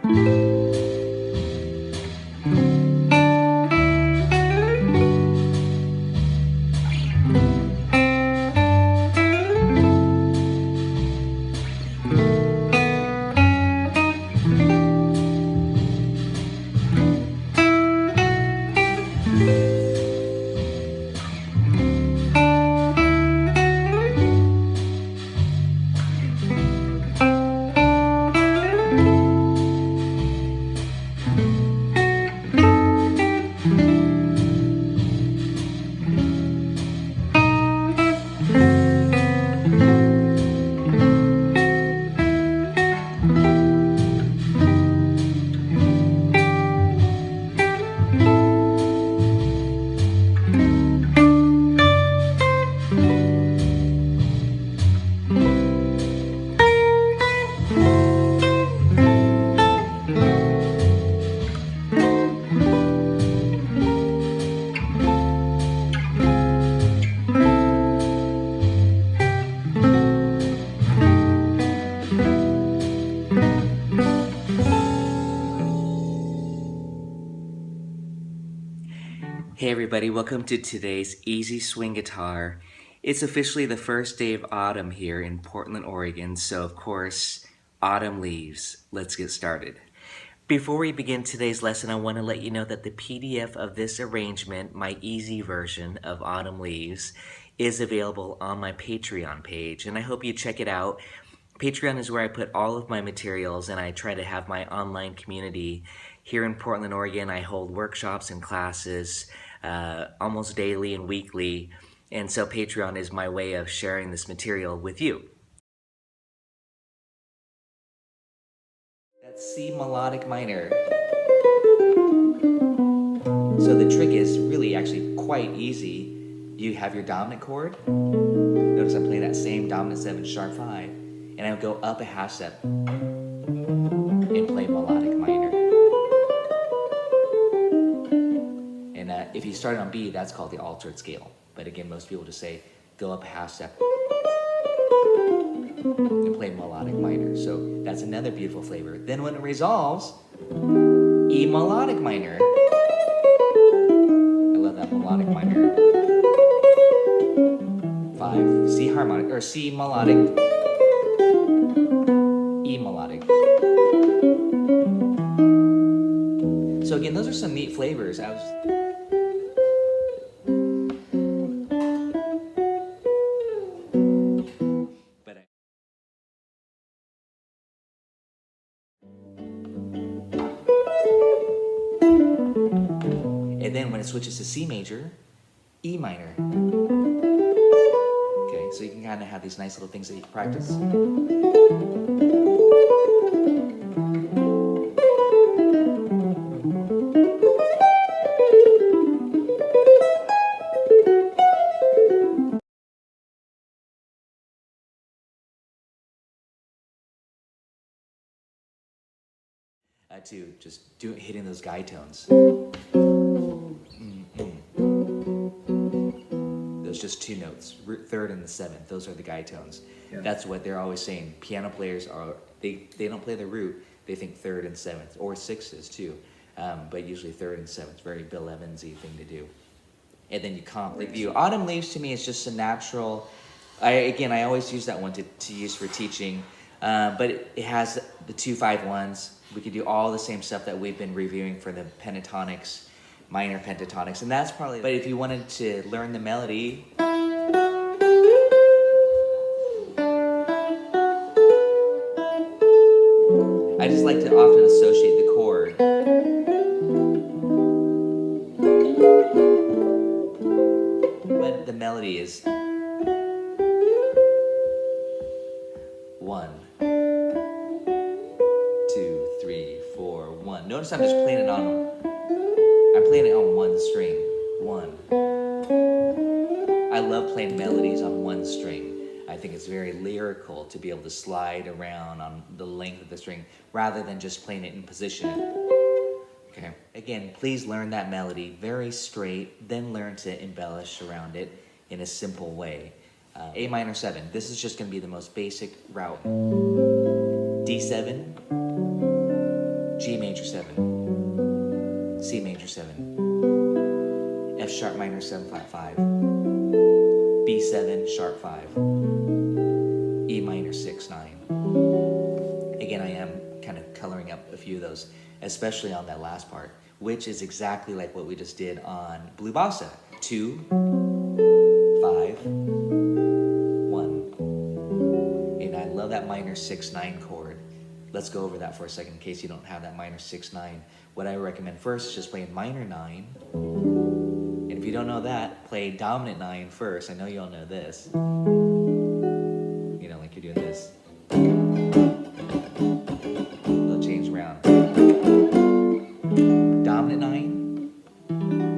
Hey everybody, welcome to today's Easy Swing Guitar. It's officially the first day of autumn here in Portland, Oregon, so of course, autumn leaves. Let's get started. Before we begin today's lesson, I want to let you know that the PDF of this arrangement, my easy version of Autumn Leaves, is available on my Patreon page, and I hope you check it out. Patreon is where I put all of my materials, and I try to have my online community. Here in Portland, Oregon, I hold workshops and classes almost daily and weekly, and so Patreon is my way of sharing this material with you. That's C melodic minor. So the trick is really actually quite easy. You have your dominant chord. Notice I'm playing that same dominant 7 sharp 5, and I would go up a half step and play melodic minor. And if you start on B, that's called the altered scale. But again, most people just say, go up a half step and play melodic minor. So that's another beautiful flavor. Then when it resolves, E melodic minor. I love that melodic minor. 5, C harmonic, or C melodic, E melodic. So again, those are some neat flavors. And then when it switches to C major, E minor. Okay, so you can kind of have these nice little things that you can practice. To just hitting those guide tones. Those just two notes, third and the seventh. Those are the guide tones. Yeah. That's what they're always saying. Piano players are they don't play the root. They think third and seventh, or sixes too, but usually third and seventh. Very Bill Evans-y thing to do. And then you comp the view. Autumn Leaves to me is just a natural. I always use that one to use for teaching, but it has the 2-5-1s. We could do all the same stuff that we've been reviewing for the pentatonics, minor pentatonics, and that's probably, but if you wanted to learn the melody, I just like to often associate the chord. But the melody is 1, 2, 3, 4, 1. Notice I'm just playing it on one string. 1. I love playing melodies on one string. I think it's very lyrical to be able to slide around on the length of the string rather than just playing it in position. Okay. Again, please learn that melody very straight, then learn to embellish around it in a simple way. A minor 7. This is just going to be the most basic route. D7, G major 7, C major 7, F sharp minor 7 flat 5, B7 sharp 5, E minor 6 9. Again, I am kind of coloring up a few of those, especially on that last part, which is exactly like what we just did on Blue Bossa. 2, 5, 1. And I love that minor 6 9 chord. Let's go over that for a second in case you don't have that minor 6 9. What I recommend first is just playing minor 9. And if you don't know that, play dominant 9 first. I know you all know this. You know, like you're doing this. It'll change around. Dominant 9,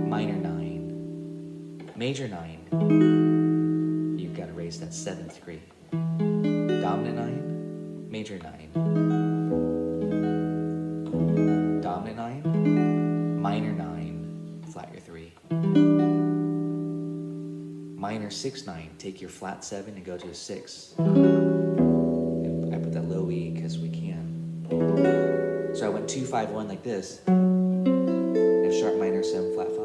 minor 9, major 9. You've got to raise that 7th degree. Dominant 9, major 9. Dominant 9, minor 9, flat your 3. Minor 6 9, take your flat 7 and go to a 6. And I put that low E because we can. So I went 2 5 1 like this. F sharp minor 7 flat 5,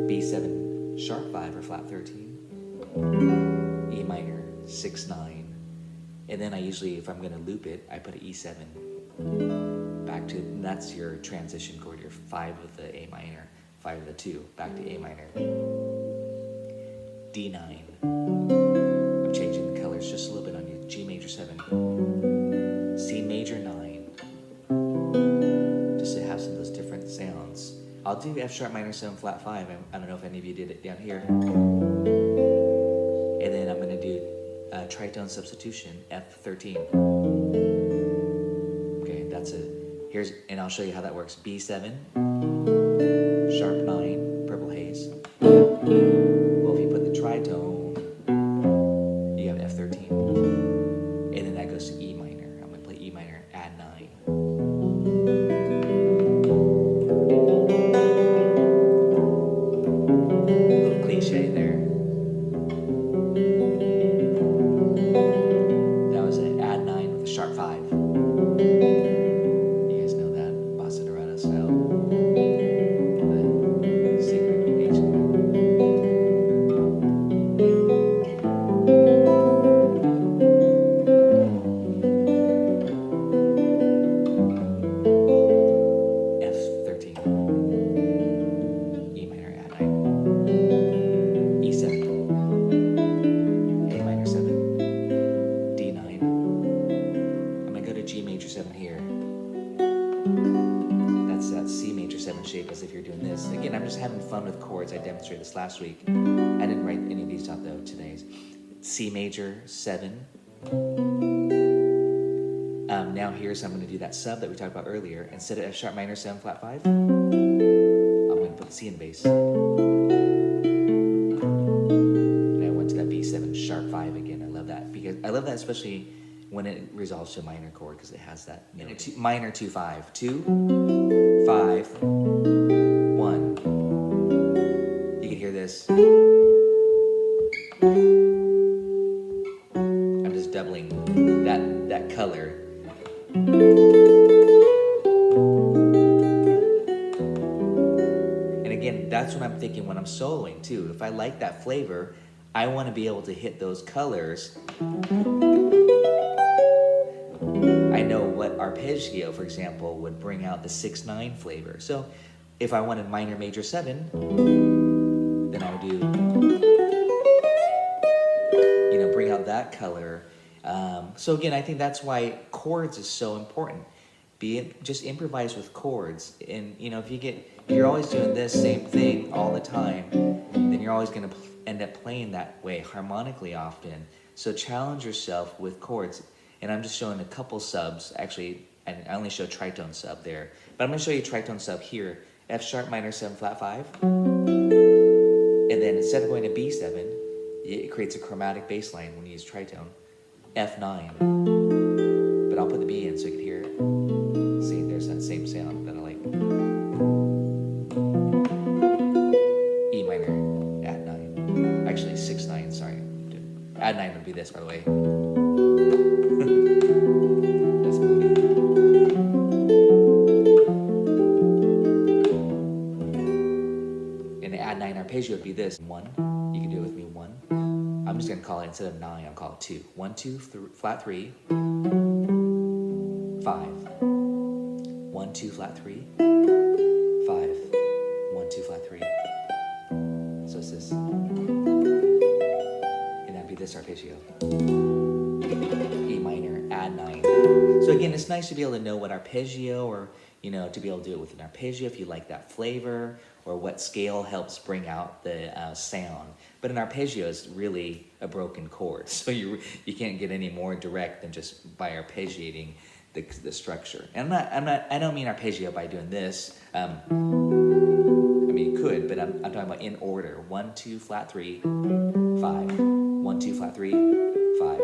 B7 sharp 5 or flat 13, E minor 6 9, and then I usually, if I'm going to loop it, I put an E7 back to, and that's your transition chord, your 5 of the A minor, 5 of the 2, back to A minor, D9. I'm changing the colors just a little bit on you. G major 7, C major 9, just to have some of those different sounds. I'll do F sharp minor 7 flat 5. I don't know if any of you did it down here. And then I'm going to do tritone substitution, F13. Okay, that's a, here's, and I'll show you how that works. B7, sharp 9, purple haze. Well, if you put the tritone, you have F13. And then that goes to E minor. I'm going to play E minor, add 9. Cliche there. That was an add 9 with a sharp 5. You guys know that bossa dorada style. The secret H. F13. E minor, add 9. E7, A minor 7, D9. I'm going to go to G major 7 here. That's that C major 7 shape as if you're doing this. Again, I'm just having fun with chords. I demonstrated this last week. I didn't write any of these out though today. C major 7. Now here's, I'm going to do that sub that we talked about earlier. Instead of F sharp minor 7 flat 5, I'm going to put the C in the bass. B7 sharp 5 again. I love that because I love that especially when it resolves to a minor chord because it has that minor 2 5 2 5 1. You can hear this. I'm just doubling that color. And again, that's what I'm thinking when I'm soloing too. If I like that flavor, I want to be able to hit those colors. I know what arpeggio, for example, would bring out the 6 9 flavor. So if I wanted minor major 7, then I would do, bring out that color. So again, I think that's why chords is so important. Just improvise with chords. And if you're always doing this same thing all the time, then you're always going to end up playing that way harmonically often. So challenge yourself with chords. And I'm just showing a couple subs. Actually, I only show tritone sub there. But I'm going to show you tritone sub here. F sharp minor 7 flat 5. And then instead of going to B7, it creates a chromatic bass line when you use tritone. F9. But I'll put the B in so you can hear it. See, there's that same sound that I like. E minor, add 9. Actually, 6 9, sorry. Add 9 would be this, by the way. That's moody. I'm just gonna call it, instead of 9, I'll call it 2. 1, 2, flat 3, 5. 1, 2, flat 3, 5. 1, 2, flat 3. So it's this. And that'd be this arpeggio. E minor, add 9. So again, it's nice to be able to know what arpeggio, or to be able to do it with an arpeggio if you like that flavor, or what scale helps bring out the sound. But an arpeggio is really a broken chord, so you can't get any more direct than just by arpeggiating the structure. And I don't mean arpeggio by doing this. I mean, you could, but I'm talking about in order. 1, 2, flat 3, 5. 1, 2, flat 3, 5.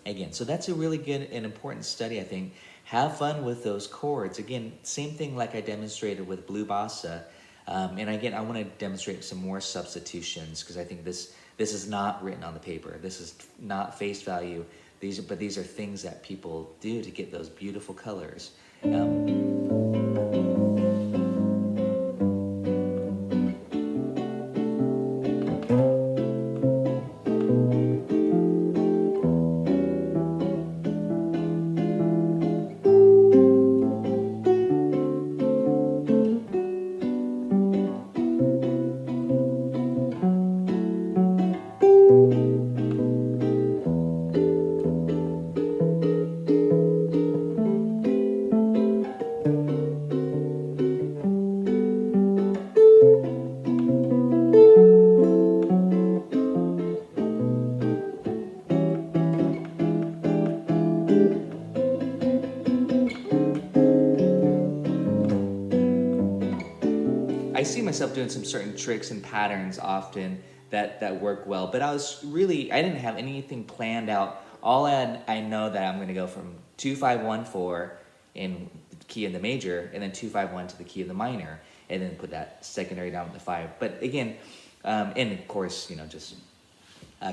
Again, so that's a really good and important study, I think. Have fun with those chords. Again, same thing like I demonstrated with Blue Bossa. And again, I want to demonstrate some more substitutions, because I think this is not written on the paper. This is not face value. But these are things that people do to get those beautiful colors. I see myself doing some certain tricks and patterns often that work well, but I didn't have anything planned out. All I know that I'm going to go from 2, 5, 1, 4 in the key of the major, and then 2, 5, 1 to the key of the minor, and then put that secondary down with the 5. But again, and of course, just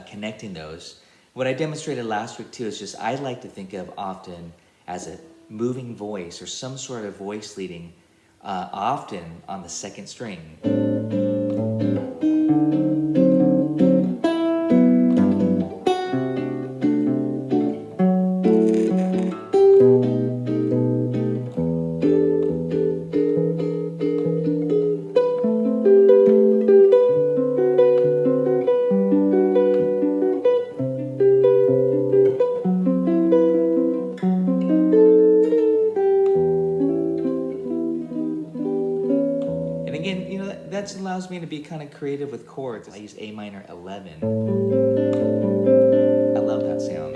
connecting those. What I demonstrated last week too is just I like to think of often as a moving voice or some sort of voice leading, often on the second string. That allows me to be kind of creative with chords. I use A minor 11. I love that sound.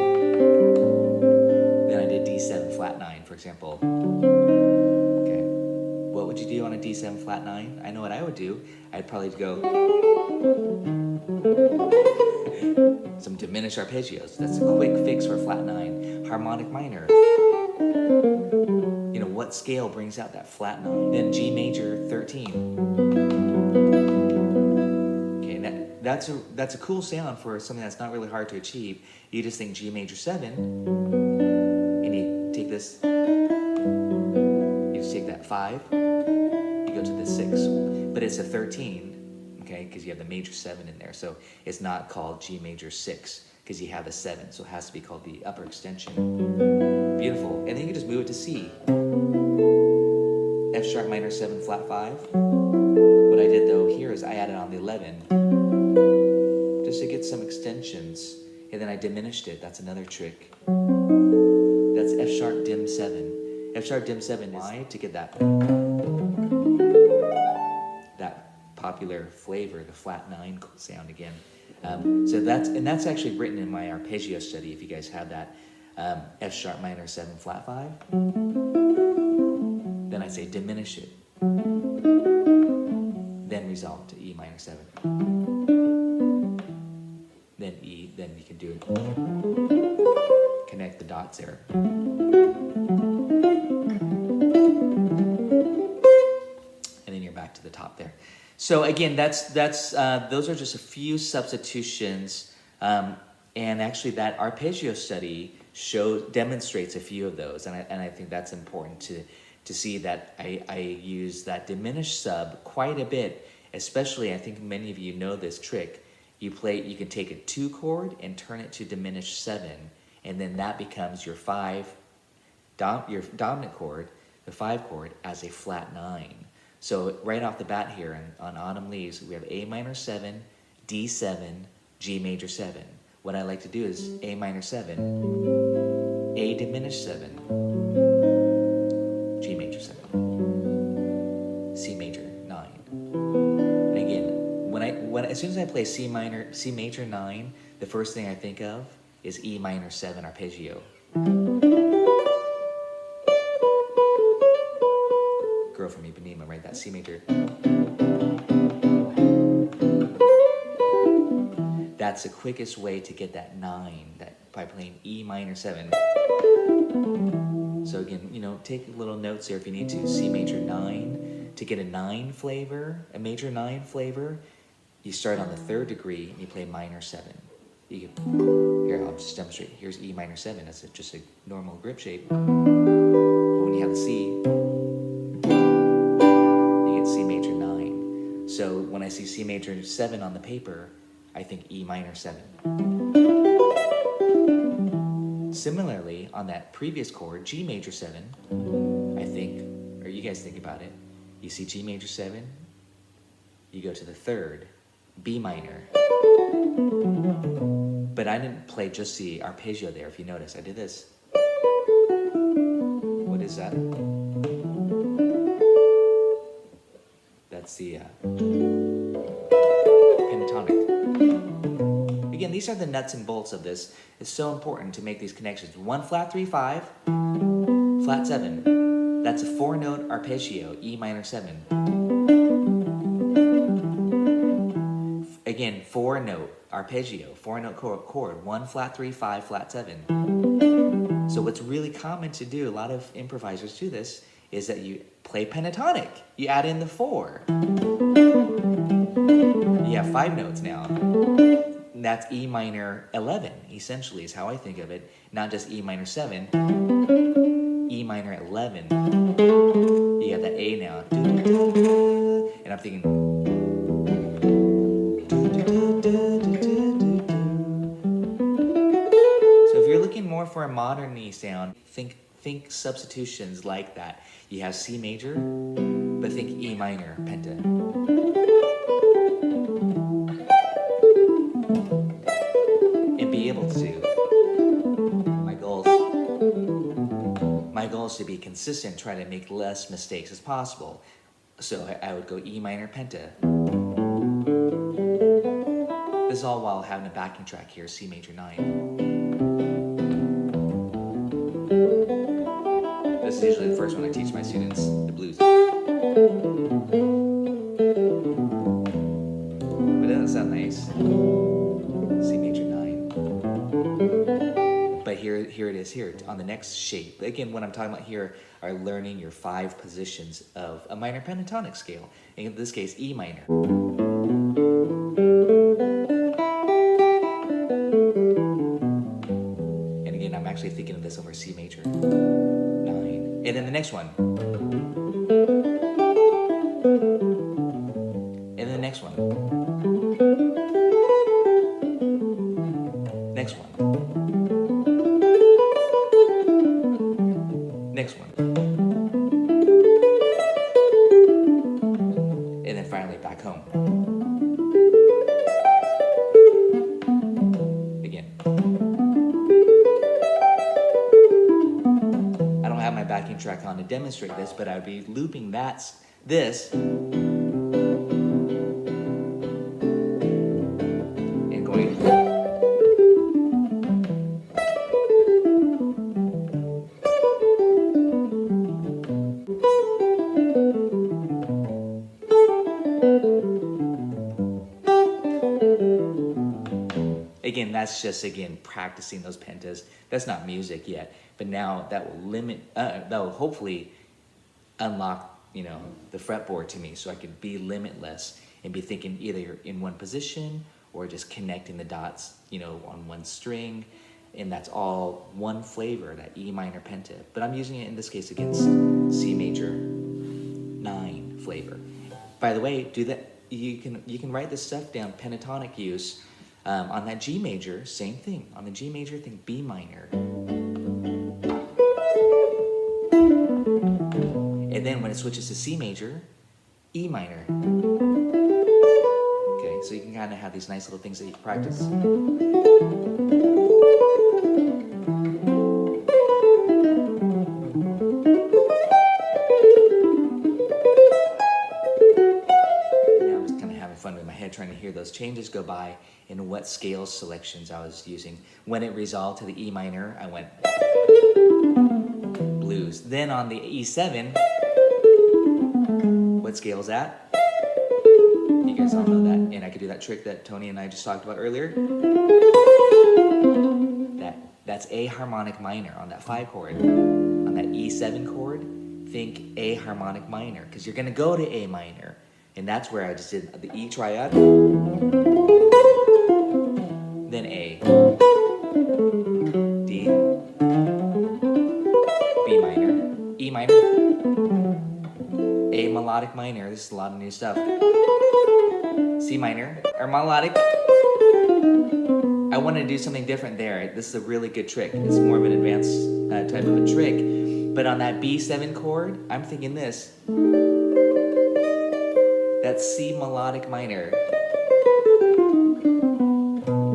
Then I did D7 flat 9, for example. Okay. What would you do on a D7 flat 9? I know what I would do. I'd probably go some diminished arpeggios. That's a quick fix for flat 9. Harmonic minor. What scale brings out that flat 9? Then G major 13. Okay, that's a cool sound for something that's not really hard to achieve. You just think G major 7, and you take this, you just take that 5, you go to the 6, but it's a 13, okay, because you have the major 7 in there, so it's not called G major 6, because you have the 7, so it has to be called the upper extension. Beautiful. And then you can just move it to C. F sharp minor 7 flat 5. What I did though here is I added on the 11 just to get some extensions, and then I diminished it. That's another trick. That's F sharp dim 7. F sharp dim 7 is to get that popular flavor, the flat 9 sound again. So that's actually written in my arpeggio study, if you guys have that. F sharp minor 7 flat 5. Then I say diminish it. Then resolve to E minor 7. Then E, then you can do it. Connect the dots there. And then you're back to the top there. So again, those are just a few substitutions, and actually that arpeggio study demonstrates a few of those, and I think that's important to see that I use that diminished sub quite a bit especially I think many of you know this trick. You can take a 2 chord and turn it to diminished 7, and then that becomes your your dominant chord, the 5 chord, as a flat 9. So right off the bat here on Autumn Leaves, we have A minor 7, D7, G major 7. What I like to do is A minor 7, A diminished 7, G major 7, C major 9. And again, as soon as I play C major 9, the first thing I think of is E minor 7 arpeggio. Girl from Ipanema, right? That C major. That's the quickest way to get that 9, by playing E minor 7. So again, take little notes there if you need to. C major 9. To get a 9 flavor, a major 9 flavor, you start on the 3rd degree and you play minor 7. Here, I'll just demonstrate. Here's E minor 7. That's just a normal grip shape. But when you have the C, you get C major 9. So when I see C major 7 on the paper, I think E minor 7. Similarly, on that previous chord, G major 7, I think, or you guys think about it, you see G major 7, you go to the 3rd, B minor. But I didn't play just the arpeggio there, if you notice. I did this. What is that? That's the pentatonic. Again, these are the nuts and bolts of this. It's so important to make these connections. 1 flat 3 5, flat 7. That's a 4-note arpeggio, E minor 7. Again, 4-note arpeggio, 4-note chord, 1 flat 3 5, flat 7. So what's really common to do, a lot of improvisers do this, is that you play pentatonic. You add in the 4. You have 5 notes now. And that's E minor 11, essentially, is how I think of it. Not just E minor 7, E minor 11. You have that A now. And I'm thinking... So if you're looking more for a modern-y sound, think substitutions like that. You have C major, but think E minor penta. And be able to. My goal is to be consistent, try to make less mistakes as possible. So I would go E minor penta. This is all while having a backing track here, C major 9. This is usually the first one I teach my students, the blues. But it doesn't sound nice. C major 9. But here it is here on the next shape. Again, what I'm talking about here are learning your 5 positions of a minor pentatonic scale. In this case, E minor. And again, I'm actually thinking of this over C major 9. And then the next one. And then the next one. Next one. Next one. And then finally back home. Again. I don't have my backing track on to demonstrate this, but I would be looping this and going. Again, that's just, practicing those pentas. That's not music yet, but now that will hopefully unlock, the fretboard to me so I can be limitless and be thinking either in one position or just connecting the dots, on one string. And that's all one flavor, that E minor penta. But I'm using it in this case against C major 9 flavor. By the way, do that. you can write this stuff down, pentatonic use. On that G major, same thing. On the G major, think B minor. And then when it switches to C major, E minor. Okay, so you can kind of have these nice little things that you can practice. Fun with my head trying to hear those changes go by and what scale selections I was using. When it resolved to the E minor, I went blues. Then on the E7, what scale is that? You guys all know that. And I could do that trick that Tony and I just talked about earlier. That's A harmonic minor on that 5 chord. On that E7 chord, think A harmonic minor, because you're going to go to A minor. And that's where I just did the E triad, then A, D, B minor, E minor, A melodic minor. This is a lot of new stuff. C minor, or melodic. I wanted to do something different there. This is a really good trick. It's more of an advanced type of a trick. But on that B7 chord, I'm thinking this. That's C melodic minor.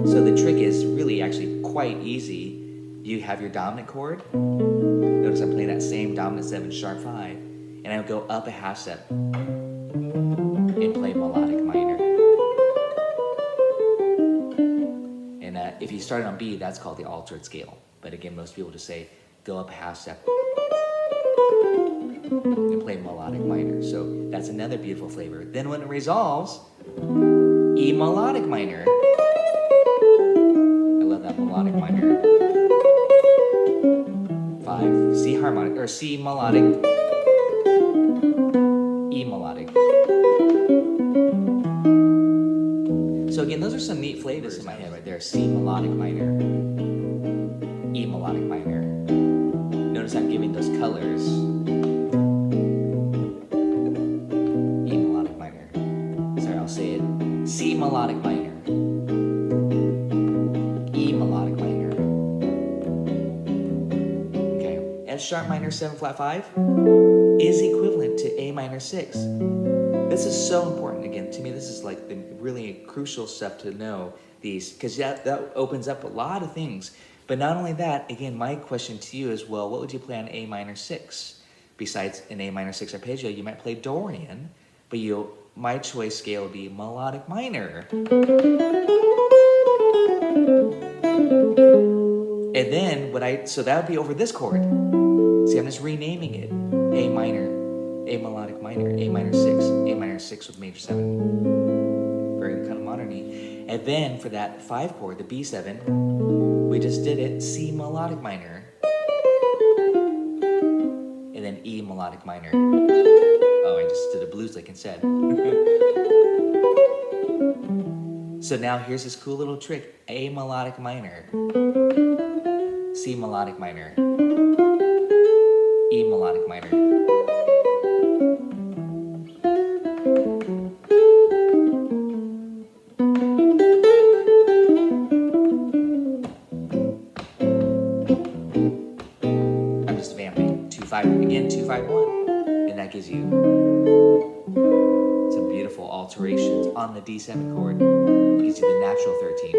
So the trick is really actually quite easy. You have your dominant chord. Notice I'm playing that same dominant 7 sharp 5. And I would go up a half step and play melodic minor. And if you started on B, that's called the altered scale. But again, most people just say, go up a half step and play melodic minor. So that's another beautiful flavor. Then when it resolves, E melodic minor. I love that melodic minor. 5, C harmonic, or C melodic, E melodic. So again, those are some neat flavors in my head right there. C melodic minor, E melodic minor. Notice I'm giving those colors. Say it. C melodic minor, E melodic minor. Okay. F sharp minor 7 flat 5 is equivalent to A minor 6. This is so important. Again, to me, this is like the really crucial stuff to know these, because that opens up a lot of things. But not only that, again, my question to you is, well, what would you play on A minor 6? Besides an A minor 6 arpeggio, you might play Dorian, but my choice scale would be melodic minor. And then so that would be over this chord. See, I'm just renaming it. A minor, A melodic minor, A minor 6, A minor 6 with major 7. Very kind of modern-y. And then for that 5 chord, the B7, we just did it, C melodic minor. And then E melodic minor. Oh, I just did a blues lick instead. So now here's this cool little trick. A melodic minor, C melodic minor, E melodic minor. I'm just vamping. 2-5, again, 2-5-1. And that gives you some beautiful alterations on the D7 chord. It gives you the natural 13,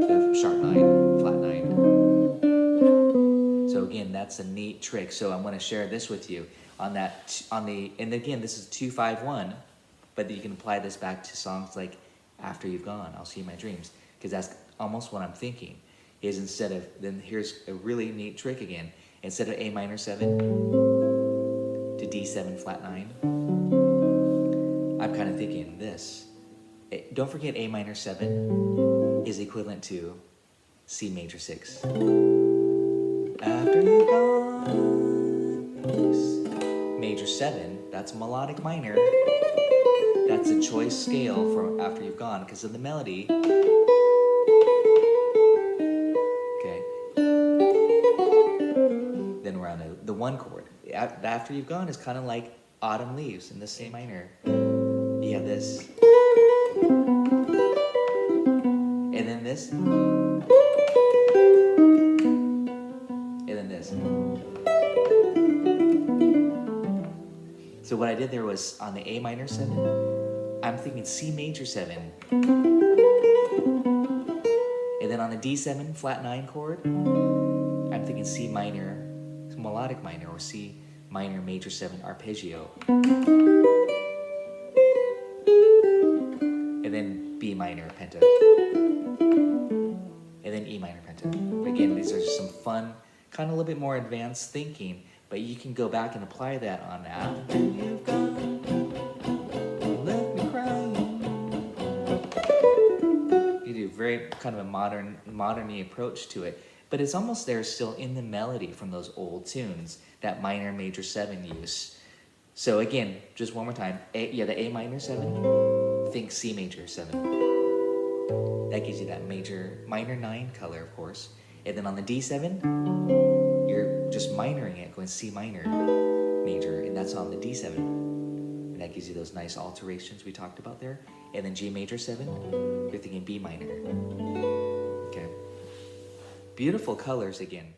the sharp 9, flat 9. So again, that's a neat trick. So I'm going to share this with you and again, this is 2-5-1, but you can apply this back to songs like After You've Gone, I'll See My Dreams, because that's almost what I'm thinking. Is instead of, then here's a really neat trick again. Instead of A minor 7 to D7 flat 9, I'm kind of thinking this. Don't forget A minor 7 is equivalent to C major 6. After you've gone, major 7, that's melodic minor. That's a choice scale for After You've Gone because of the melody. Okay. Then we're on the 1 chord. After You've Gone is kind of like Autumn Leaves in the C minor. have this. And then this. And then this. So what I did there was on the A minor 7, I'm thinking C major 7. And then on the D7 flat 9 chord, I'm thinking C minor, melodic minor, or C minor major 7 arpeggio. And then B minor penta. And then E minor penta. Again, these are just some fun, kind of a little bit more advanced thinking, but you can go back and apply that on that. You've gone, left me crying. You do very kind of a modern-y approach to it, but it's almost there still in the melody from those old tunes, that minor major 7 use. So again, just one more time, the A minor 7, think C major 7. That gives you that minor 9 color, of course. And then on the D7, you're just minoring it, going C minor major, and that's on the D7. And that gives you those nice alterations we talked about there. And then G major 7, you're thinking B minor. Okay. Beautiful colors again.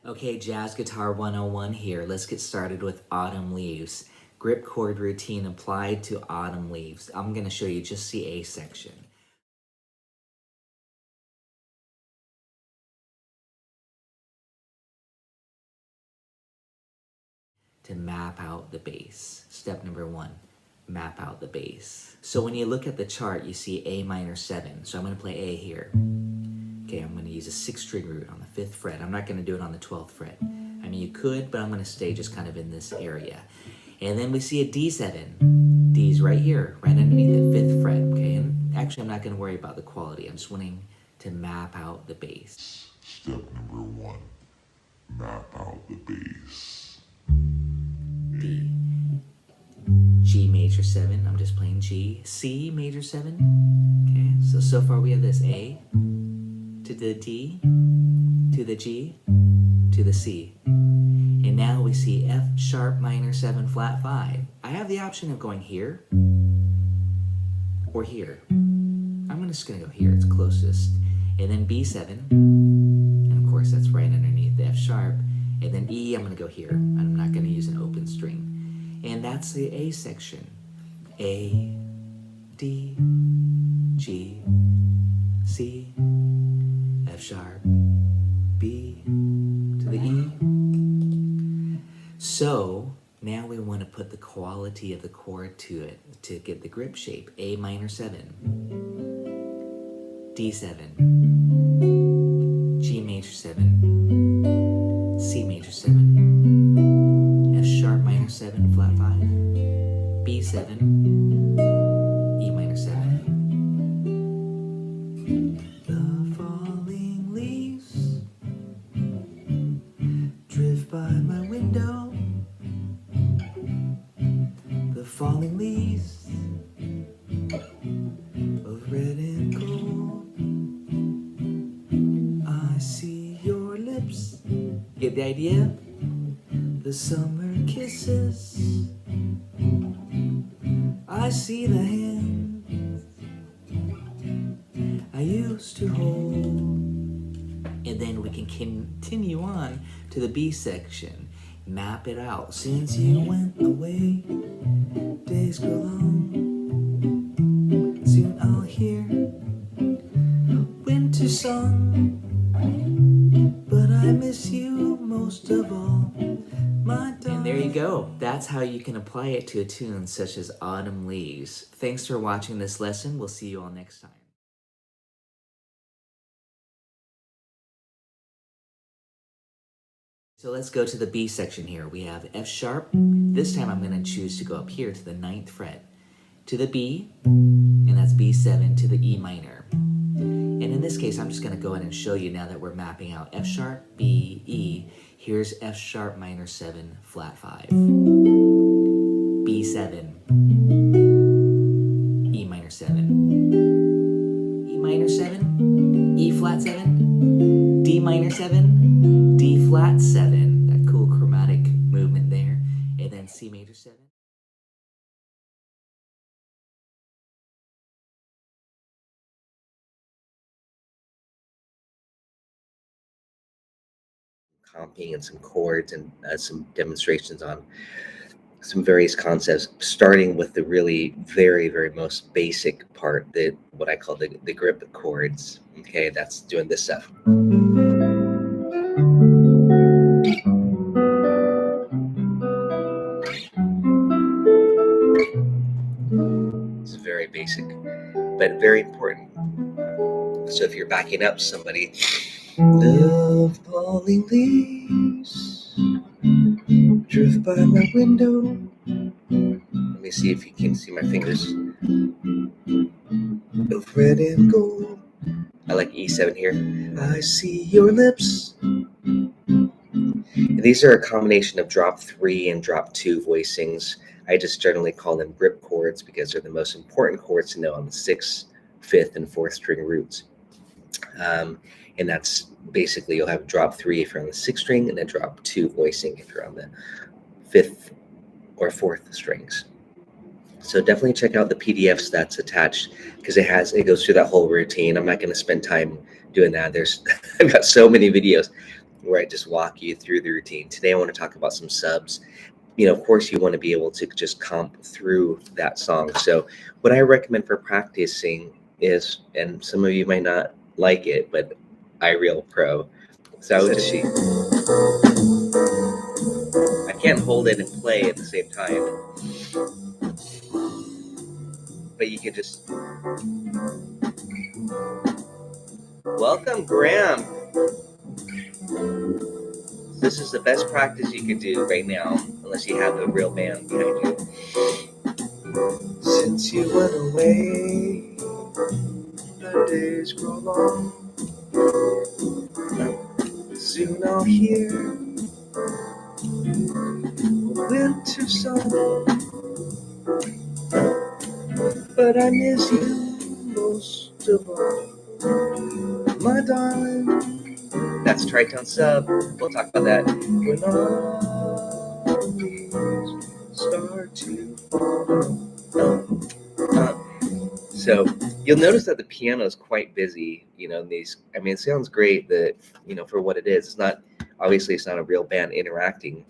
Okay, Jazz Guitar 101 here. Let's get started with Autumn Leaves. Grip chord routine applied to Autumn Leaves. I'm going to show you just the A section. To map out the bass. Step number 1, map out the bass. So when you look at the chart, you see A minor 7. So I'm going to play A here. Okay, I'm going to use a 6th string root on the 5th fret. I'm not going to do it on the 12th fret. I mean, you could, but I'm going to stay just kind of in this area. And then we see a D7. D's right here, right underneath the 5th fret. Okay, and actually I'm not going to worry about the quality. I'm just wanting to map out the bass. Step number 1, map out the bass. D. G major 7, I'm just playing G. C major 7. Okay, so far we have this A to the D, to the G, to the C. And now we see F sharp minor 7 flat 5. I have the option of going here or here. I'm just gonna go here, it's closest. And then B7, and of course that's right underneath the F sharp. And then E, I'm gonna go here. I'm not gonna use an open string. And that's the A section. A, D, G, C, F sharp, B, to the E. So now we want to put the quality of the chord to it to get the grip shape. A minor 7, D7, G major 7, C major 7, F sharp minor 7 flat 5, B7, E minor 7. The falling leaves drift by my window. The falling leaves of red and gold. I see your lips. Get the idea? The summer kisses. I see the hand I used to hold. And then we can continue on to the B section. Map it out. Since you went away, days grow long. Soon I'll hear winter song. But I miss you most of all, my darling. And there you go. That's how you can apply it to a tune such as Autumn Leaves. Thanks for watching this lesson. We'll see you all next time. So let's go to the B section here. We have F sharp. This time I'm going to choose to go up here to the 9th fret, to the B, and that's B7, to the E minor. And in this case, I'm just going to go ahead and show you now that we're mapping out F sharp, B, E. Here's F sharp minor 7, flat 5. B7, E minor 7, E minor 7, E flat 7, D minor 7, D flat 7. That cool chromatic movement there. And then C major 7. Comping and some chords and some demonstrations on some various concepts, starting with the really very most basic part, what I call the grip chords. Okay, that's doing this stuff. It's very basic, but very important. So if you're backing up somebody, love falling leaves drift by my window. Let me see if you can see my fingers. Of red and gold. I like E7 here. I see your lips. And these are a combination of drop 3 and drop 2 voicings. I just generally call them grip chords because they're the most important chords to know on the 6th, 5th, and 4th string roots. And that's basically, you'll have drop 3 if you're on the 6th string, and then drop 2 voicing if you're on the 5th or 4th strings. So definitely check out the PDFs that's attached, because it goes through that whole routine. I'm not going to spend time doing that. I've got so many videos where I just walk you through the routine. Today I want to talk about some subs. Of course, you want to be able to just comp through that song. So what I recommend for practicing is, and some of you might not like it, but iReal Pro. So I can't hold it and play at the same time, but you can just. Welcome, Graham. This is the best practice you can do right now, unless you have a real band behind you. Since you went away, the days grow long. Soon I'll hear a winter song, but I miss you most of all, my darling. That's Tritone sub. We'll talk about that. When all the leaves start to fall. So you'll notice that the piano is quite busy. It sounds great that, for what it is. It's not a real band interacting.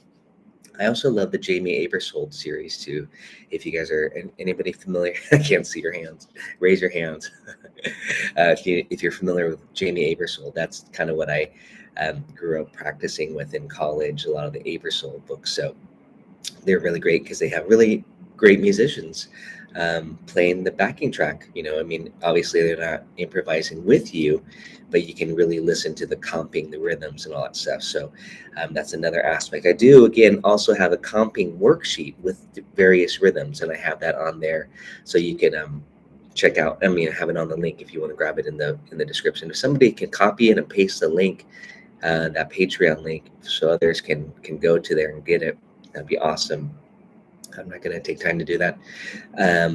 I also love the Jamie Aebersold series too. If you guys are anybody familiar, I can't see your hands. Raise your hands. If you're familiar with Jamie Aebersold, that's kind of what I grew up practicing with in college. A lot of the Aebersold books, so they're really great because they have really great musicians playing the backing track. Obviously they're not improvising with you, but you can really listen to the comping, the rhythms, and all that stuff. So that's another aspect. I do, again, also have a comping worksheet with various rhythms, and I have that on there, so you can check out. I have it on the link if you want to grab it in the description. If somebody can copy it and paste the link, that Patreon link, so others can go to there and get it, that'd be awesome. I'm not going to take time to do that,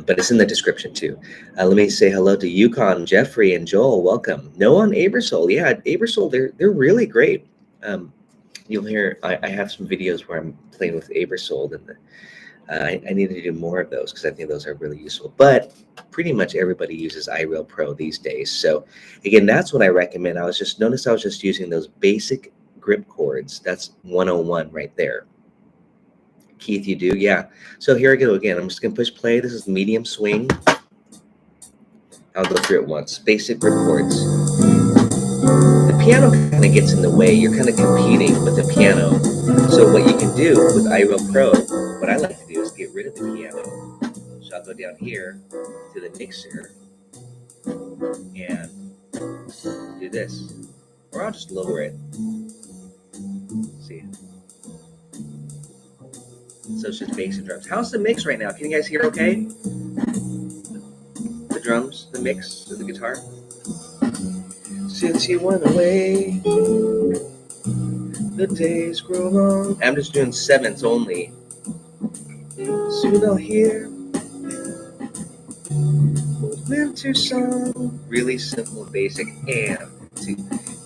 but it's in the description too. Let me say hello to Yukon, Jeffrey, and Joel. Welcome. Noah and Aebersold. Yeah, Aebersold, they're really great. You'll hear I have some videos where I'm playing with Abersold, and I need to do more of those because I think those are really useful. But pretty much everybody uses iReal Pro these days. So again, that's what I recommend. I was just using those basic grip chords. That's 101 right there. Keith, you do? Yeah. So here I go again. I'm just going to push play. This is medium swing. I'll go through it once. Basic grip chords. The piano kind of gets in the way. You're kind of competing with the piano. So what you can do with iReal Pro, what I like to do is get rid of the piano. So I'll go down here to the mixer and do this. Or I'll just lower it. See? So it's just bass and drums. How's the mix right now? Can you guys hear okay? The drums, the mix of the guitar. Since you went away, the days grow long. I'm just doing sevenths only. Soon I'll hear winter song. Really simple and basic. And two.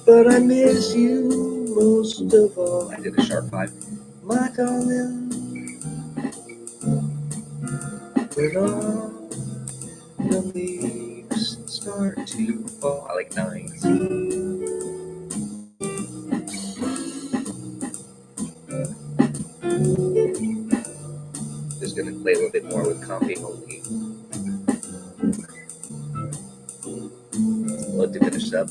But I miss you most of all. I did a sharp 5. My darling. When all the leaves start to fall. I like 9s. Just gonna play a little bit more with comping only. We'll diminish up.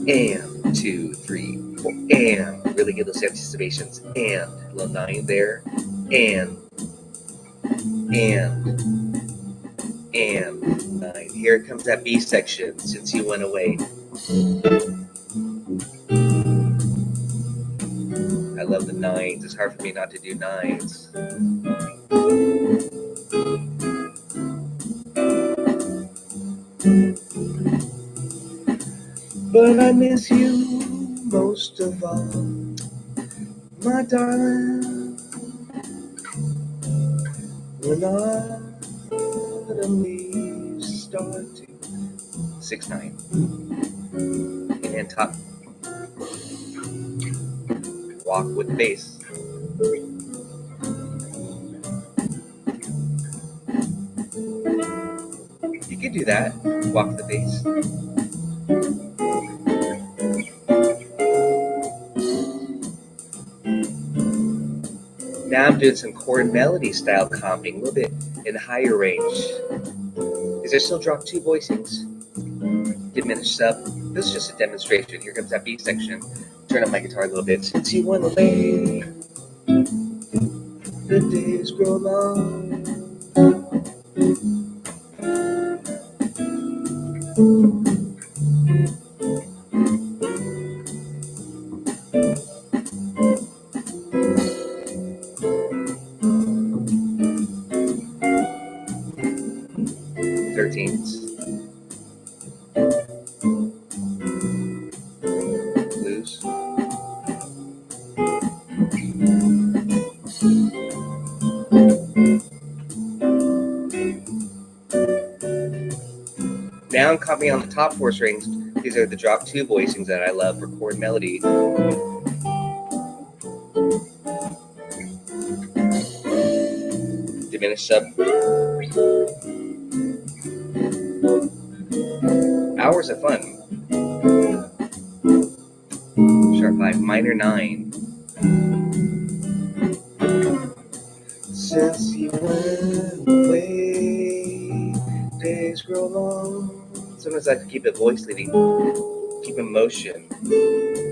And 2, 3, 4. And really get those anticipations. And a little 9 there. And 9. Here comes that B section. Since you went away. I love the 9s. It's hard for me not to do 9s. But I miss you most of all, my darling. When all the leaves start to 6, 9. And top. Walk with bass. You can do that. Walk with the bass. Now I'm doing some chord melody style comping, a little bit in higher range. Is there still drop 2 voicings? Diminished sub. This is just a demonstration. Here comes that B section. Turn up my guitar a little bit. Since you went away, the days grow long. Blues. Now I'm copying on the top 4 strings. These are the drop 2 voicings that I love for chord melody. Diminished sub. Hours of fun. Sharp 5, minor 9. Since you went away, days grow long. Sometimes I have to keep the voice leading, keep in motion.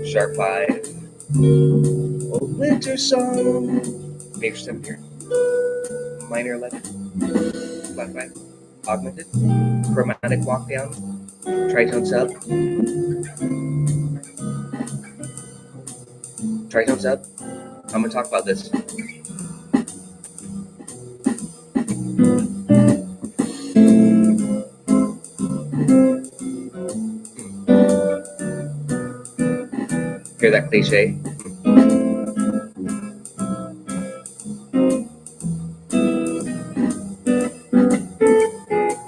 Sharp 5. Oh, winter song. Major 7 here. Minor 11. Flat 5. Augmented. Chromatic walk down. Tritone sub. Tritone sub. I'm going to talk about this. Hear that cliche?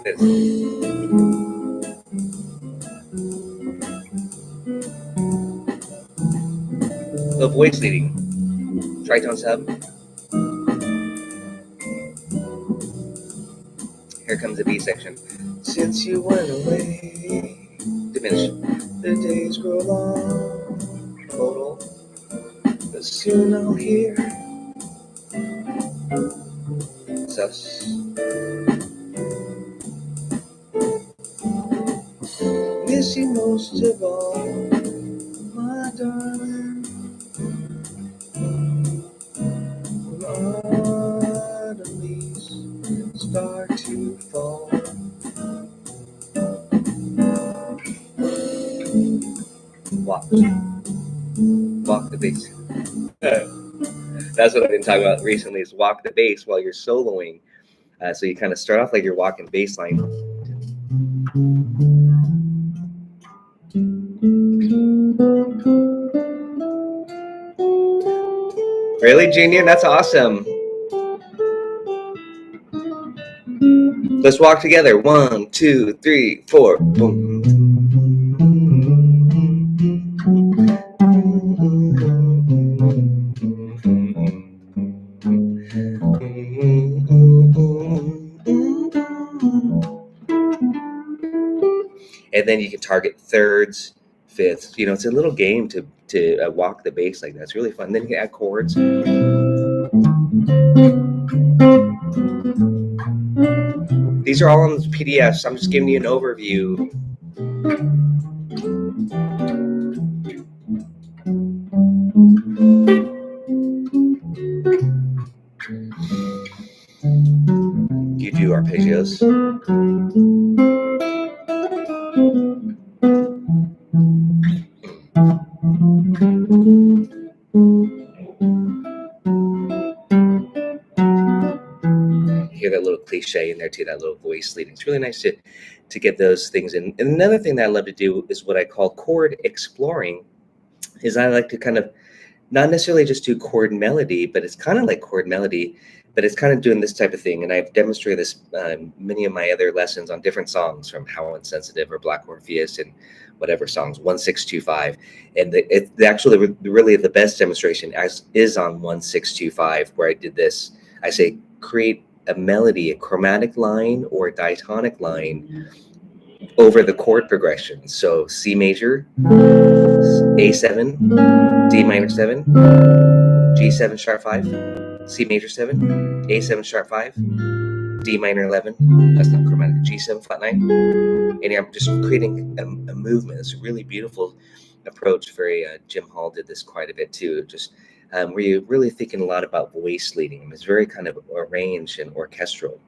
This. voice leading. Tritone sub. Here comes the B section. Since you went away, diminished. The days grow long, total. But soon I'll hear sus. Miss you most of all, my darling. When autumn leaves start to fall. Walk the bass. That's what I've been talking about recently, is walk the bass while you're soloing. So you kind of start off like you're walking bass line. Really, Junior? That's awesome. Let's walk together. 1, 2, 3, 4. Boom. And then you can target thirds, fifths. You know, it's a little game to walk the bass like that. It's really fun. Then you can add chords. These are all on the PDFs. I'm just giving you an overview. You do arpeggios. Hear that little cliche in there too, that little voice leading. It's really nice to get those things in. And another thing that I love to do is what I call chord exploring. Is I like to kind of not necessarily just do chord melody, but it's kind of like chord melody, but it's kind of doing this type of thing. And I've demonstrated this many of my other lessons on different songs, from How Insensitive or Black Orpheus and whatever songs, 1625. And really the best demonstration is on 1625, where I did this. I say create a melody, a chromatic line or a diatonic line over the chord progression. So C major, A7, D minor 7, G7 sharp 5, C major 7, A7 sharp 5, D minor 11. That's not chromatic. G7 flat 9. And I'm just creating a movement. It's a really beautiful approach. Jim Hall did this quite a bit too. Just where you're really thinking a lot about voice leading. It's very kind of arranged and orchestral.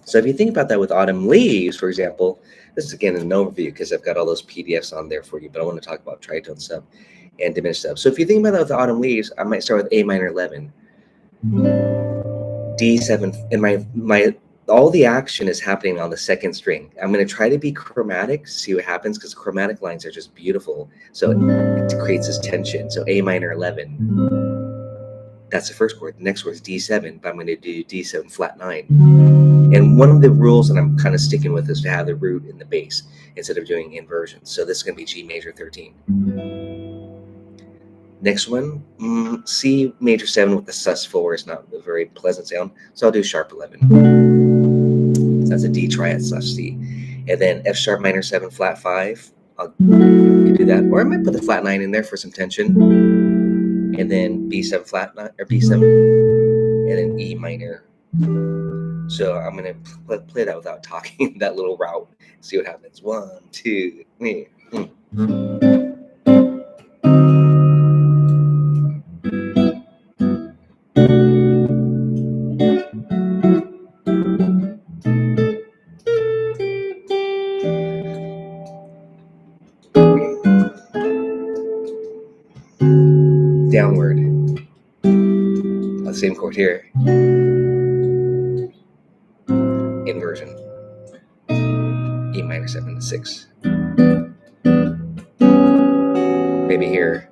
So if you think about that with Autumn Leaves, for example, this is again an overview because I've got all those PDFs on there for you, but I want to talk about tritone sub and diminished sub. So if you think about that with Autumn Leaves, I might start with A minor 11, D7, and all the action is happening on the second string. I'm going to try to be chromatic, see what happens, because chromatic lines are just beautiful. So it creates this tension. So A minor 11, that's the first chord. The next word is D7, but I'm going to do D7 flat 9. And one of the rules that I'm kind of sticking with is to have the root in the bass instead of doing inversions. So this is going to be G major 13. Next one, C major 7 with the sus4 is not a very pleasant sound. So I'll do sharp 11. That's a D triad sus C. And then F sharp minor 7 flat 5. I'll do that. Or I might put the flat 9 in there for some tension. And then B7 flat 9, or B7. And then E minor. So I'm going to play that without talking, that little route. See what happens. 1, 2, 3. Downward. The same chord here. Inversion. E minor 7 to 6. Maybe here.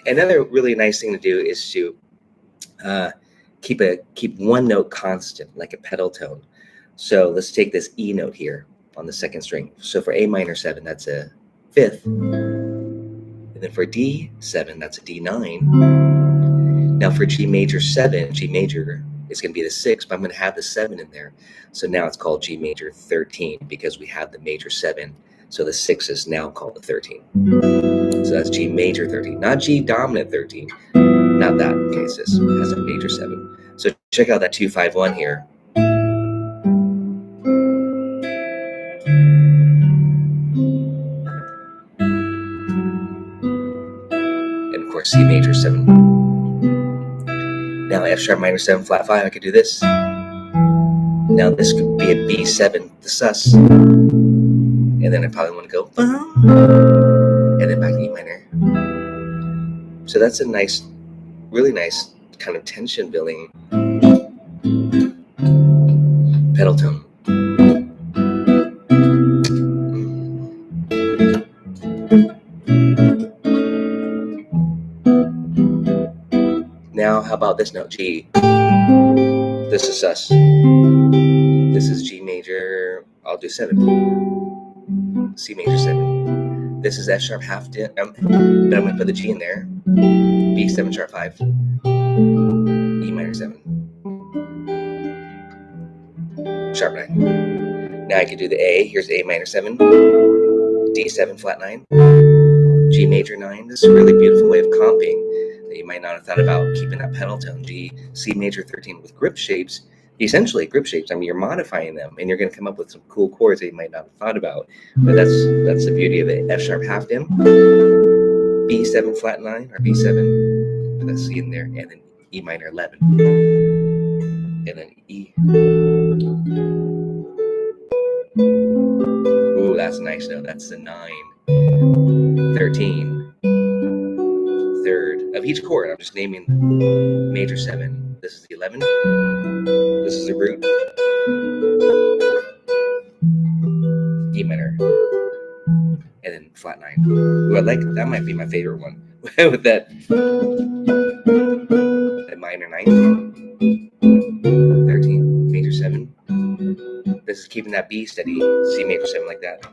Another really nice thing to do is to keep one note constant, like a pedal tone. So let's take this E note here. on the second string. So for A minor 7, that's a 5th. And then for D7, that's a D9. Now for G major 7, G major is going to be the 6th, but I'm going to have the 7 in there. So now it's called G major 13 because we have the major 7. So the 6 is now called the 13. So that's G major 13, not G dominant 13. Not that. Okay, it has a major 7. So check out that 2-5-1 here. And of course, C major 7. Now F sharp minor 7 flat 5, I could do this. Now this could be a B7, the sus. And then I probably want to go, and then back to E minor. So that's a nice, really nice kind of tension building pedal tone. Now, how about this note, G? This is sus. This is G major, I'll do 7. C major 7. This is F sharp half dim, but I'm going to put the G in there. B7 sharp 5. E minor 7. Sharp 9. Now I can do the A. Here's A minor 7. D7 flat 9. G major 9. This is a really beautiful way of comping that you might not have thought about, keeping that pedal tone. G, C major 13 with grip shapes. Essentially grip shapes. I mean, you're modifying them and you're going to come up with some cool chords that you might not have thought about. But that's the beauty of it. F sharp half dim, B7 flat 9 or B7, put that C in there, and then E minor 11, and then E. Ooh, that's a nice note. That's the 9, 13, 3rd of each chord. I'm just naming major 7. This is the 11. This is the root. E minor. And then flat 9. Ooh, I like that. Might be my favorite one with that minor 9. 13, major 7. This is keeping that B steady. C major 7 like that.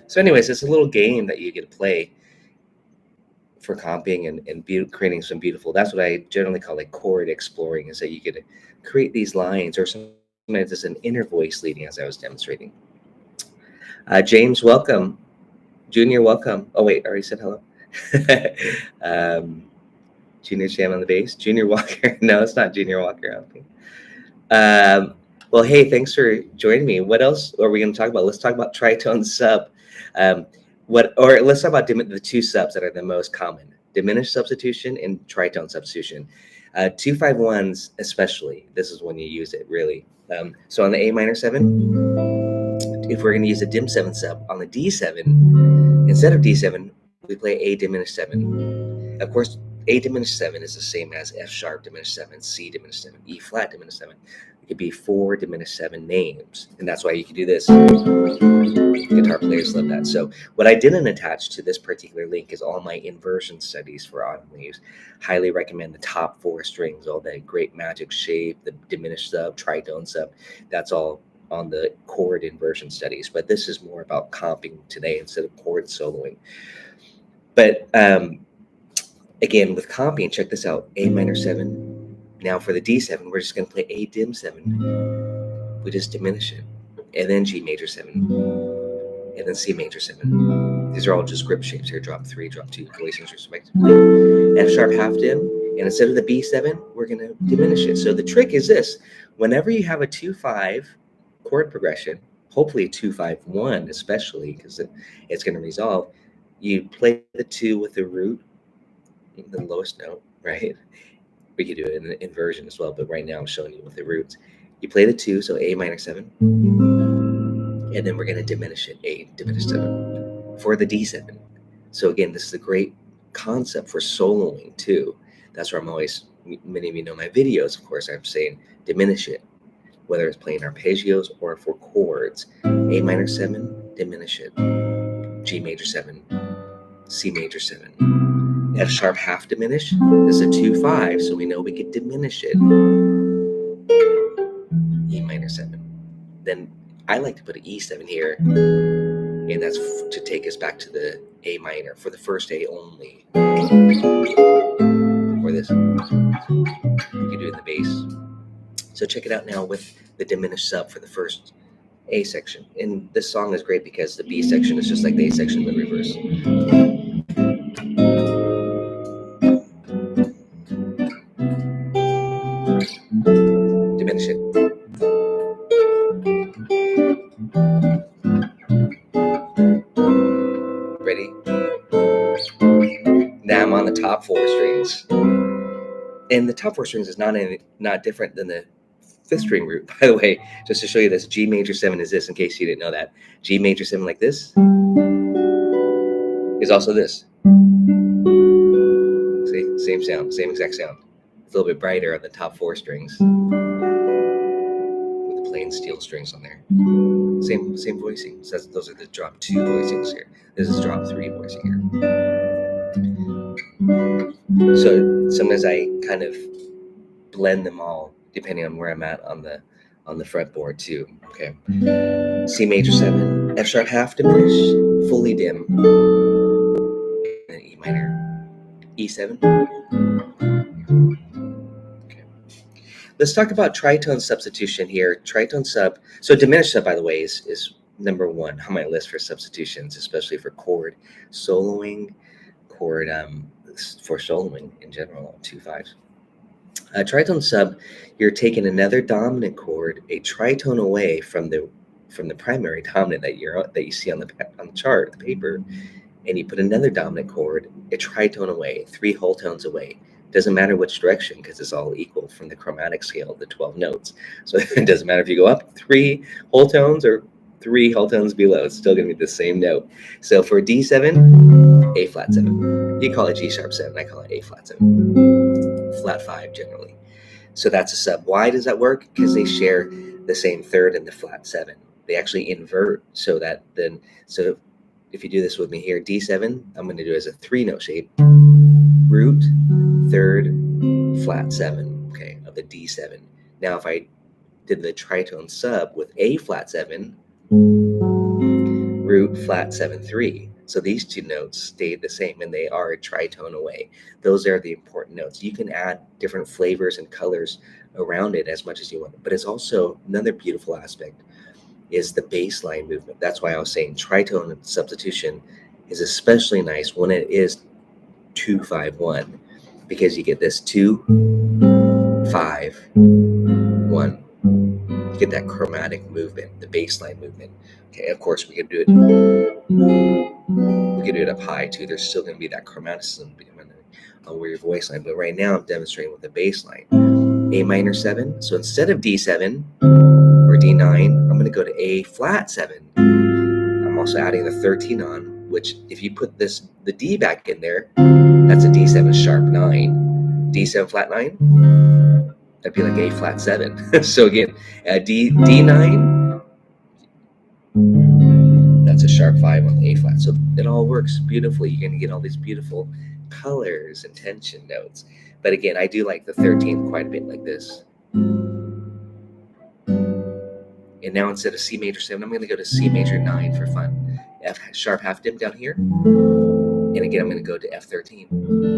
So anyways, it's a little game that you get to play for comping and creating some beautiful, that's what I generally call like chord exploring, is that you get to create these lines, or sometimes it's an inner voice leading, as I was demonstrating. James, welcome. Junior, welcome. Oh wait, I already said hello. Junior Jam on the bass. Junior Walker. No, it's not Junior Walker. I don't think. Well, hey, thanks for joining me. What else are we going to talk about? Let's talk about tritone sub. Let's talk about the 2 subs that are the most common: diminished substitution and tritone substitution. 2-5-1s especially. This is when you use it really. So on the A minor 7, if we're going to use a dim 7 sub on the D7, instead of D7, we play A diminished 7. Of course, A diminished 7 is the same as F sharp diminished 7, C diminished 7, E flat diminished 7. It could be 4 diminished 7 names, and that's why you can do this. Guitar players love that. So what I didn't attach to this particular link is all my inversion studies for autumn leaves. Highly recommend the top 4 strings, all that great magic shape, the diminished sub, tritone sub. That's all on the chord inversion studies. But this is more about comping today instead of chord soloing. But again, with comping, check this out. A minor 7. Now for the D7, we're just going to play A dim 7. We just diminish it. And then G major 7. And then C major 7. These are all just grip shapes here. Drop 3, drop 2, voicings respectively. F sharp half dim. And instead of the B7, we're going to diminish it. So the trick is this. Whenever you have a 2-5 chord progression, hopefully a 2-5-1 especially, because it's going to resolve, you play the 2 with the root, the lowest note, right? We could do it in an inversion as well, but right now I'm showing you with the roots. You play the 2, so A minor 7, and then we're going to diminish it, A diminished 7, for the D7. So again, this is a great concept for soloing too. That's where I'm always, many of you know my videos, of course, I'm saying diminish it, whether it's playing arpeggios or for chords. A minor 7, diminish it. G major 7, C major 7. F sharp half diminished. This is a 2-5, so we know we could diminish it. E minor 7. Then I like to put an E7 here, and that's to take us back to the A minor for the first A only. Or this. You can do it in the bass. So check it out now with the diminished sub for the first A section. And this song is great because the B section is just like the A section but reverse. Diminish it. Ready? Now I'm on the top 4 strings. And the top 4 strings is not different than the 5th string root, by the way. Just to show you this, G major 7 is this, in case you didn't know that. G major 7 like this is also this. See, same sound, same exact sound. It's a little bit brighter on the top 4 strings with the plain steel strings on there. Same voicing. So those are the drop 2 voicings here. This is drop 3 voicing here. So sometimes I kind of blend them all depending on where I'm at on the fretboard too. Okay. C major 7, F sharp half diminished, fully dim, and E minor, E7. Okay. Let's talk about tritone substitution here. Tritone sub. So diminished sub, by the way, is number 1 on my list for substitutions, especially for chord soloing, chord for soloing in general on 2/5s. Tritone sub, you're taking another dominant chord a tritone away from the primary dominant that you see on the chart, the paper, and you put another dominant chord a tritone away, 3 whole tones away. Doesn't matter which direction because it's all equal from the chromatic scale, the 12 notes. So it doesn't matter if you go up 3 whole tones or 3 whole tones below. It's still going to be the same note. So for D7, A flat 7. You call it G sharp 7. I call it A flat 7. Flat 5 generally. So that's a sub. Why does that work? Because they share the same third in the flat 7. They actually invert so if you do this with me here, D7, I'm going to do it as a 3-note shape. Root, third, flat 7, okay, of the D7. Now if I did the tritone sub with A flat 7, root, flat 7, 3. So these 2 notes stayed the same, and they are a tritone away. Those are the important notes. You can add different flavors and colors around it as much as you want. But it's also another beautiful aspect is the bass line movement. That's why I was saying tritone substitution is especially nice when it is 2-5-1, because you get this 2-5-1. You get that chromatic movement, the bass line movement. Okay, of course we can do it. We can do it up high too. There's still going to be that chromaticism on where your voice line. But right now I'm demonstrating with the bass line. A minor 7. So instead of D7 or D9, I'm going to go to A flat 7. I'm also adding the 13 on, which if you put the D back in there, that's a D7 sharp 9. D7 flat 9, that'd be like A flat 7. So again, D9, that's a sharp 5 on the A flat. So it all works beautifully. You're going to get all these beautiful colors and tension notes. But again, I do like the 13th quite a bit like this. And now instead of C major 7, I'm going to go to C major 9 for fun. F sharp half dim down here. And again, I'm going to go to F13.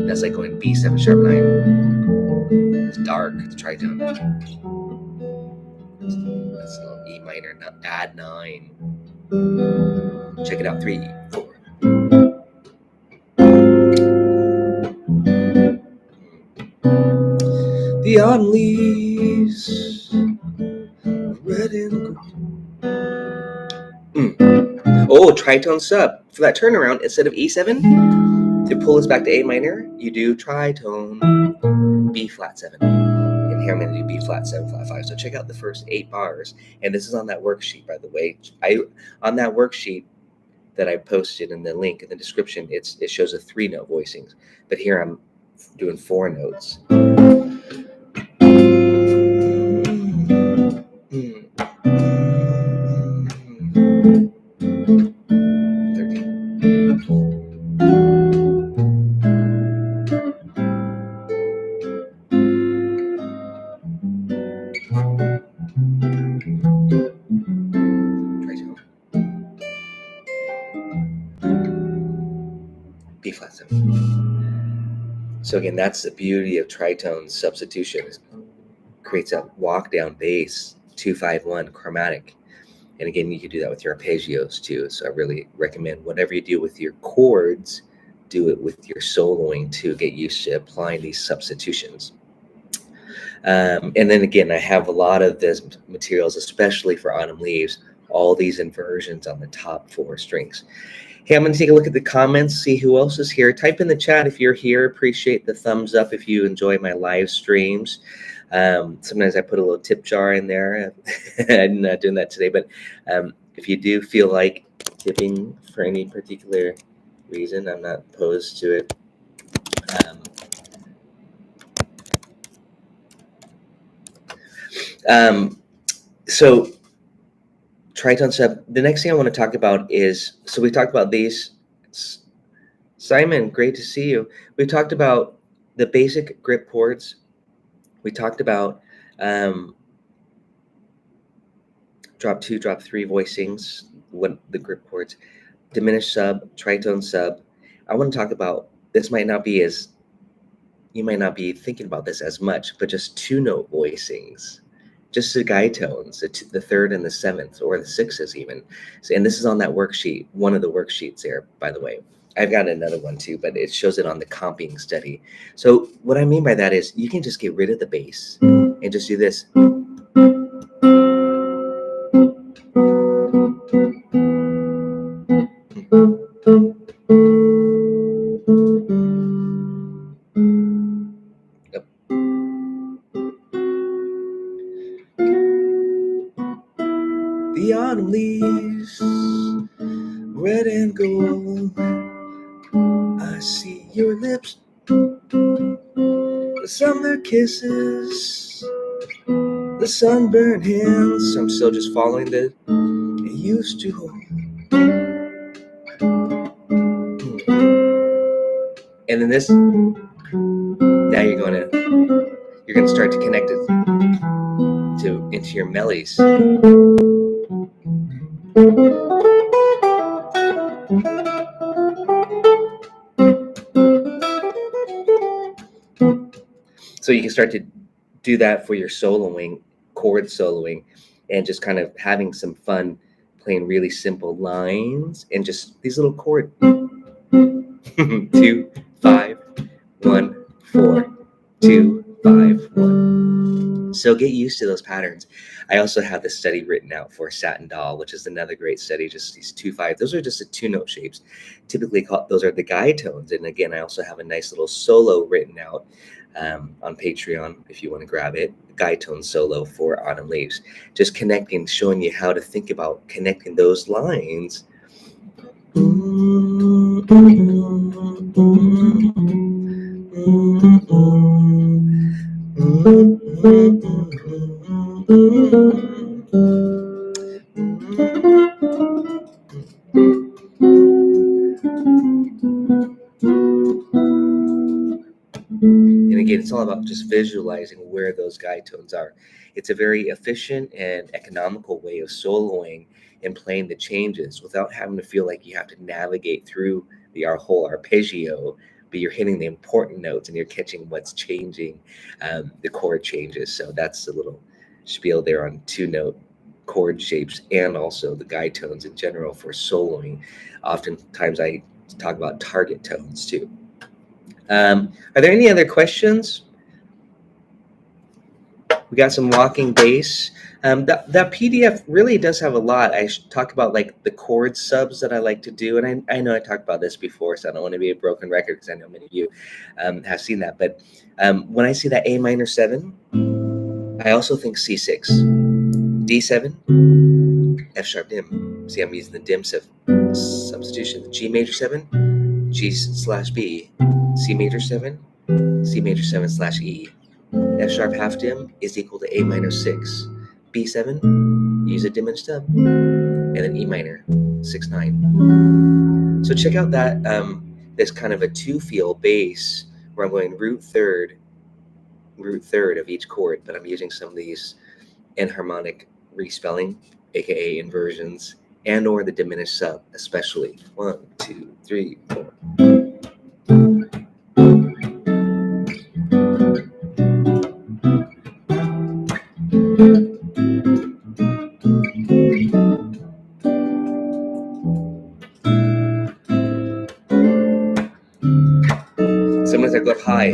That's like going B7 sharp 9. It's dark, it's tritone. That's a little E minor, add 9. Check it out, 3, 4. The autumn leaves, red and green. Oh, tritone sub. For that turnaround, instead of E7, to pull us back to A minor, you do tritone B flat 7. And here I'm going to do B flat 7, flat 5. So check out the first 8 bars. And this is on that worksheet, by the way. On that worksheet that I posted in the link in the description, it shows a 3-note voicings. But here I'm doing 4 notes. So again, that's the beauty of tritone substitution. It creates a walk down bass, 2-5-1 chromatic. And again, you can do that with your arpeggios too. So I really recommend whatever you do with your chords, do it with your soloing to get used to applying these substitutions. And then again, I have a lot of this materials, especially for Autumn Leaves, all these inversions on the top 4 strings. Hey, I'm going to take a look at the comments, see who else is here. Type in the chat if you're here. Appreciate the thumbs up if you enjoy my live streams. Sometimes I put a little tip jar in there. I'm not doing that today, but if you do feel like tipping for any particular reason, I'm not opposed to it. So tritone sub, the next thing I want to talk about is, so we talked about these. Simon, great to see you. We talked about the basic grip chords. We talked about drop 2, drop 3 voicings, what the grip chords, diminished sub, tritone sub. I want to talk about, this might not be as, you might not be thinking about this as much, but just 2-note voicings, just the guide tones, the 3rd and the 7th, or the 6s even. So, and this is on that worksheet, one of the worksheets there, by the way. I've got another one too, but it shows it on the comping study. So what I mean by that is you can just get rid of the bass and just do this. Yep. The autumn leaves, red and gold. I see your lips, the summer kisses, the sunburned hands. I'm still just following the it used to hold. And then this, now you're gonna start to connect it into your melodies. So you can start to do that for your soloing, chord soloing, and just kind of having some fun playing really simple lines and just these little chord 2, 5, 1, 4, 2, 5, 1. So get used to those patterns. I also have this study written out for Satin Doll, which is another great study. Just these 2, 5. Those are just the 2-note shapes. Typically, those are the guide tones. And again, I also have a nice little solo written out on Patreon if you want to grab it. Guide tone solo for Autumn Leaves. Just connecting, showing you how to think about connecting those lines. And again, it's all about just visualizing where those guide tones are. It's a very efficient and economical way of soloing and playing the changes without having to feel like you have to navigate through our whole arpeggio, but you're hitting the important notes and you're catching what's changing, the chord changes. So that's a little spiel there on 2-note chord shapes and also the guide tones in general for soloing. Oftentimes I talk about target tones too. Are there any other questions? We got some walking bass. That PDF really does have a lot. I talk about like the chord subs that I like to do, and I know I talked about this before, so I don't want to be a broken record because I know many of you have seen that. But when I see that A minor 7, I also think C6, D7, F sharp dim. See, I'm using the dim substitution. G major 7, G/B, C major 7, C major 7/E. F sharp half dim is equal to A minor 6. B7, use a diminished sub, and then E minor 6/9. So check out that this kind of a 2-feel bass where I'm going root third of each chord, but I'm using some of these harmonic respelling, aka inversions, and or the diminished sub, especially 1, 2, 3, 4. go high.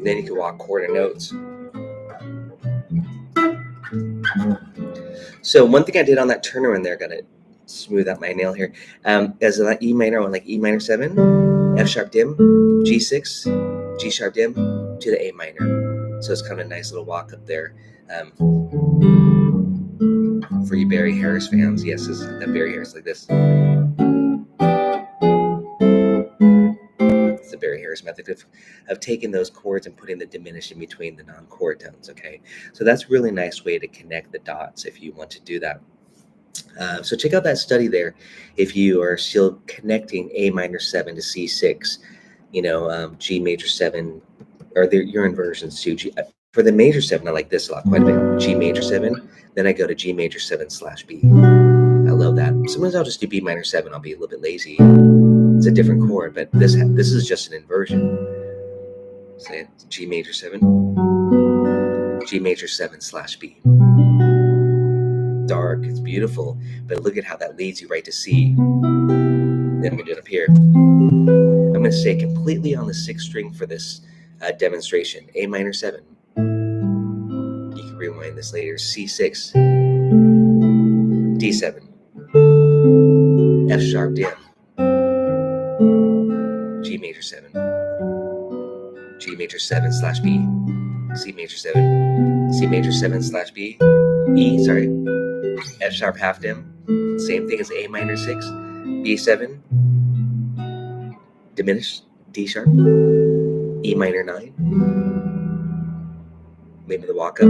Then you can walk quarter notes. So one thing I did on that turnaround there, gotta smooth out my nail here, is that E minor on like E minor 7, F sharp dim, G6, G sharp dim to the A minor. So it's kind of a nice little walk up there. For you Barry Harris fans, yes, that Barry Harris like this. It's the Barry Harris method of taking those chords and putting the diminished in between the non-chord tones, okay? So that's a really nice way to connect the dots if you want to do that. So check out that study there if you are still connecting A minor 7 to C6, G major 7, or your inversions too. For the major 7, I like this a lot, quite a bit. G major 7, then I go to G major 7/B. I love that. Sometimes I'll just do B minor 7. I'll be a little bit lazy. It's a different chord, but this is just an inversion. Say it, G major 7, G major 7/B. Dark, it's beautiful, but look at how that leads you right to C. Then I'm gonna do it up here. I'm gonna stay completely on the 6th string for this demonstration. A minor 7. You can rewind this later. C6, D7, F sharp dim, G major 7, G major 7/B, C major 7, C major 7/B, F sharp half dim, same thing as A minor 6, B7, diminished, D sharp, E minor 9, maybe the walk up.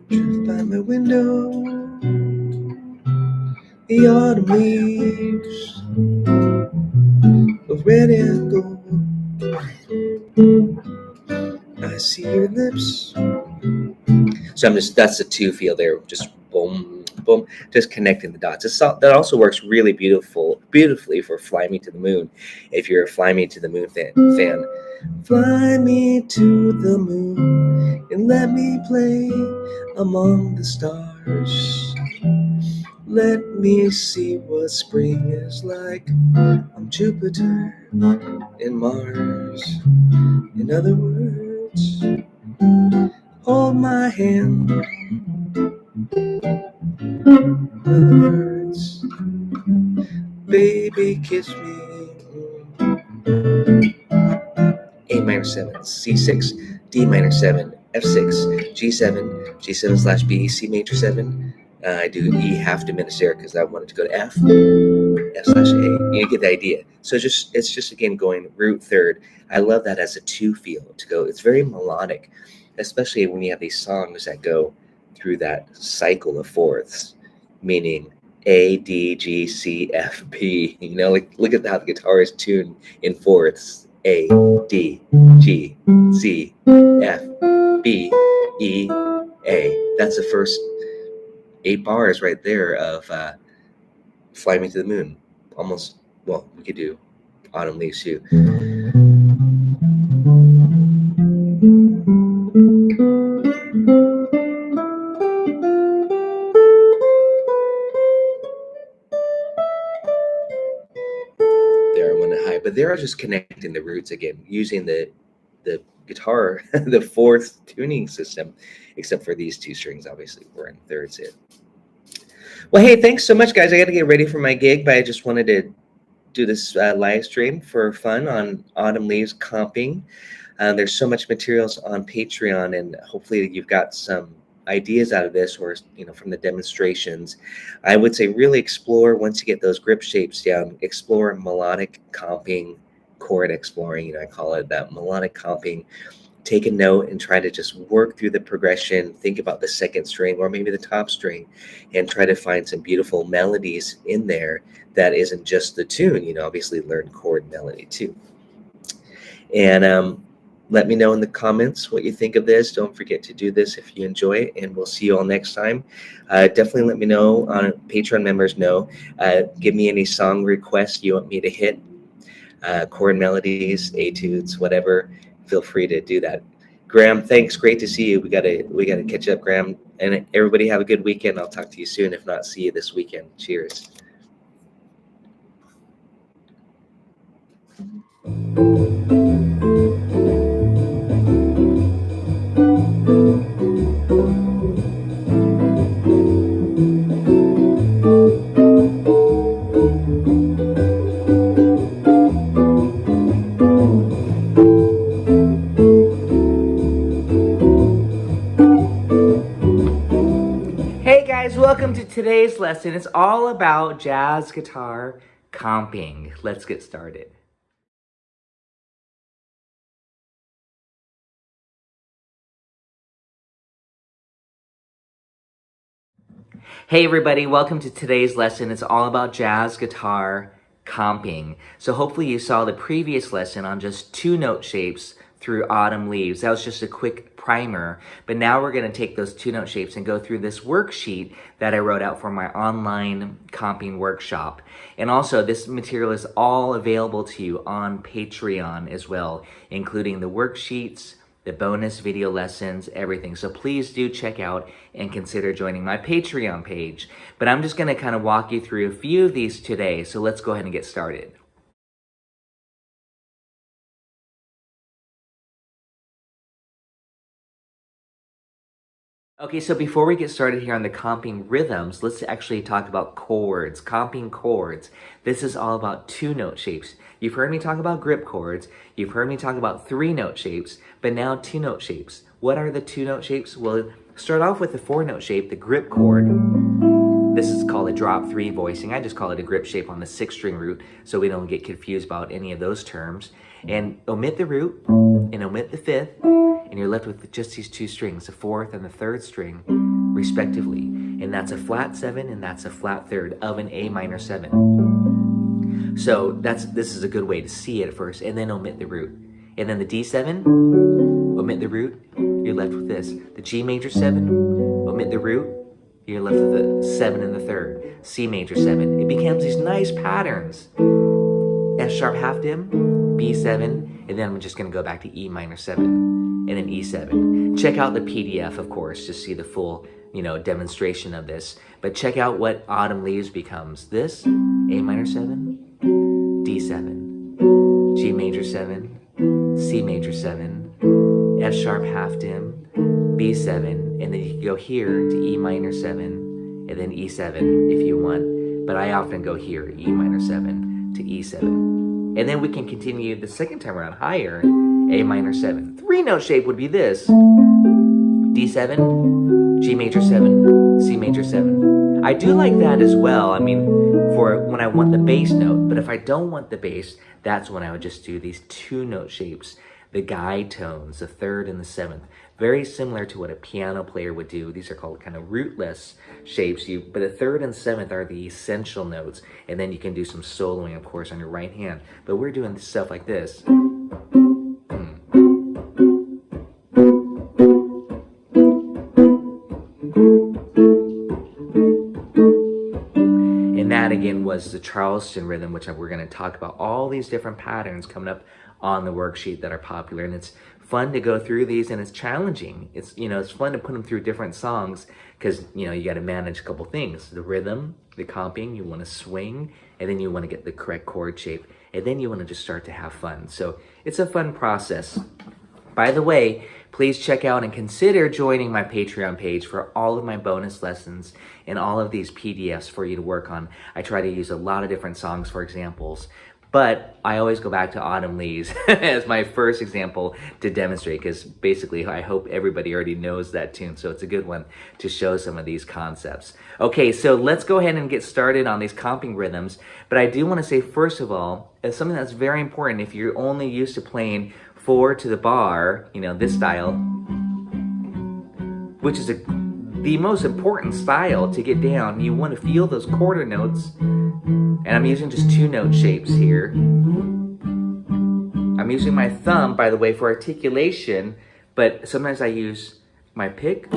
Drive by my window, the autumn leaves of red and gold. I see your lips. So that's the 2 feel there, just boom, boom, just connecting the dots. That also works really beautifully for Fly Me to the Moon. If you're a Fly Me to the Moon fan. Fly me to the moon and let me play among the stars. Let me see what spring is like on Jupiter and Mars. In other words, hold my hand. In other words, baby, kiss me. A minor 7, C6, D minor 7, F6, G7, G7/B, C major 7. I do E half diminished there because I wanted to go to F, F/A. You get the idea. So it's just again going root 3rd. I love that as a 2 feel to go. It's very melodic, especially when you have these songs that go through that cycle of fourths, meaning A, D, G, C, F, B. Like look at how the guitar is tuned in fourths. A, D, G, C, F, B, E, A. That's the first 8 bars right there of Fly Me to the Moon. Almost, well, we could do Autumn Leaves too. There, I went high, but they're just connecting the roots again, using the guitar, the 4th tuning system, except for these 2 strings, obviously, we're in 3rds here. Well, hey, thanks so much, guys. I got to get ready for my gig, but I just wanted to do this live stream for fun on Autumn Leaves comping. There's so much materials on Patreon, and hopefully you've got some ideas out of this, or from the demonstrations. I would say really explore, once you get those grip shapes down, explore melodic comping, chord exploring. I call it that, melodic comping. Take a note and try to just work through the progression. Think about the 2nd string or maybe the top string, and try to find some beautiful melodies in there that isn't just the tune. Obviously learn chord melody too. And let me know in the comments what you think of this. Don't forget to do this if you enjoy it, and we'll see you all next time. Definitely let me know, on Patreon members know. Give me any song requests you want me to hit. chord melodies, etudes, whatever, feel free to do that. Graham, thanks. Great to see you. We gotta catch up, Graham. And everybody have a good weekend. I'll talk to you soon. If not, see you this weekend. Cheers. Hey guys, welcome to today's lesson. It's all about jazz guitar comping. Let's get started. Hey everybody, welcome to today's lesson. It's all about jazz guitar comping. So hopefully you saw the previous lesson on just 2-note shapes through Autumn Leaves. That was just a quick primer, but now we're going to take those 2-note shapes and go through this worksheet that I wrote out for my online comping workshop. And also this material is all available to you on Patreon as well, including the worksheets, the bonus video lessons, everything. So please do check out and consider joining my Patreon page. But I'm just going to kind of walk you through a few of these today. So let's go ahead and get started. Okay, so before we get started here on the comping rhythms, let's actually talk about chords, comping chords. This is all about 2-note shapes. You've heard me talk about grip chords, you've heard me talk about 3-note shapes, but now 2-note shapes. What are the 2-note shapes? Well, start off with the 4-note shape, the grip chord. This is called a drop 3 voicing. I just call it a grip shape on the 6th-string root so we don't get confused about any of those terms. And omit the root and omit the 5th. And you're left with just these 2 strings, the 4th and the 3rd string, respectively. And that's a flat 7 and that's a flat 3rd of an A minor 7. So this is a good way to see it at first, and then omit the root. And then the D7, omit the root, you're left with this. The G major 7, omit the root, you're left with the 7 and the 3rd. C major 7. It becomes these nice patterns. F sharp half dim, B7, and then I'm just going to go back to E minor 7 and then E7. Check out the PDF, of course, to see the full, demonstration of this. But check out what Autumn Leaves becomes. This, A minor 7, D7, G major 7, C major 7, F sharp half dim, B7, and then you can go here to E minor 7 and then E7 if you want. But I often go here, E minor 7 to E7. And then we can continue the second time around higher, A minor 7. 3-note shape would be this. D7, G major 7, C major 7. I do like that as well, for when I want the bass note. But if I don't want the bass, that's when I would just do these 2-note shapes. The guide tones, the 3rd and the 7th. Very similar to what a piano player would do. These are called kind of rootless shapes. But the 3rd and 7th are the essential notes. And then you can do some soloing, of course, on your right hand. But we're doing stuff like this. And that, again, was the Charleston rhythm, which we're going to talk about. All these different patterns coming up on the worksheet that are popular, and it's fun to go through these, and it's challenging. It's it's fun to put them through different songs because you got to manage a couple things: the rhythm, the comping. You want to swing, and then you want to get the correct chord shape, and then you want to just start to have fun. So it's a fun process. By the way, please check out and consider joining my Patreon page for all of my bonus lessons and all of these PDFs for you to work on. I try to use a lot of different songs for examples. But I always go back to Autumn Leaves as my first example to demonstrate, because basically I hope everybody already knows that tune, so it's a good one to show some of these concepts. Okay, so let's go ahead and get started on these comping rhythms. But I do want to say, first of all, it's something that's very important if you're only used to playing 4 to the bar, this style, which is the most important style to get down. You want to feel those quarter notes. And I'm using just 2-note shapes here. I'm using my thumb, by the way, for articulation, but sometimes I use my pick,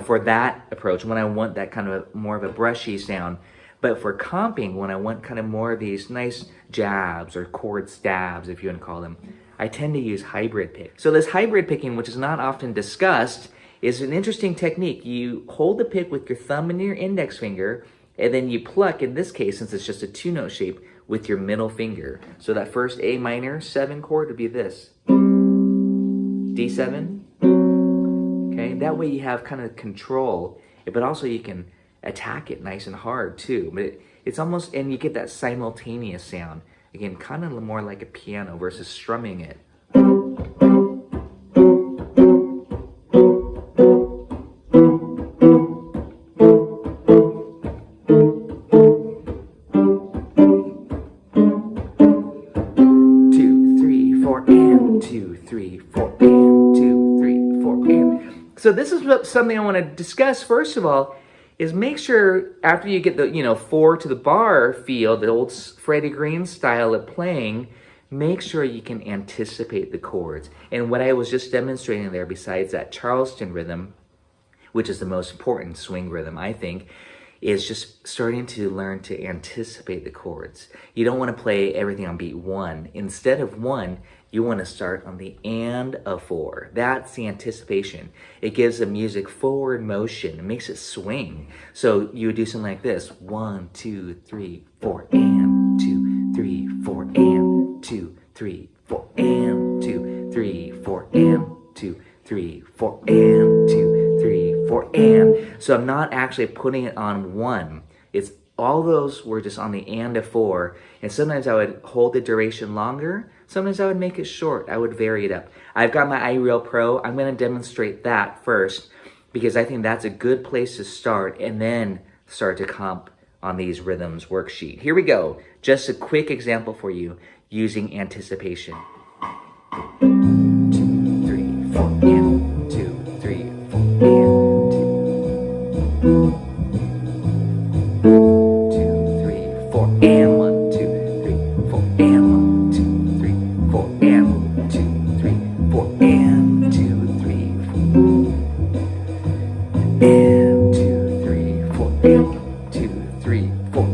for that approach when I want that kind of more of a brushy sound. But for comping, when I want kind of more of these nice jabs or chord stabs, if you want to call them, I tend to use hybrid pick. So this hybrid picking, which is not often discussed, is an interesting technique. You hold the pick with your thumb and your index finger, and then you pluck, in this case, since it's just a 2-note shape, with your middle finger. So that first A minor 7 chord would be this. D7. Okay, that way you have kind of control, but also you can attack it nice and hard too. But it's almost, and you get that simultaneous sound. Again, kind of more like a piano versus strumming it. 2, 3, 4, and 2, 3, 4, and. So this is something I want to discuss. First of all, is make sure after you get the 4 to the bar feel, the old Freddie Green style of playing, make sure you can anticipate the chords. And what I was just demonstrating there, besides that Charleston rhythm, which is the most important swing rhythm, I think, is just starting to learn to anticipate the chords. You don't want to play everything on beat 1. Instead of 1, you want to start on the and of 4. That's the anticipation. It gives the music forward motion. It makes it swing. So you would do something like this. 1, 2, 3, 4, and 2, 3, 4, and 2, 3, 4, and 2, 3, 4, and 2, 3, 4, and 2, 3, 4, and. So I'm not actually putting it on 1. It's all those were just on the and of 4. And sometimes I would hold the duration longer. Sometimes I would make it short. I would vary it up. I've got my iReal Pro. I'm going to demonstrate that first because I think that's a good place to start and then start to comp on these rhythms worksheet. Here we go. Just a quick example for you using anticipation. 2, 3, 4, and 2, 3, 4, and 2, 3, 4, and 1, 2, 3, 4, and 1, 2, 3, 4, and 2, 3, 4, and 2, 3, 4, and 2, 3, 4, and 2, 3, 4,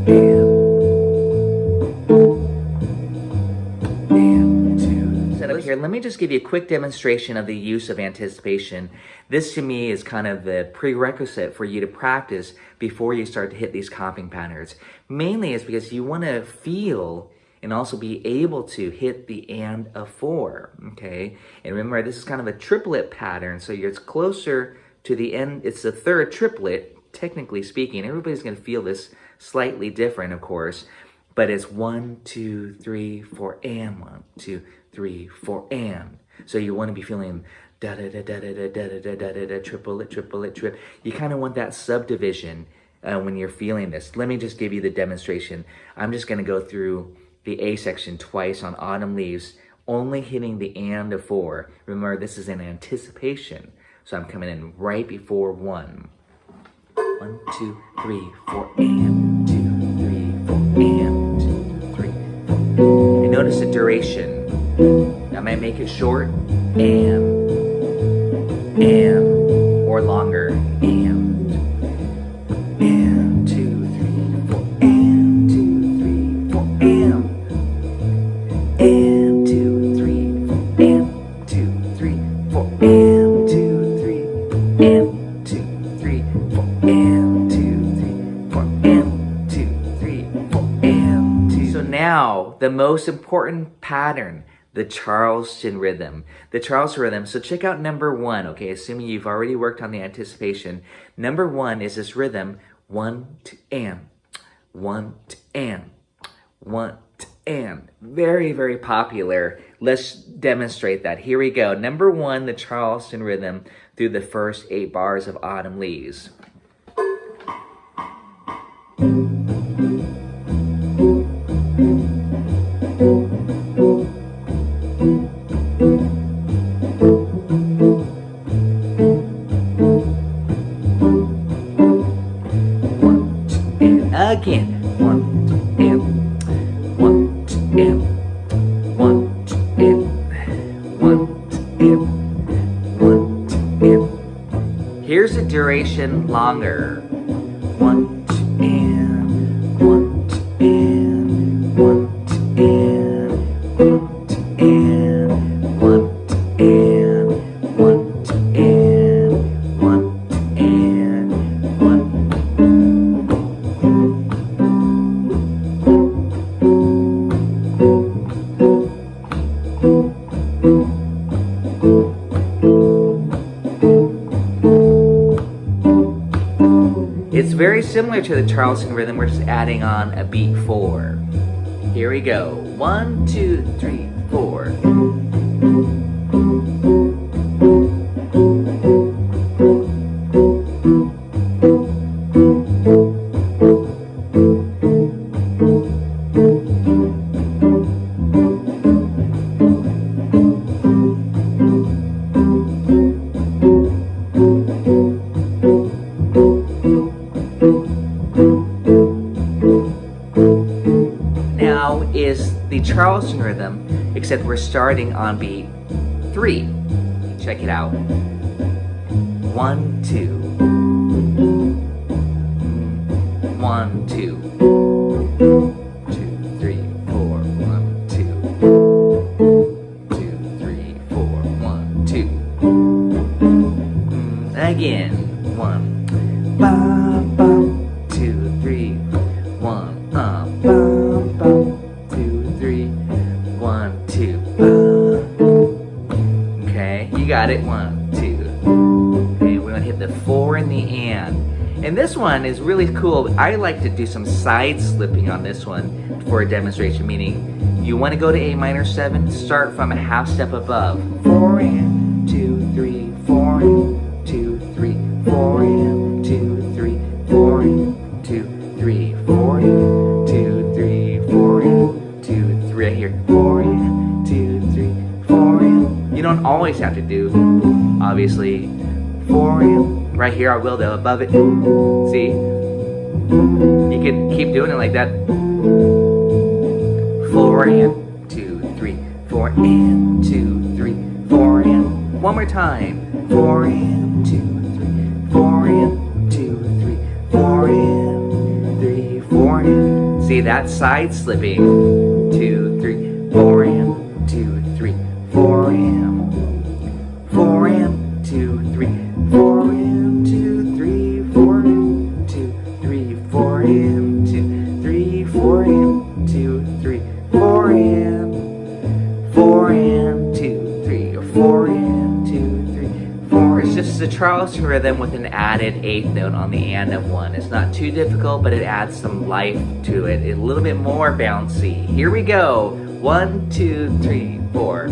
and 2. Set up here. Let me just give you a quick demonstration of the use of anticipation. This to me is kind of the prerequisite for you to practice before you start to hit these comping patterns. Mainly is because you want to feel and also be able to hit the and of 4, okay? And remember, this is kind of a triplet pattern, so it's closer to the end. It's the third triplet, technically speaking. Everybody's going to feel this slightly different, of course, but it's 1, 2, 3, 4, and 1, 2, 3, 4, and. So you want to be feeling da da da da da da da da da da da triplet, triplet, trip. You kind of want that subdivision when you're feeling this. Let me just give you the demonstration. I'm just going to go through the A section twice on Autumn Leaves, only hitting the and of 4. Remember, this is an anticipation. So I'm coming in right before 1. 1, 2, 3, 4, and 2, 3, 4, and 2, 3, 4. And notice the duration. I might make it short, and, or longer, and 2, 3, 4, and 2, 3, 4, and 2, 3, 4, and 2, 3, 4, and 2, 3, and 2, 3, 4, and 2, 3, 4, and 2, 3, 4, and 2. So now, the most important pattern, the Charleston rhythm. The Charleston rhythm, so check out number 1, okay, assuming you've already worked on the anticipation. Number 1 is this rhythm, 1, 2, and, 1, 2, and, 1, 2, and. Very, very popular. Let's demonstrate that. Here we go. Number 1, the Charleston rhythm through the first 8 bars of Autumn Leaves. Again, 1, 2, and 1, 2, and 1, 2, and 1, 2, and 1, 2, and. Here's the duration longer. 1, 2, and very similar to the Charleston rhythm. We're just adding on a beat 4. Here we go. 1, 2, 3, 4. Charleston rhythm, except we're starting on beat 3. Check it out. 1, 2. 1, 2. 2, 3, 4. 1, 2. 2, 3, 4. 1, 2. Again. 1. Ba, ba, 2, 3. 1. Ba, ba. 3, 1, 2. Okay, you got it. 1, 2. Okay, we're gonna hit the 4 in the and this one is really cool. I like to do some side slipping on this one for a demonstration, meaning you want to go to A minor 7, start from a half step above. 4 and 2, 3, 4 and 2, 3, 4 and 2, 3, 4 and 2, 3, 4 and 2, 3, 4 and 2, 3, right here. 4 and 2, 3, 4 and. You don't always have to do, obviously, 4 and. Right here, I will though, above it. See? You can keep doing it like that. 4 and 2, 3, 4 and 2, 3, 4 and. One more time. 4 and 2, 3, 4 and 2, 3, 4 and 3, 4 and. See, that's side slipping. 2, 3, 4 and 2, 3, 4 and 4 and 2, 3, 4 and 2, 3, 4 and 2, 3, 4 and 2, 3, 4 and 2, 3, 4 and 4 and 2, 3, or 4 and 2, 3, 4. It's just a Charleston rhythm with an added eighth note on the and of 1. It's not too difficult, but it adds some life to it. A little bit more bouncy. Here we go. 1, 2, 3, 4.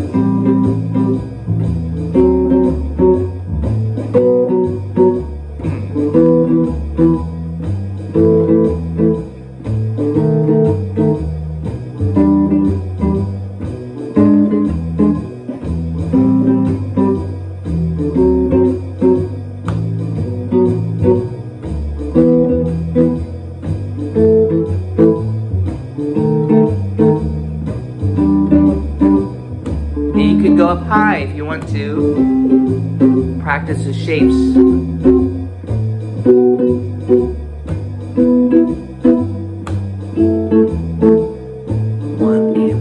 Go up high if you want to. Practice the shapes. One if.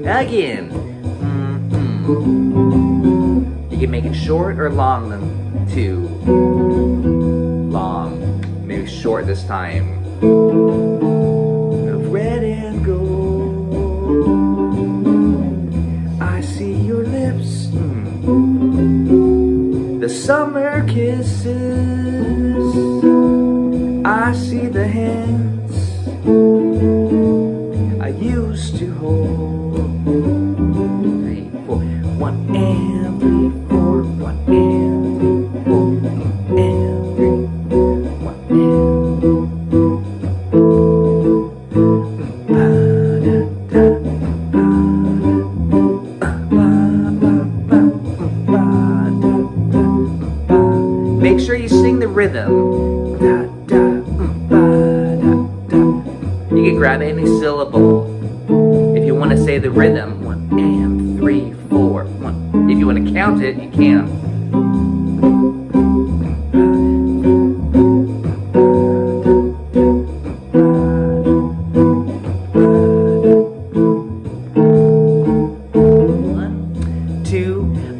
Again. You can make it short or long than 2. Long. Maybe short this time. Of red and gold. I see your lips. The summer kisses. I see the hands I used to hold. 3, 4, 1 and 3, 4, 1 and 3, 4, and 3, 1 and. Make sure you sing the rhythm. grab any syllable. If you want to say the rhythm, 1 and 3, 4, 1. If you want to count it, you can.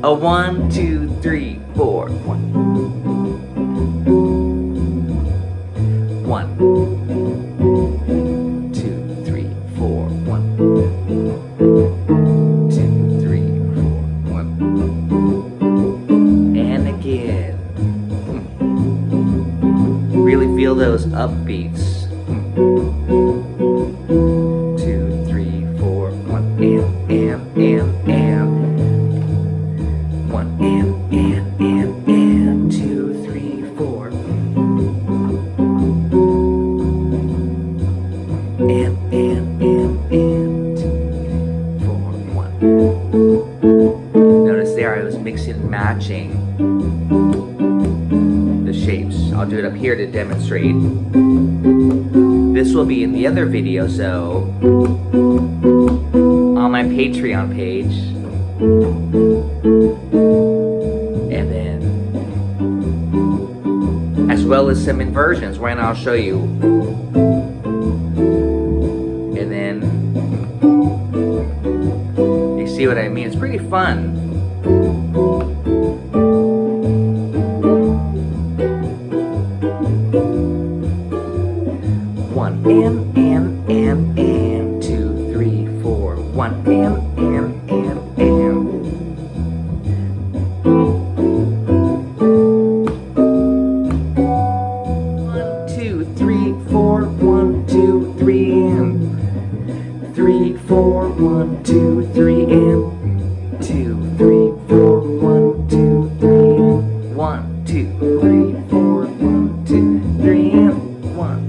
A 1, 2, 3, 4, 1. 1, 2, 3, 4, 1. 2, 3, 4, 1. And again. Really feel those upbeats. 2, 3, 4, 1. And. 1 and 2, 3, 4. And 2, 4, 1. Notice there I was mixing and matching the shapes. I'll do it up here to demonstrate. This will be in the other video, so on my Patreon page. And then, as well as some inversions, where I'll show you. And then, you see what I mean? It's pretty fun. One and 2, 3, 4. 1 and. 3, 4, 1, 2, 3, and 2, 3, 4, 1, 2, 3, 1, 2, 3, 4, 1, 2, 3, and 1.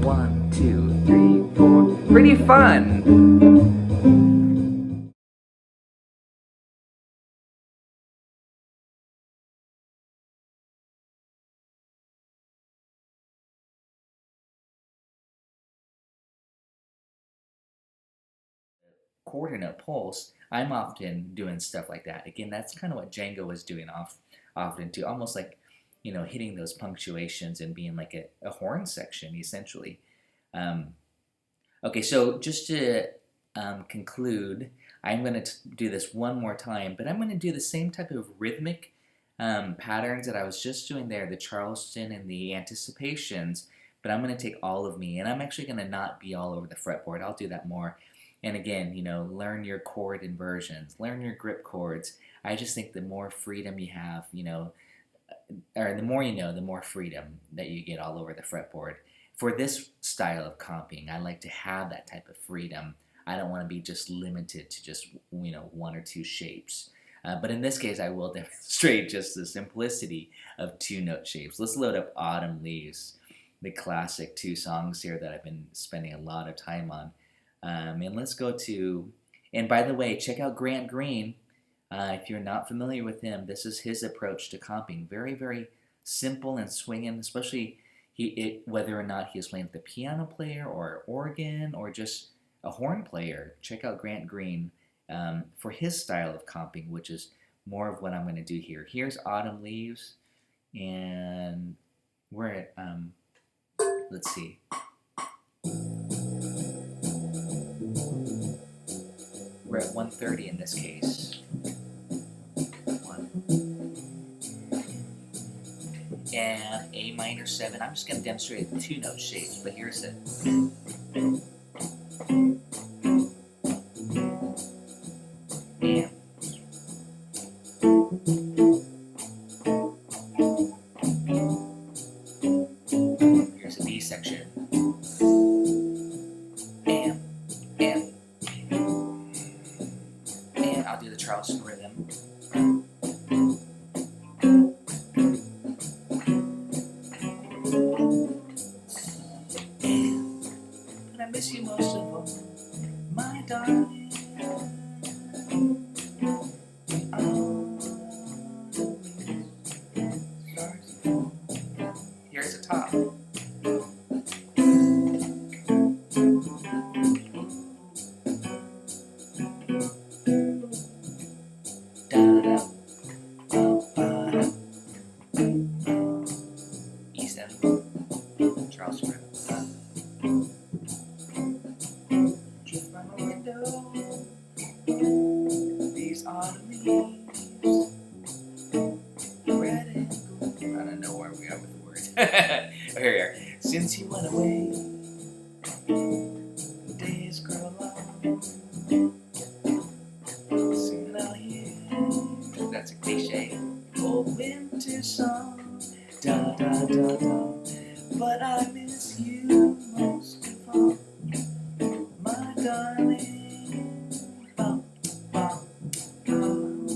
One, two, three, four. Pretty fun. Quarter note pulse, I'm often doing stuff like that. Again, that's kind of what Django was doing often too, almost like, you know, hitting those punctuations and being like a horn section, essentially. Okay, so just to conclude, I'm going to do this one more time, but I'm going to do the same type of rhythmic patterns that I was just doing there, the Charleston and the anticipations, but I'm going to take all of me, and I'm actually going to not be all over the fretboard. I'll do that more. And again, you know, learn your chord inversions, learn your grip chords. I just think the more freedom you have, you know, or the more you know, the more freedom that you get all over the fretboard. For this style of comping, I like to have that type of freedom. I don't want to be just limited to just, you know, 1 or 2 shapes. But in this case, I will demonstrate just the simplicity of 2-note shapes. Let's load up Autumn Leaves, the classic 2 songs here that I've been spending a lot of time on. And let's go to, and by the way, check out Grant Green. If you're not familiar with him, this is his approach to comping. Very, very simple and swinging, especially whether or not he is playing with a piano player or organ or just a horn player. Check out Grant Green for his style of comping, which is more of what I'm going to do here. Here's Autumn Leaves, and we're at, let's see. We're at 130 in this case. 1. And A minor 7. I'm just going to demonstrate the 2-note shapes, but here's it. And. Here's a B section. I'll do the Charleston rhythm. But I miss you most of all, my darling. Charleston rhythm. Just by my window, these autumn leaves, red and gold. I don't know where we are with the words. Here we are. Since you went away, the days grow long. Soon I'll hear, that's a cliche, old winter song. Da da da da. But I miss you most of all, my darling. Bum, bum, bum.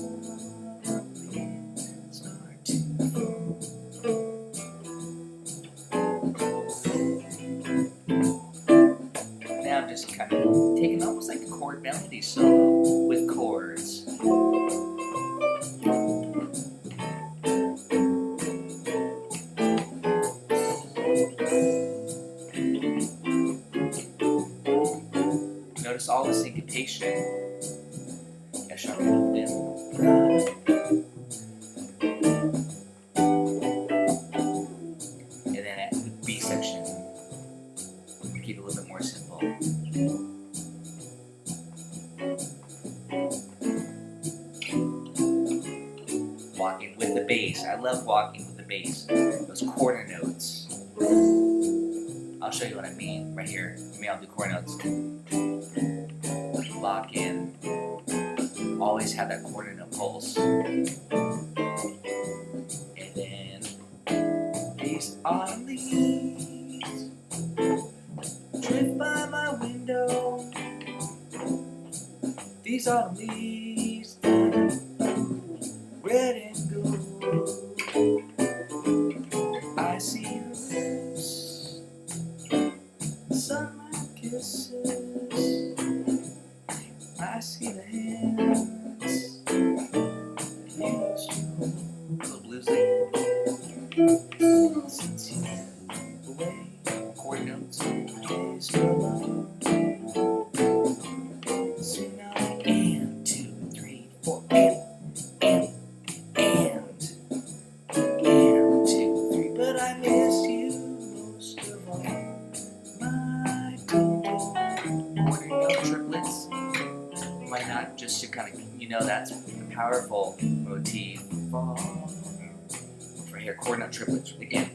Start to fall. Now I'm just kind of taking almost like a chord melody solo with chords. Notice all the syncopation. A sharp enough in. And then at the B section, keep it a little bit more simple. Walking with the bass. I love walking with the bass. Those quarter notes. I'll show you what I mean right here. Maybe I'll do quarter notes. Lock in. Always have that quarter note pulse. And then these autumn leaves drift by my window. These autumn leaves, red and gold. I see your lips, summer kisses. I see the hands you used to hold. A little bluesy. Since you went away, chord notes, days go long. Soon I'll and 2, 3, 4 and 2, 3. But I miss you most of all, my dear. Quarter note triplets. Why not just to kind of, that's a powerful motif. For here, chord note triplets again.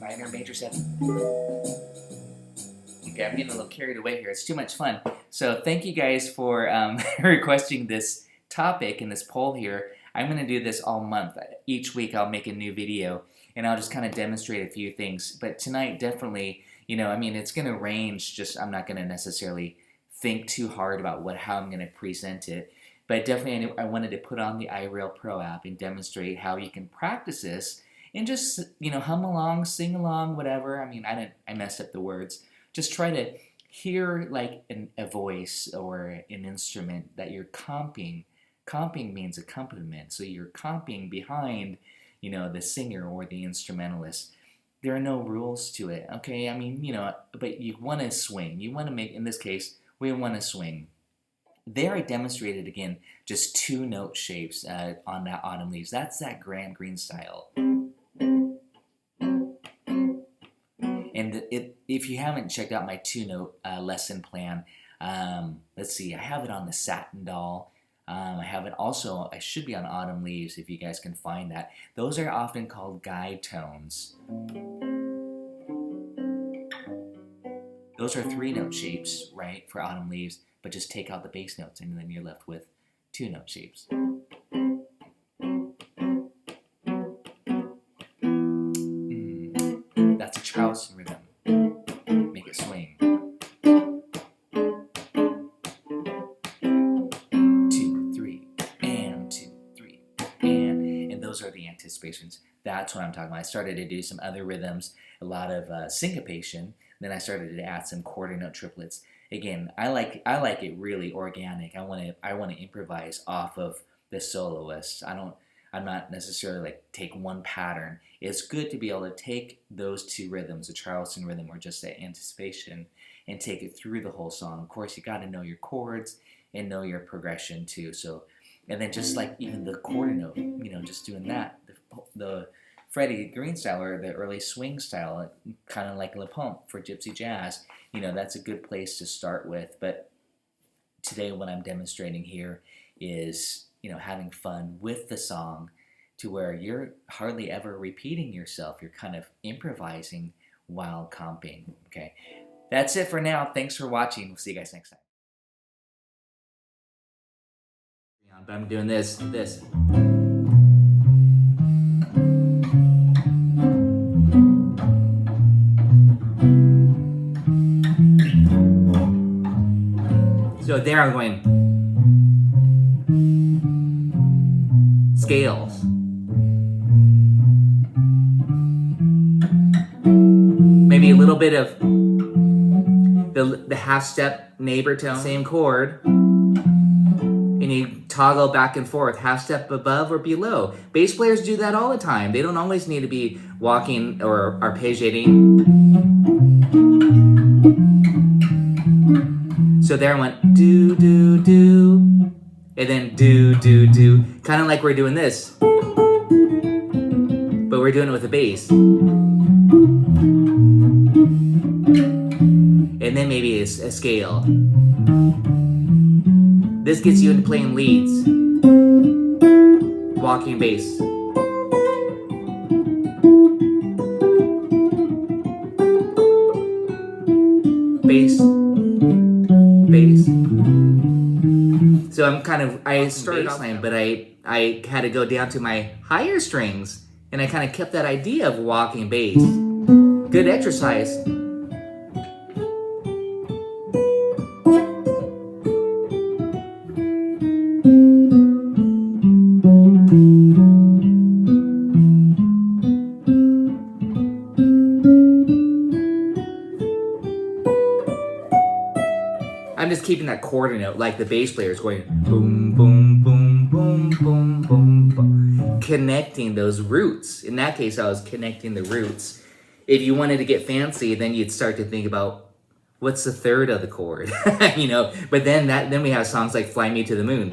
Minor, major 7. Okay, I'm getting a little carried away here. It's too much fun. So thank you guys for requesting this topic and this poll here. I'm going to do this all month. Each week I'll make a new video and I'll just kind of demonstrate a few things. But tonight definitely, it's going to range. I'm not going to necessarily think too hard about how I'm going to present it. But definitely I wanted to put on the iRail Pro app and demonstrate how you can practice this and just, hum along, sing along, whatever. I messed up the words. Just try to hear like a voice or an instrument that you're comping. Comping means accompaniment, so you're comping behind, the singer or the instrumentalist. There are no rules to it, okay? But you want to swing. You want to make, in this case, we want to swing. There I demonstrated, again, just 2 note shapes on that autumn leaves. That's that grand green style. And if you haven't checked out my 2-note lesson plan, let's see, I have it on the Satin Doll. I have it also, I should be on Autumn Leaves if you guys can find that. Those are often called guide tones. Those are 3-note shapes, right, for Autumn Leaves, but just take out the bass notes and then you're left with 2-note shapes. That's a Charleston rhythm. Make it swing. 2, 3, and 2, 3, and those are the anticipations. That's what I'm talking about. I started to do some other rhythms, a lot of syncopation. Then I started to add some quarter note triplets. Again, I like it really organic. I want to improvise off of the soloist. I'm not necessarily like take one pattern. It's good to be able to take those 2 rhythms, a Charleston rhythm or just that anticipation, and take it through the whole song. Of course, you got to know your chords and know your progression too. So, and then just like even the quarter note, just doing that, the Freddie Green style or the early swing style, kind of like Le Pont for gypsy jazz, that's a good place to start with. But today what I'm demonstrating here is, having fun with the song to where you're hardly ever repeating yourself. You're kind of improvising while comping, okay? That's it for now. Thanks for watching. We'll see you guys next time. But I'm doing this. So there I'm going scales. Maybe a little bit of the half step neighbor tone, same chord, and you toggle back and forth, half step above or below. Bass players do that all the time. They don't always need to be walking or arpeggiating. So there I went do, do, do, and then do, do, do. Kind of like we're doing this, but we're doing it with a bass. And then maybe a scale. This gets you into playing leads. Walking bass. Bass. Bass. So I started off playing, but I had to go down to my higher strings, and I kind of kept that idea of walking bass. Good exercise. I'm just keeping that quarter note like the bass player is going boom, boom, boom, boom, boom, boom, boom. Connecting those roots. In that case, I was connecting the roots. If you wanted to get fancy, then you'd start to think about what's the third of the chord, But then we have songs like Fly Me to the Moon.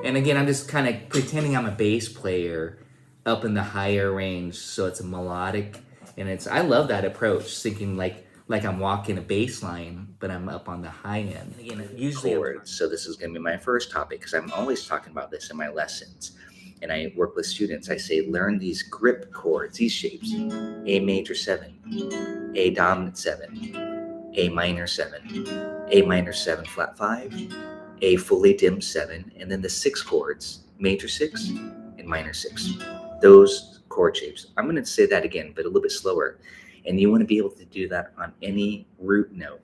And again, I'm just kind of pretending I'm a bass player up in the higher range, so it's a melodic, and I love that approach, thinking like I'm walking a bass line, but I'm up on the high end. And again, usually Chords. So this is going to be my first topic because I'm always talking about this in my lessons. And I work with students. I say, learn these grip chords, these shapes. A major 7, A dominant 7, A minor 7, A minor 7 flat 5, A fully dimmed 7, and then the 6 chords, major 6 and minor 6. Those chord shapes. I'm going to say that again, but a little bit slower. And you want to be able to do that on any root note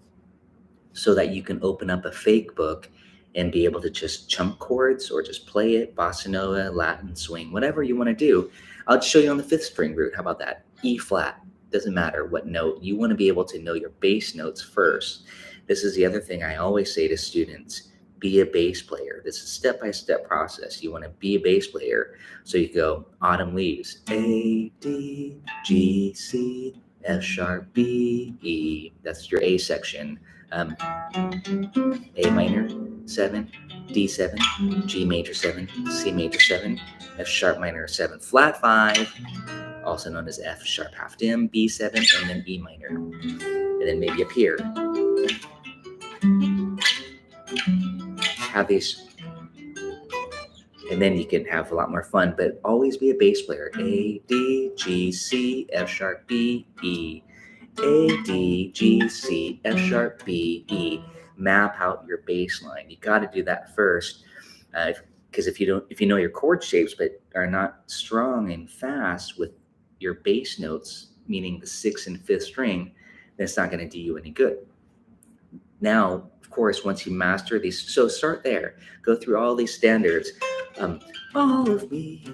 so that you can open up a fake book and be able to just chunk chords or just play it, bossa nova, Latin, swing, whatever you want to do. I'll show you on the 5th string root. How about that? E flat. Doesn't matter what note. You want to be able to know your bass notes first. This is the other thing I always say to students. Be a bass player. This is a step-by-step process. You want to be a bass player. So you go autumn leaves. A, D, G, C, F sharp, B, E. That's your A section. A minor 7, D7, G major 7, C major 7, F sharp minor 7 flat 5, also known as F sharp half dim, B7, and then E minor. And then maybe up here. Have these, and then you can have a lot more fun, but always be a bass player. A, D, G, C, F sharp, B, E. A, D, G, C, F sharp, B, E. Map out your bass line. You got to do that first, because if you know your chord shapes but are not strong and fast with your bass notes, meaning the 6th and 5th string, then it's not going to do you any good. Now, of course, once you master these, so start there. Go through all these standards. All of me,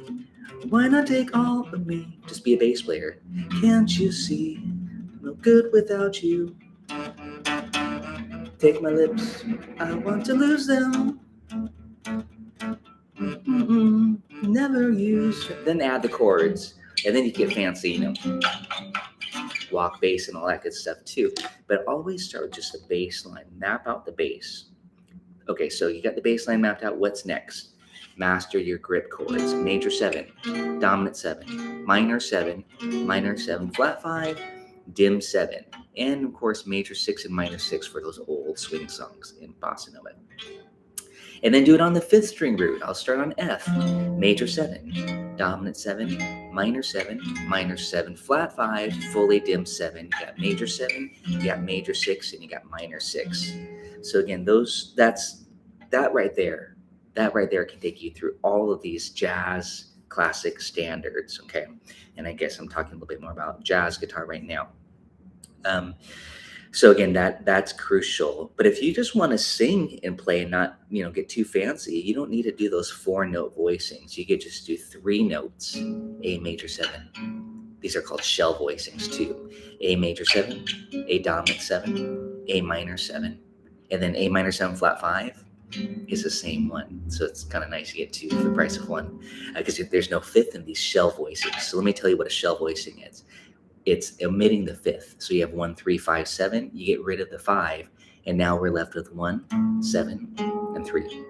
why not take all of me? Just be a bass player. Can't you see? No good without you. Take my lips, I want to lose them. never use. Then add the chords, and then you get fancy, you know, walk bass and all that good stuff too. But always start with just the bass line. Map out the bass. Okay, so you got the bass line mapped out. What's next? Master your grip chords. Major 7, dominant 7, minor 7, flat 5, dim 7, and of course major 6 and minor 6 for those old swing songs in bossa nova. And then do it on the 5th string root. I'll start on F, major 7, dominant 7, minor 7, flat 5, fully dim 7. You got major 7, you got major 6, and you got minor 6. So again, that right there can take you through all of these jazz classic standards, okay? And I guess I'm talking a little bit more about jazz guitar right now. So again, that's crucial. But if you just want to sing and play and not, you know, get too fancy, you don't need to do those 4-note voicings. You could just do 3 notes, A major 7. These are called shell voicings too. A major 7, A dominant 7, A minor 7, and then A minor 7 flat 5 is the same one. So it's kind of nice to get 2 for the price of 1, because there's no 5th in these shell voicings. So let me tell you what a shell voicing is. It's omitting the 5th. So you have 1, 3, 5, 7. You get rid of the 5, and now we're left with 1, 7, and 3.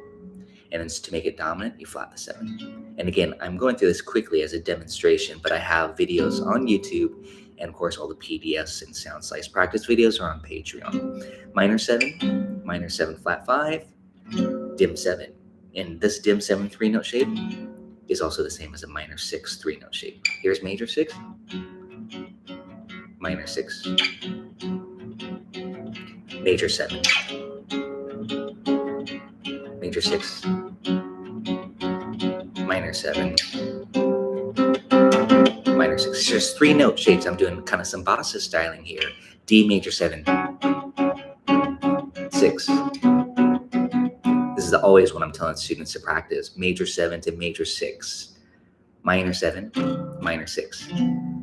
And then to make it dominant, you flat the 7. And again, I'm going through this quickly as a demonstration, but I have videos on YouTube, and of course all the PDFs and sound slice practice videos are on Patreon. Minor 7, flat 5, dim 7. And this dim 7 3-note shape is also the same as a minor 6 3-note shape. Here's major 6, minor 6, major 7, major 6, minor 7, minor 6. There's 3-note shapes. I'm doing kind of some bossa styling here. D major 7, 6. This is always what I'm telling students to practice. Major 7 to major 6, minor 7, minor 6.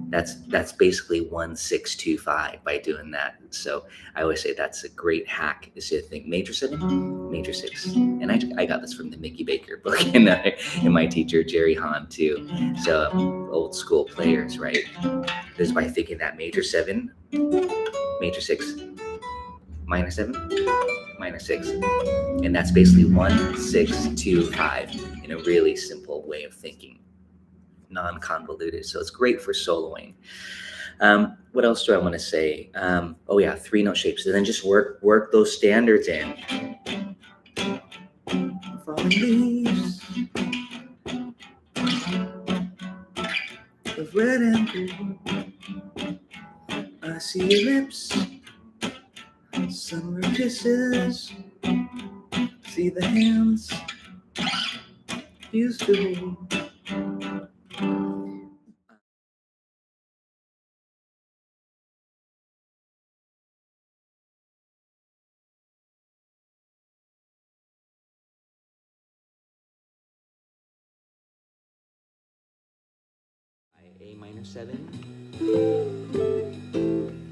That's basically 1, 6, 2, 5 by doing that. So I always say that's a great hack, is to think major 7, major 6. And I got this from the Mickey Baker book and my teacher, Jerry Hahn, too. So old school players, right? This is by thinking that major 7, major 6, minor 7, minor 6. And that's basically 1, 6, 2, 5 in a really simple way of thinking. Non-convoluted, so it's great for soloing. What else do I want to say? Oh yeah, 3-note shapes, and then just work those standards in. Falling leaves of red and blue. I see your lips, summer kisses. See the hands used to hold. A minor 7,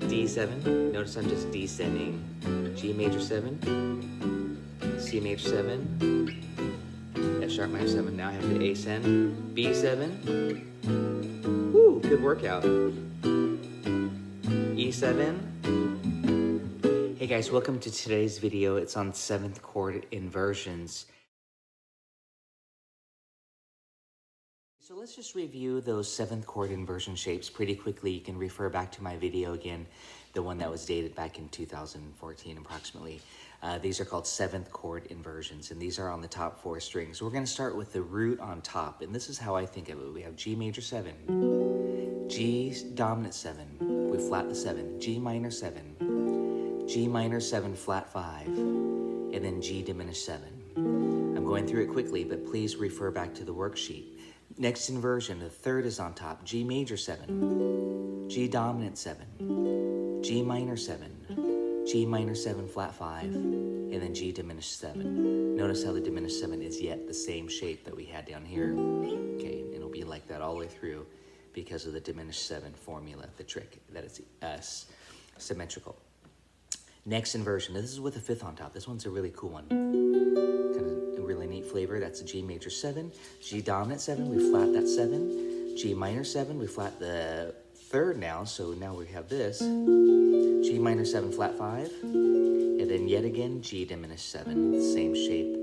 D7. Notice I'm just descending. G major 7, C major 7, F sharp minor 7. Now I have to ascend. B7. Woo, good workout. E7. Hey guys, welcome to today's video. It's on 7th chord inversions. So let's just review those 7th chord inversion shapes pretty quickly. You can refer back to my video again, the one that was dated back in 2014 approximately. These are called 7th chord inversions, and these are on the top 4 strings. We're going to start with the root on top, and this is how I think of it. We have G major 7, G dominant 7, we flat the 7, G minor 7, G minor 7 flat 5, and then G diminished 7. I'm going through it quickly, but please refer back to the worksheet. Next inversion, the 3rd is on top, G major 7, G dominant 7, G minor 7, G minor 7 flat 5, and then G diminished 7. Notice how the diminished 7 is yet the same shape that we had down here. Okay, and it'll be like that all the way through because of the diminished 7 formula, the trick that it's symmetrical. Next inversion. This is with a fifth on top. This one's a really cool one. Kind of a really neat flavor. That's a G major 7. G dominant 7, we flat that 7. G minor 7, we flat the third now. So now we have this. G minor 7 flat 5. And then yet again, G diminished 7. Same shape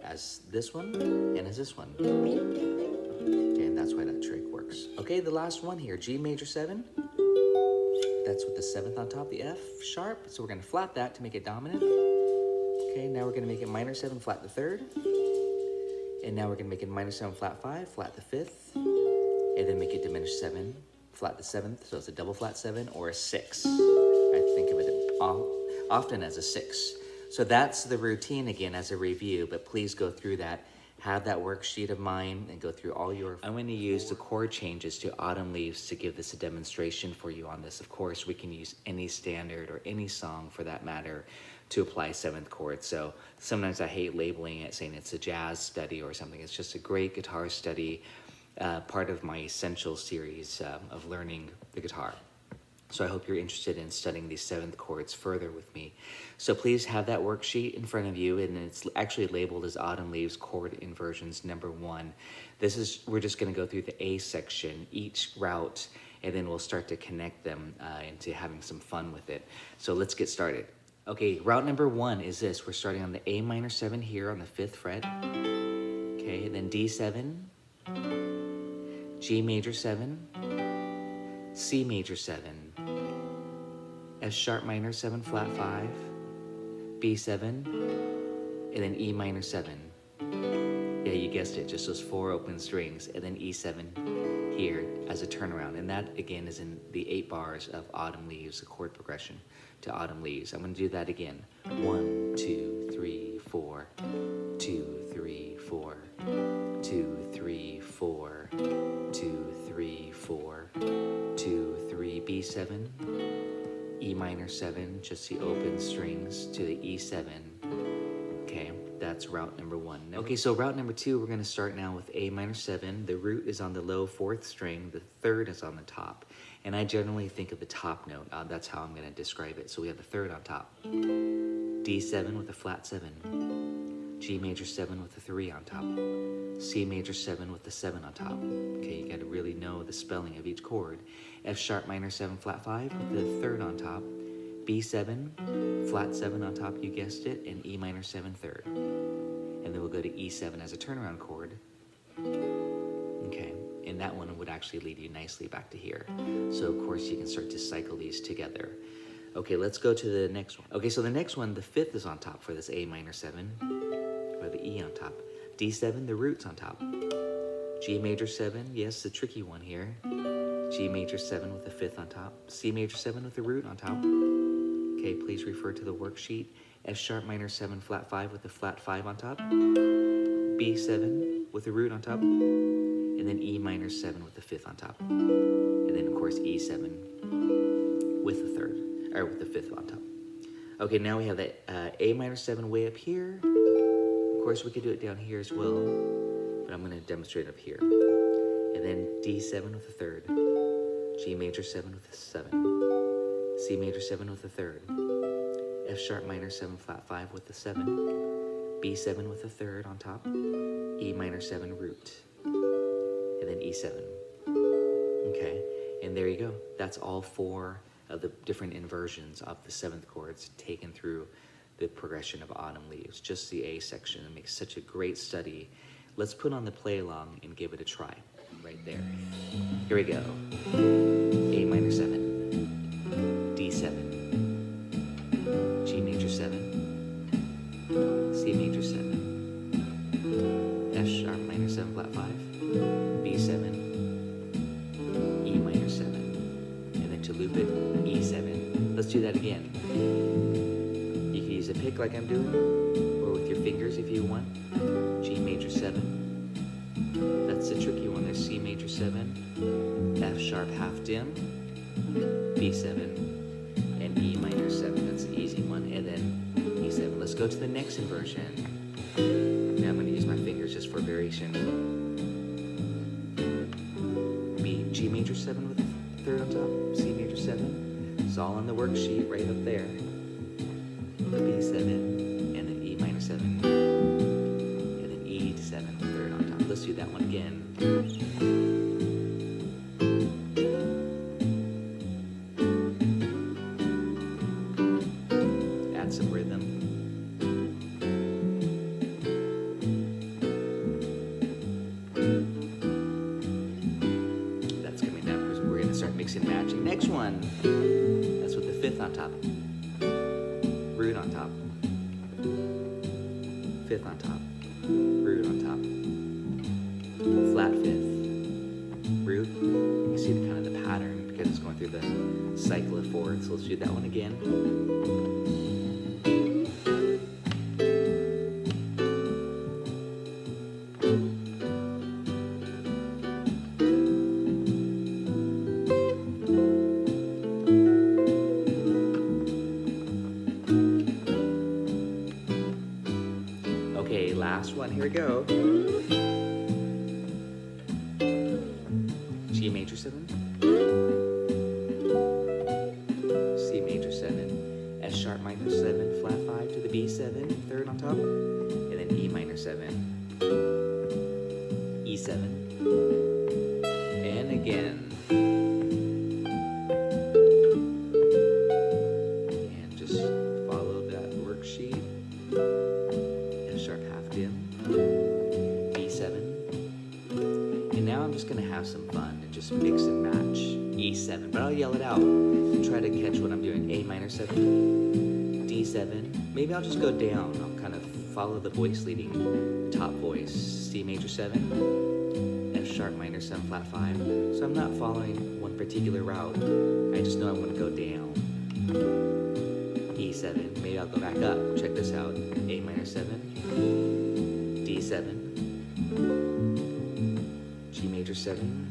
as this one and as this one. Okay, and that's why that trick works. Okay, the last one here, G major 7. That's with the 7th on top, the F sharp. So we're going to flat that to make it dominant. Okay, now we're going to make it minor 7, flat the 3rd. And now we're going to make it minor 7, flat 5, flat the 5th. And then make it diminished 7, flat the 7th. So it's a double flat 7 or a 6. I think of it often as a 6. So that's the routine again as a review, but please go through that. Have that worksheet of mine and go through all your... I'm going to use the chord changes to Autumn Leaves to give this a demonstration for you on this. Of course, we can use any standard or any song for that matter to apply 7th chord. So sometimes I hate labeling it, saying it's a jazz study or something. It's just a great guitar study, part of my essential series of learning the guitar. So I hope you're interested in studying these 7th chords further with me. So please have that worksheet in front of you, and it's actually labeled as Autumn Leaves Chord Inversions number 1. We're just going to go through the A section, each route, and then we'll start to connect them into having some fun with it. So let's get started. Okay, route number 1 is this. We're starting on the A minor 7 here on the 5th fret. Okay, then D7, G major 7, C major 7, F sharp minor 7 flat 5, B7, and then E minor 7. Yeah, you guessed it, just those 4 open strings, and then E7 here as a turnaround. And that again is in the 8 bars of Autumn Leaves, the chord progression to Autumn Leaves. I'm going to do that again. 1, 2, 3, 4, 2, 3, 4, 2, 3, 4, 2, 3, 4, 2, 3, B7, E minor 7, just the open strings to the E7. Okay, that's route number 1. Okay, so route number 2, we're going to start now with A minor 7. The root is on the low 4th string, the 3rd is on the top. And I generally think of the top note. That's how I'm going to describe it. So we have the 3rd on top. D7 with a flat 7. G major 7 with a 3 on top. C major 7 with the 7 on top. Okay, you got to really know the spelling of each chord. F sharp minor 7 flat 5 with the 3rd on top. B7, flat 7 on top, you guessed it, and E minor 7 3rd. And then we'll go to E7 as a turnaround chord. Okay, and that one would actually lead you nicely back to here. So of course you can start to cycle these together. Okay, let's go to the next one. Okay, so the next one, the 5th is on top for this A minor 7, or the E on top. D7, the root's on top. G major 7, yes, the tricky one here. G major 7 with the 5th on top. C major 7 with the root on top. Okay, please refer to the worksheet. F sharp minor 7 flat 5 with the flat 5 on top. B7 with the root on top. And then E minor 7 with the 5th on top. And then of course E7 with the 3rd, or with the 5th on top. Okay, now we have that A minor 7 way up here. Of course, we could do it down here as well, but I'm going to demonstrate up here. And then D7 with the 3rd, G major 7 with the 7, C major 7 with the 3rd, F sharp minor 7 flat 5 with the 7, B7 with the 3rd on top, E minor 7 root, and then E7. Okay, and there you go. That's all 4 of the different inversions of the 7th chords taken through the progression of Autumn Leaves, just the A section. It makes such a great study. Let's put on the play along and give it a try. Right there. Here we go. A minor 7, D7, G major 7, C major 7, F sharp minor 7 flat 5, B7, E minor 7, and then to loop it, E7. Let's do that again. You can use a pick like I'm doing, or with your fingers if you want. G major 7. That's the tricky one. There's C major 7, F sharp half dim, B7, and E minor 7. That's the easy one. And then E7. Let's go to the next inversion. Now I'm going to use my fingers just for variation. G major 7 with the 3rd on top, C major 7. It's all on the worksheet right up there. B7, and then E minor 7, and then E7, third on top. Let's do that one again. Add some rhythm. That's coming down because we're going to start mixing and matching. Next one, that's with the fifth on top. Root on top. Fifth on top. Root on top. Flat fifth. Root. You can see the kind of the pattern because it's going through the cycle of fourths. So let's do that one again. Okay, last one, here we go. G major 7, C major 7, F sharp minor 7, flat 5 to the B7, third on top, and then E minor 7, E7, and again. And just follow that worksheet. Sharp half dim, B7, and now I'm just going to have some fun and just mix and match E7, but I'll yell it out and try to catch what I'm doing. A minor 7, D7, maybe I'll just go down, I'll kind of follow the voice leading top voice, C major 7, F sharp minor 7, flat 5, so I'm not following one particular route, I just know I'm going to go down. E7, maybe I'll go back up, check this out, A minor 7, D7, G major 7,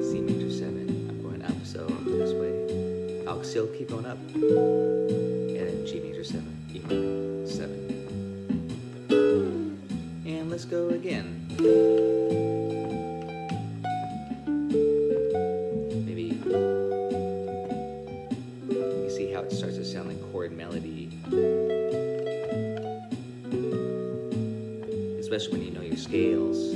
C major 7, I'm going up, so this way, I'll still keep going up, and then G major 7, E minor 7, and let's go again. It starts to sound like chord melody, especially when you know your scales.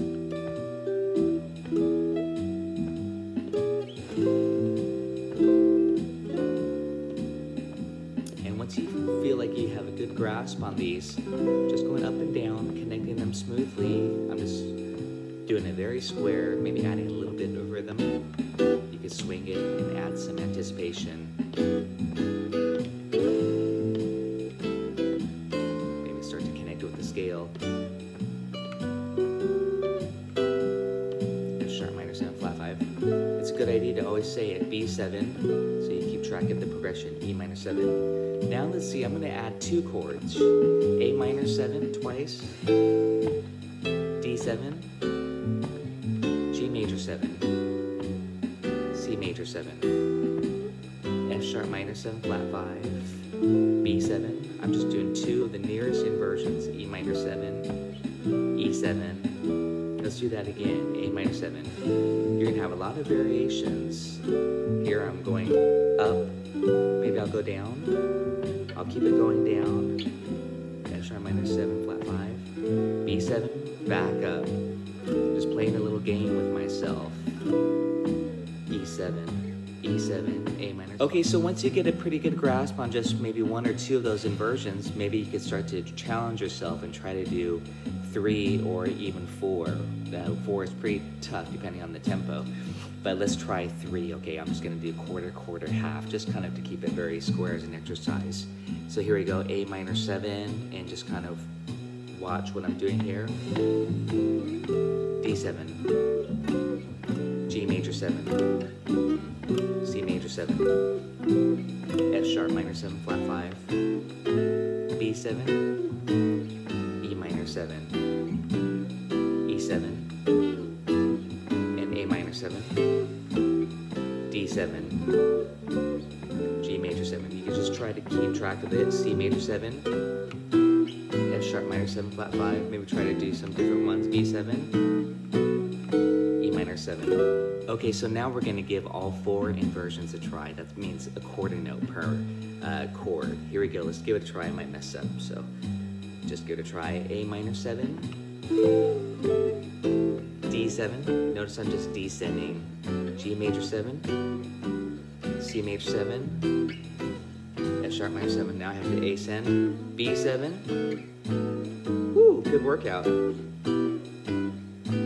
And once you feel like you have a good grasp on these, just going up and down, connecting them smoothly. I'm just doing it very square, maybe adding a little bit of rhythm. You can swing it and add some anticipation. Scale. F sharp minor 7, flat 5. It's a good idea to always say it B7, so you keep track of the progression. E minor 7. Now let's see, I'm going to add two chords. A minor 7 twice, D7, G major 7, C major 7, F sharp minor 7, flat 5, B7. I'm just doing two of the nearest inversions, E minor 7, E7. Let's do that again, A minor 7. You're gonna have a lot of variations. Here I'm going up, maybe I'll go down. I'll keep it going down. F sharp minor 7, flat 5, B7, back up. Just playing a little game with myself. E7. E7, A minor. Okay, so once you get a pretty good grasp on just maybe one or two of those inversions, maybe you could start to challenge yourself and try to do 3 or even 4. 4 is pretty tough depending on the tempo, but let's try 3. Okay, I'm just gonna do quarter, quarter, half, just kind of to keep it very square as an exercise. So here we go, A minor 7, and just kind of watch what I'm doing here. D7, G major 7, C major 7, F sharp minor 7, flat 5, B7, E minor 7, E7, and A minor 7, D7, G major 7. You can just try to keep track of it. C major 7, F sharp minor 7, flat 5. Maybe try to do some different ones. B7, E minor 7. Okay, so now we're going to give all 4 inversions a try. That means a quarter note per chord. Here we go. Let's give it a try. I might mess up, so just give it a try. A minor 7, D7. Notice I'm just descending. G major 7, C major 7, F sharp minor 7. Now I have to ascend. B7. Woo, good workout.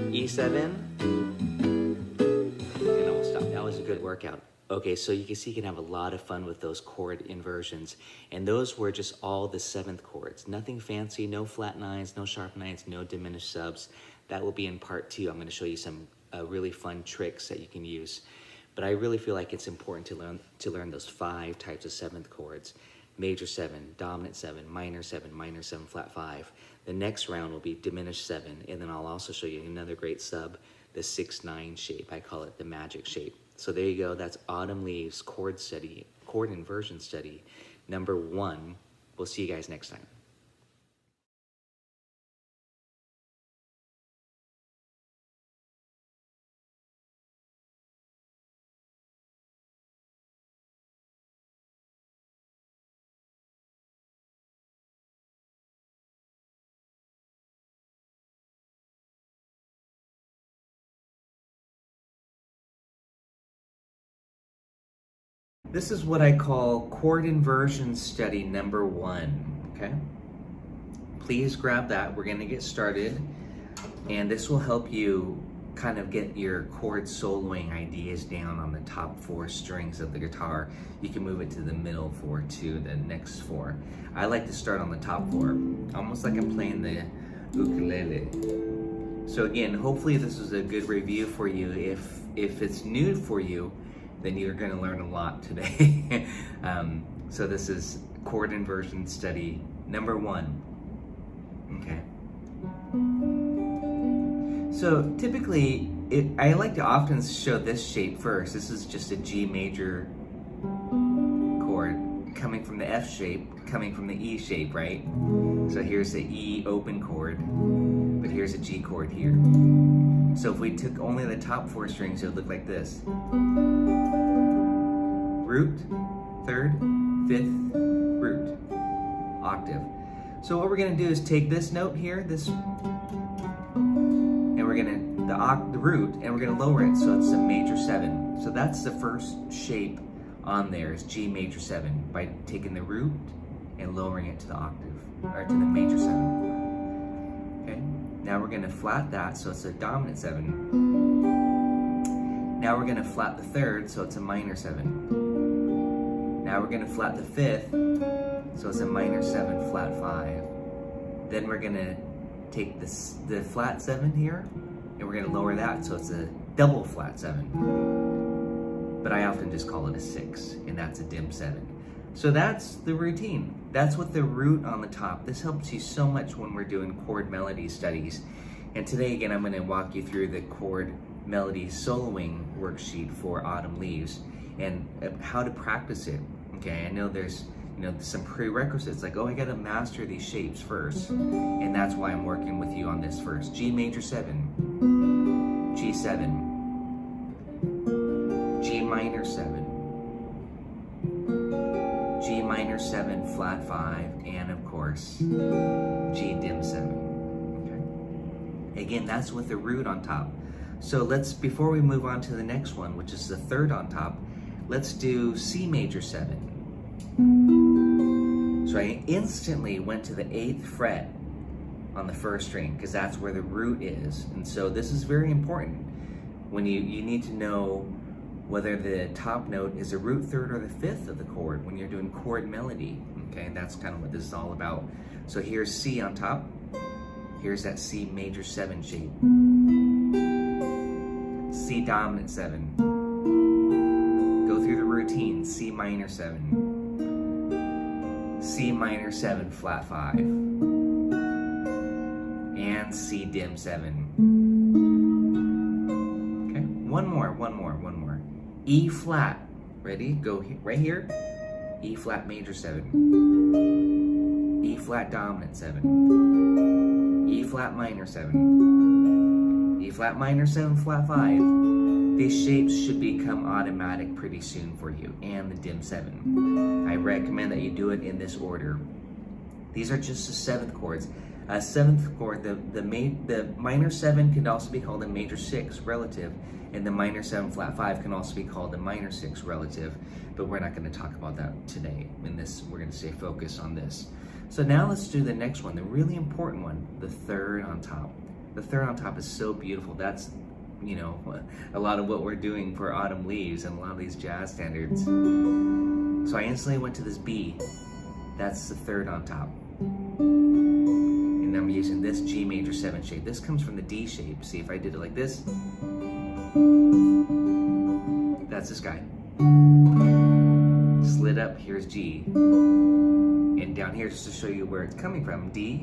E7. And I'll stop. That was a good workout. Okay, so you can see you can have a lot of fun with those chord inversions. And those were just all the 7th chords. Nothing fancy, no flat 9s, no sharp 9s, no diminished subs. That will be in part 2. I'm going to show you some really fun tricks that you can use. But I really feel like it's important to learn those 5 types of 7th chords. Major 7, dominant 7, minor 7, flat 5. The next round will be diminished 7, and then I'll also show you another great sub, the 6-9 shape. I call it the magic shape. So there you go. That's Autumn Leaves chord inversion study number 1. We'll see you guys next time. This is what I call chord inversion study number 1, okay? Please grab that. We're gonna get started, and this will help you kind of get your chord soloing ideas down on the top 4 strings of the guitar. You can move it to the middle 4 to the next 4. I like to start on the top 4, almost like I'm playing the ukulele. So again, hopefully this is a good review for you. If it's new for you, then you're going to learn a lot today. So this is chord inversion study number 1. Okay. So typically, I like to often show this shape first. This is just a G major chord coming from the F shape, coming from the E shape, right? So here's the E open chord, but here's a G chord here. So if we took only the top 4 strings, it would look like this. Root, 3rd, 5th, root, octave. So what we're going to do is take this note here, and we're going to, the root, and we're going to lower it, so it's a major 7. So that's the first shape on there, is G major 7, by taking the root and lowering it to the octave, or to the major 7. Okay, now we're going to flat that, so it's a dominant 7. Now we're going to flat the 3rd, so it's a minor 7. Now we're going to flat the 5th, so it's a minor 7 flat 5. Then we're going to take the flat 7 here, and we're going to lower that, so it's a double flat 7. But I often just call it a 6, and that's a dim 7. So that's the routine. That's with the root on the top. This helps you so much when we're doing chord melody studies. And today, again, I'm going to walk you through the chord melody soloing worksheet for Autumn Leaves and how to practice it. Okay, I know there's some prerequisites, like, oh, I gotta master these shapes first, and that's why I'm working with you on this first. G major 7, G7, G minor 7, G minor 7 flat 5, and of course, G dim 7. Okay. Again, that's with the root on top. So before we move on to the next one, which is the 3rd on top, let's do C major 7. So I instantly went to the 8th fret on the 1st string, because that's where the root is. And so this is very important. When you need to know whether the top note is the root 3rd or the 5th of the chord when you're doing chord melody. Okay, and that's kind of what this is all about. So here's C on top. Here's that C major 7 shape. C dominant 7. Go through the routine. C minor 7. C minor 7 flat 5. And C dim 7. Okay, one more. E flat. Ready? Go right here. E flat major 7. E flat dominant 7. E flat minor 7. E flat minor 7 flat 5. These shapes should become automatic pretty soon for you, and the dim 7. I recommend that you do it in this order. These are just the 7th chords. A 7th chord, the minor 7 can also be called a major 6 relative, and the minor 7 flat 5 can also be called a minor 6 relative, but we're not going to talk about that today. In this, we're going to stay focused on this. So now let's do the next one, the really important one, the 3rd on top. The 3rd on top is so beautiful. That's, you know, a lot of what we're doing for Autumn Leaves and a lot of these jazz standards. So I instantly went to this B. That's the 3rd on top. And I'm using this G major 7 shape. This comes from the D shape. See, if I did it like this, that's this guy. Slid up, here's G. And down here, just to show you where it's coming from, D,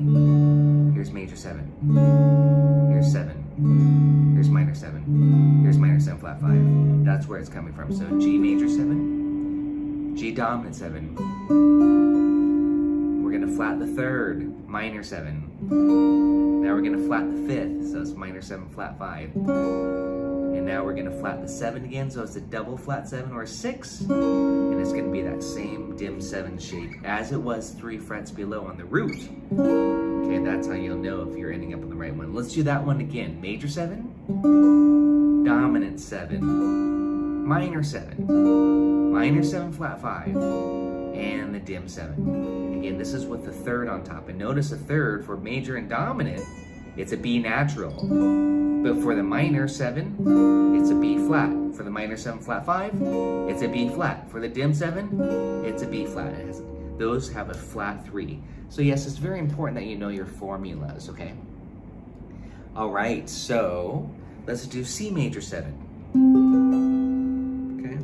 here's major 7. Here's 7. Here's minor 7. Here's minor 7 flat 5. That's where it's coming from. So G major 7, G dominant 7. We're gonna flat the 3rd, minor 7. Now we're gonna flat the 5th, so it's minor 7 flat 5. And now we're gonna flat the 7 again, so it's a double flat 7 or a 6. And it's gonna be that same dim 7 shape as it was 3 frets below on the root. Okay, that's how you'll know if you're ending up on the right one. Let's do that one again. Major 7, dominant 7, minor 7, minor 7 flat 5, and the dim 7. Again, this is with the 3rd on top. And notice the 3rd for major and dominant, it's a B natural. But for the minor 7, it's a B flat. For the minor 7 flat 5, it's a B flat. For the dim 7, it's a B flat. Those have a flat 3. So yes, it's very important that you know your formulas, okay? All right, so let's do C major 7. Okay?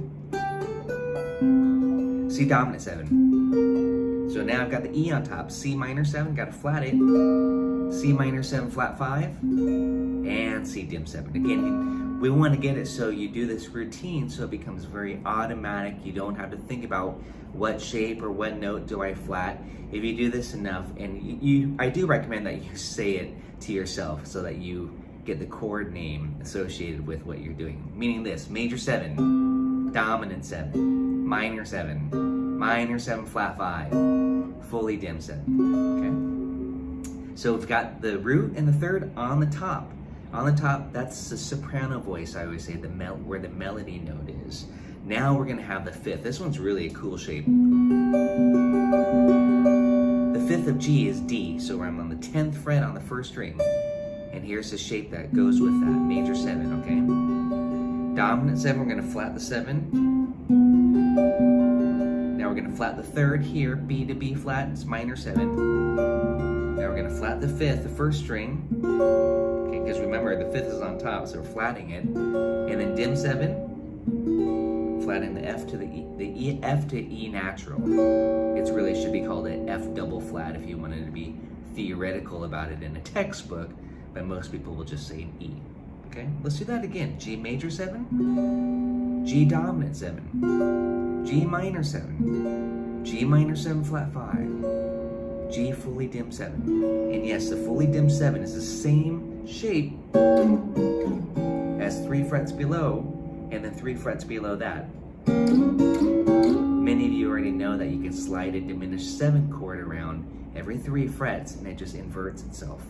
C dominant 7. So now I've got the E on top. C minor 7, got to flat it. C minor 7 flat 5, and C dim 7. Again, we want to get it so you do this routine so it becomes very automatic. You don't have to think about what shape or what note do I flat. If you do this enough, and I do recommend that you say it to yourself so that you get the chord name associated with what you're doing. Meaning this, major 7, dominant 7, minor 7, minor 7 flat 5, fully dim 7, okay? So we've got the root and the 3rd on the top. On the top, that's the soprano voice, I always say, where the melody note is. Now we're gonna have the 5th. This one's really a cool shape. The 5th of G is D, so I'm on the 10th fret on the 1st string. And here's the shape that goes with that, major 7, okay? Dominant 7, we're gonna flat the 7. Now we're gonna flat the 3rd here, B to B flat, it's minor 7. Now we're gonna flat the 5th, the 1st string. Okay, because remember the 5th is on top, so we're flatting it. And then dim 7, flatting the F to the F to E natural. It really should be called an F double flat if you wanted to be theoretical about it in a textbook, but most people will just say an E. Okay, let's do that again. G major 7, G dominant 7, G minor 7, G minor 7 flat 5, G fully dim 7. And yes, the fully dim 7 is the same shape as 3 frets below and then 3 frets below that. Many of you already know that you can slide a diminished 7 chord around every 3 frets and it just inverts itself.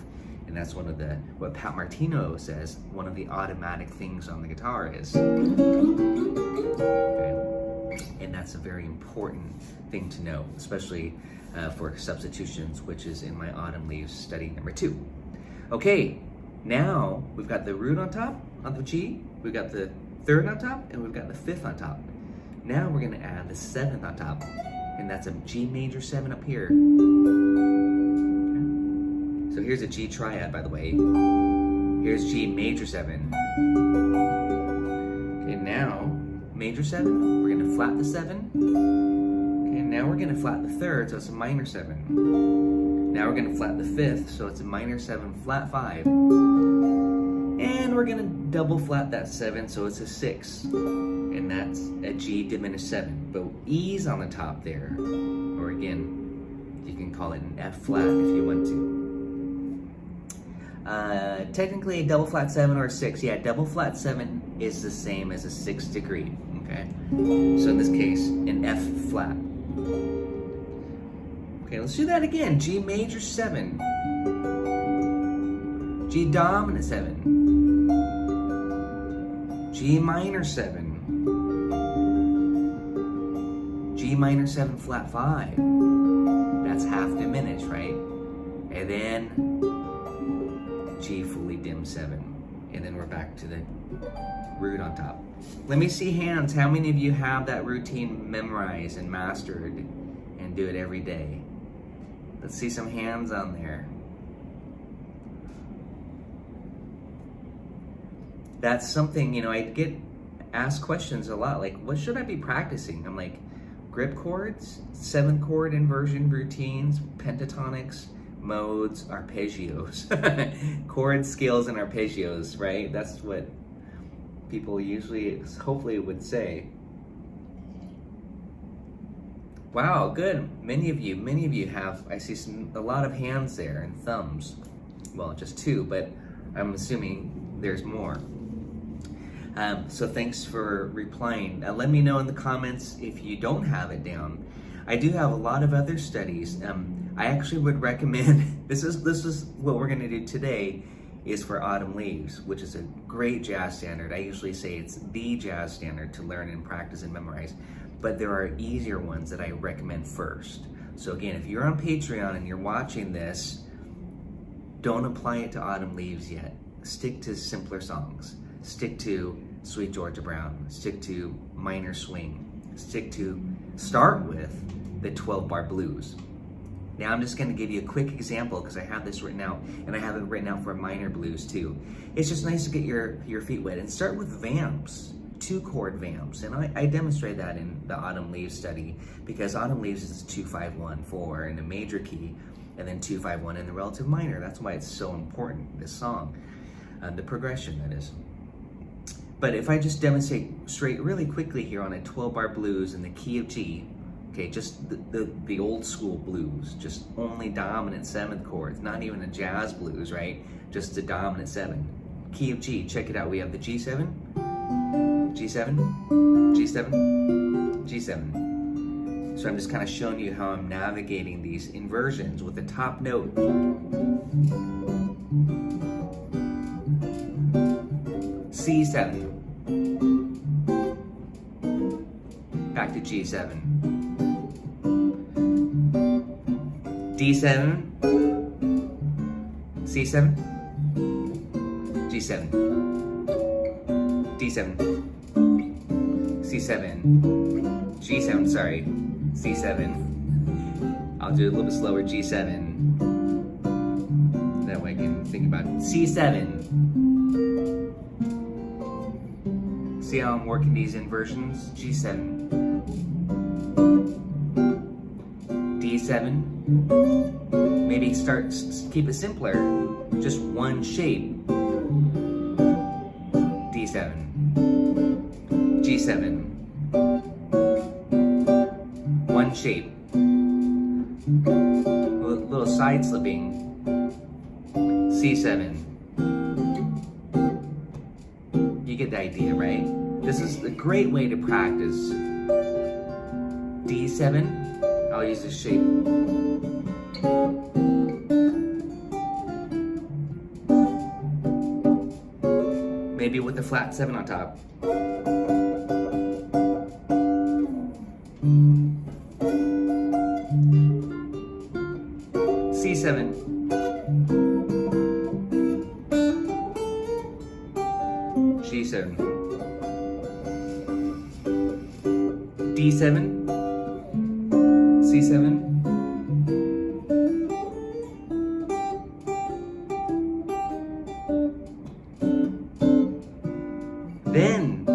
And that's one of what Pat Martino says, one of the automatic things on the guitar is. Okay. And that's a very important thing to know, especially for substitutions, which is in my Autumn Leaves study number 2. Okay, now we've got the root on top, on the G, we've got the 3rd on top, and we've got the 5th on top. Now we're gonna add the 7th on top, and that's a G major 7 up here. Okay. So here's a G triad, by the way. Here's G major 7. Okay, now, major 7, we're gonna flat the 7. Okay, now we're gonna flat the 3rd, so it's a minor 7. Now we're gonna flat the 5th, so it's a minor 7 flat 5. And we're gonna double flat that 7, so it's a 6. And that's a G diminished 7. But E's on the top there. Or again, you can call it an F flat if you want to. Technically a double flat 7 or a 6. Yeah, double flat 7 is the same as a 6th degree, okay? So in this case, an F flat. Okay, let's do that again. G major 7. G dominant 7. G minor 7. G minor 7 flat 5. That's half diminished, right? And then G fully dim 7. And then we're back to the root on top. Let me see hands. How many of you have that routine memorized and mastered and do it every day? Let's see some hands on there. That's something, you know, I get asked questions a lot, like, what should I be practicing? I'm like, grip chords, 7th chord inversion routines, pentatonics, modes, arpeggios. Chord scales and arpeggios, right? That's what people usually, hopefully would say. Wow, good. Many of you have, I see a lot of hands there and thumbs. Well, just 2, but I'm assuming there's more. So thanks for replying. Let me know in the comments if you don't have it down. I do have a lot of other studies. I actually would recommend, this is what we're gonna do today, is for Autumn Leaves, which is a great jazz standard. I usually say it's the jazz standard to learn and practice and memorize, but there are easier ones that I recommend first. So again, if you're on Patreon and you're watching this, don't apply it to Autumn Leaves yet. Stick to simpler songs. Stick to Sweet Georgia Brown. Stick to Minor Swing. Start with the 12-bar blues. Now I'm just going to give you a quick example because I have this written out, and I have it written out for minor blues too. It's just nice to get your feet wet, and start with vamps, 2-chord vamps, and I demonstrate that in the Autumn Leaves study because Autumn Leaves is 2-5-1-4 in the major key, and then 2-5-1 in the relative minor. That's why it's so important, this song, the progression that is. But if I just demonstrate really quickly here on a 12-bar blues in the key of G, okay, just the old school blues, just only dominant 7th chords, not even a jazz blues, right? Just the dominant 7. Key of G, check it out. We have the G7, G7, G7, G7. So I'm just kind of showing you how I'm navigating these inversions with the top note. C7. Back to G7. D7. C7. G7. D7. C7. G7, sorry. C7. I'll do it a little bit slower. G7. That way I can think about it. C7. See how I'm working these inversions? G7. D7. Maybe keep it simpler. Just one shape. D7. G7. One shape. A little side slipping. C7. You get the idea, right? This is a great way to practice. D7, I'll use this shape. Maybe with the flat 7 on top. C7. G7. D7, C7, then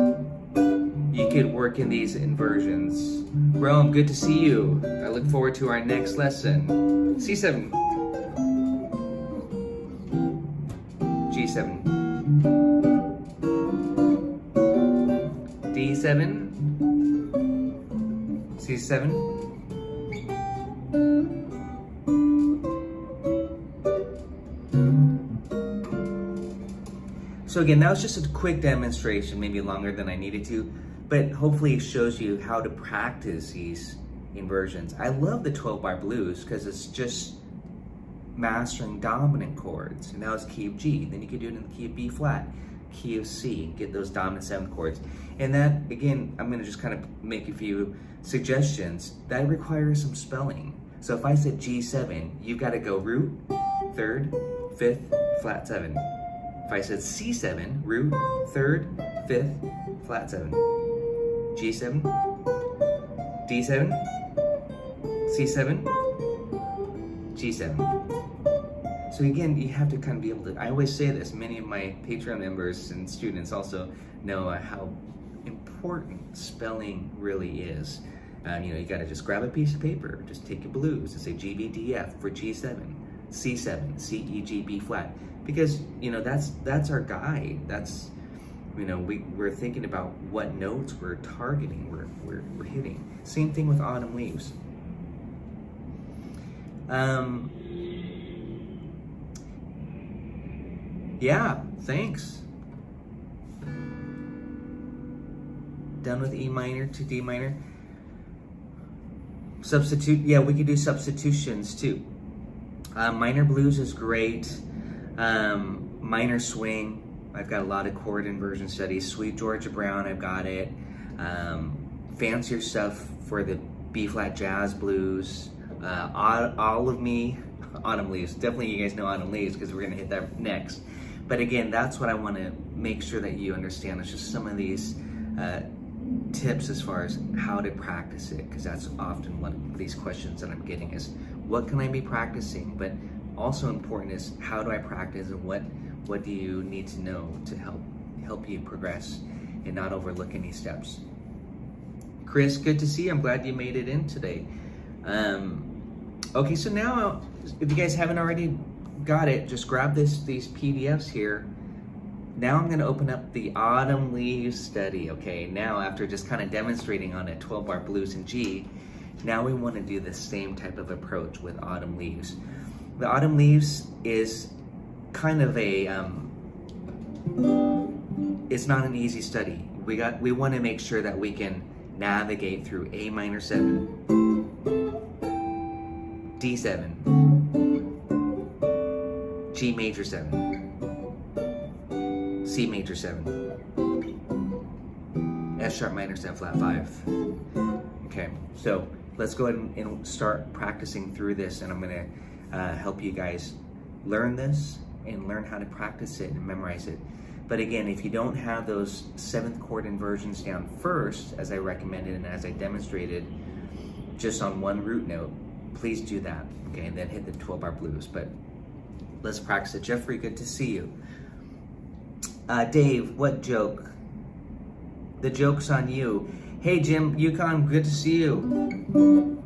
you could work in these inversions. Rome, good to see you. I look forward to our next lesson. C7, G7, D7, C7, So again, that was just a quick demonstration, maybe longer than I needed to, but hopefully it shows you how to practice these inversions. I love the 12-bar blues because it's just mastering dominant chords, and that was key of G. Then you could do it in the key of B flat, key of C, get those dominant 7th chords. And that, again, I'm gonna just kind of make a few suggestions. That requires some spelling. So if I said G7, you've got to go root, 3rd, 5th, flat 7. If I said C7, root, 3rd, 5th, flat 7. G7, D7, C7, G7. So again, you have to kind of be able to, I always say this, many of my Patreon members and students also know how important spelling really is. You know, you gotta just grab a piece of paper, just take your blues and say G, B, D, F for G7, C7, C, E, G, B flat. Because, you know, that's our guide. That's, you know, we're thinking about what notes we're targeting, we're hitting. Same thing with Autumn Leaves. Yeah, thanks. Done with E minor to D minor. Substitute, yeah, we could do substitutions too. Minor blues is great. Minor swing, I've got a lot of chord inversion studies. Sweet Georgia Brown, I've got it. Fancier stuff for the B flat jazz blues. All of me, Autumn Leaves. Definitely you guys know Autumn Leaves because we're gonna hit that next. But again, that's what I wanna make sure that you understand. It's just some of these tips as far as how to practice it, because that's often one of these questions that I'm getting is, what can I be practicing? But also important is, how do I practice, and what do you need to know to help you progress and not overlook any steps? Chris, good to see you. I'm glad you made it in today. Okay, so now, if you guys haven't already got it, just grab these PDFs here. Now I'm gonna open up the Autumn Leaves study, okay? Now, after just kind of demonstrating on a 12-bar blues in G, now we wanna do the same type of approach with Autumn Leaves. The Autumn Leaves is kind of a, it's not an easy study. We wanna make sure that we can navigate through A minor 7, D7, G major 7, C major 7, F sharp minor 7 flat 5. Okay, so let's go ahead and start practicing through this, and I'm gonna help you guys learn this and learn how to practice it and memorize it. But again, if you don't have those 7th chord inversions down first, as I recommended and as I demonstrated, just on one root note, please do that, okay, and then hit the 12-bar blues. But let's practice it. Jeffrey, good to see you. Dave, what joke? The joke's on you. Hey Jim, Yukon, good to see you.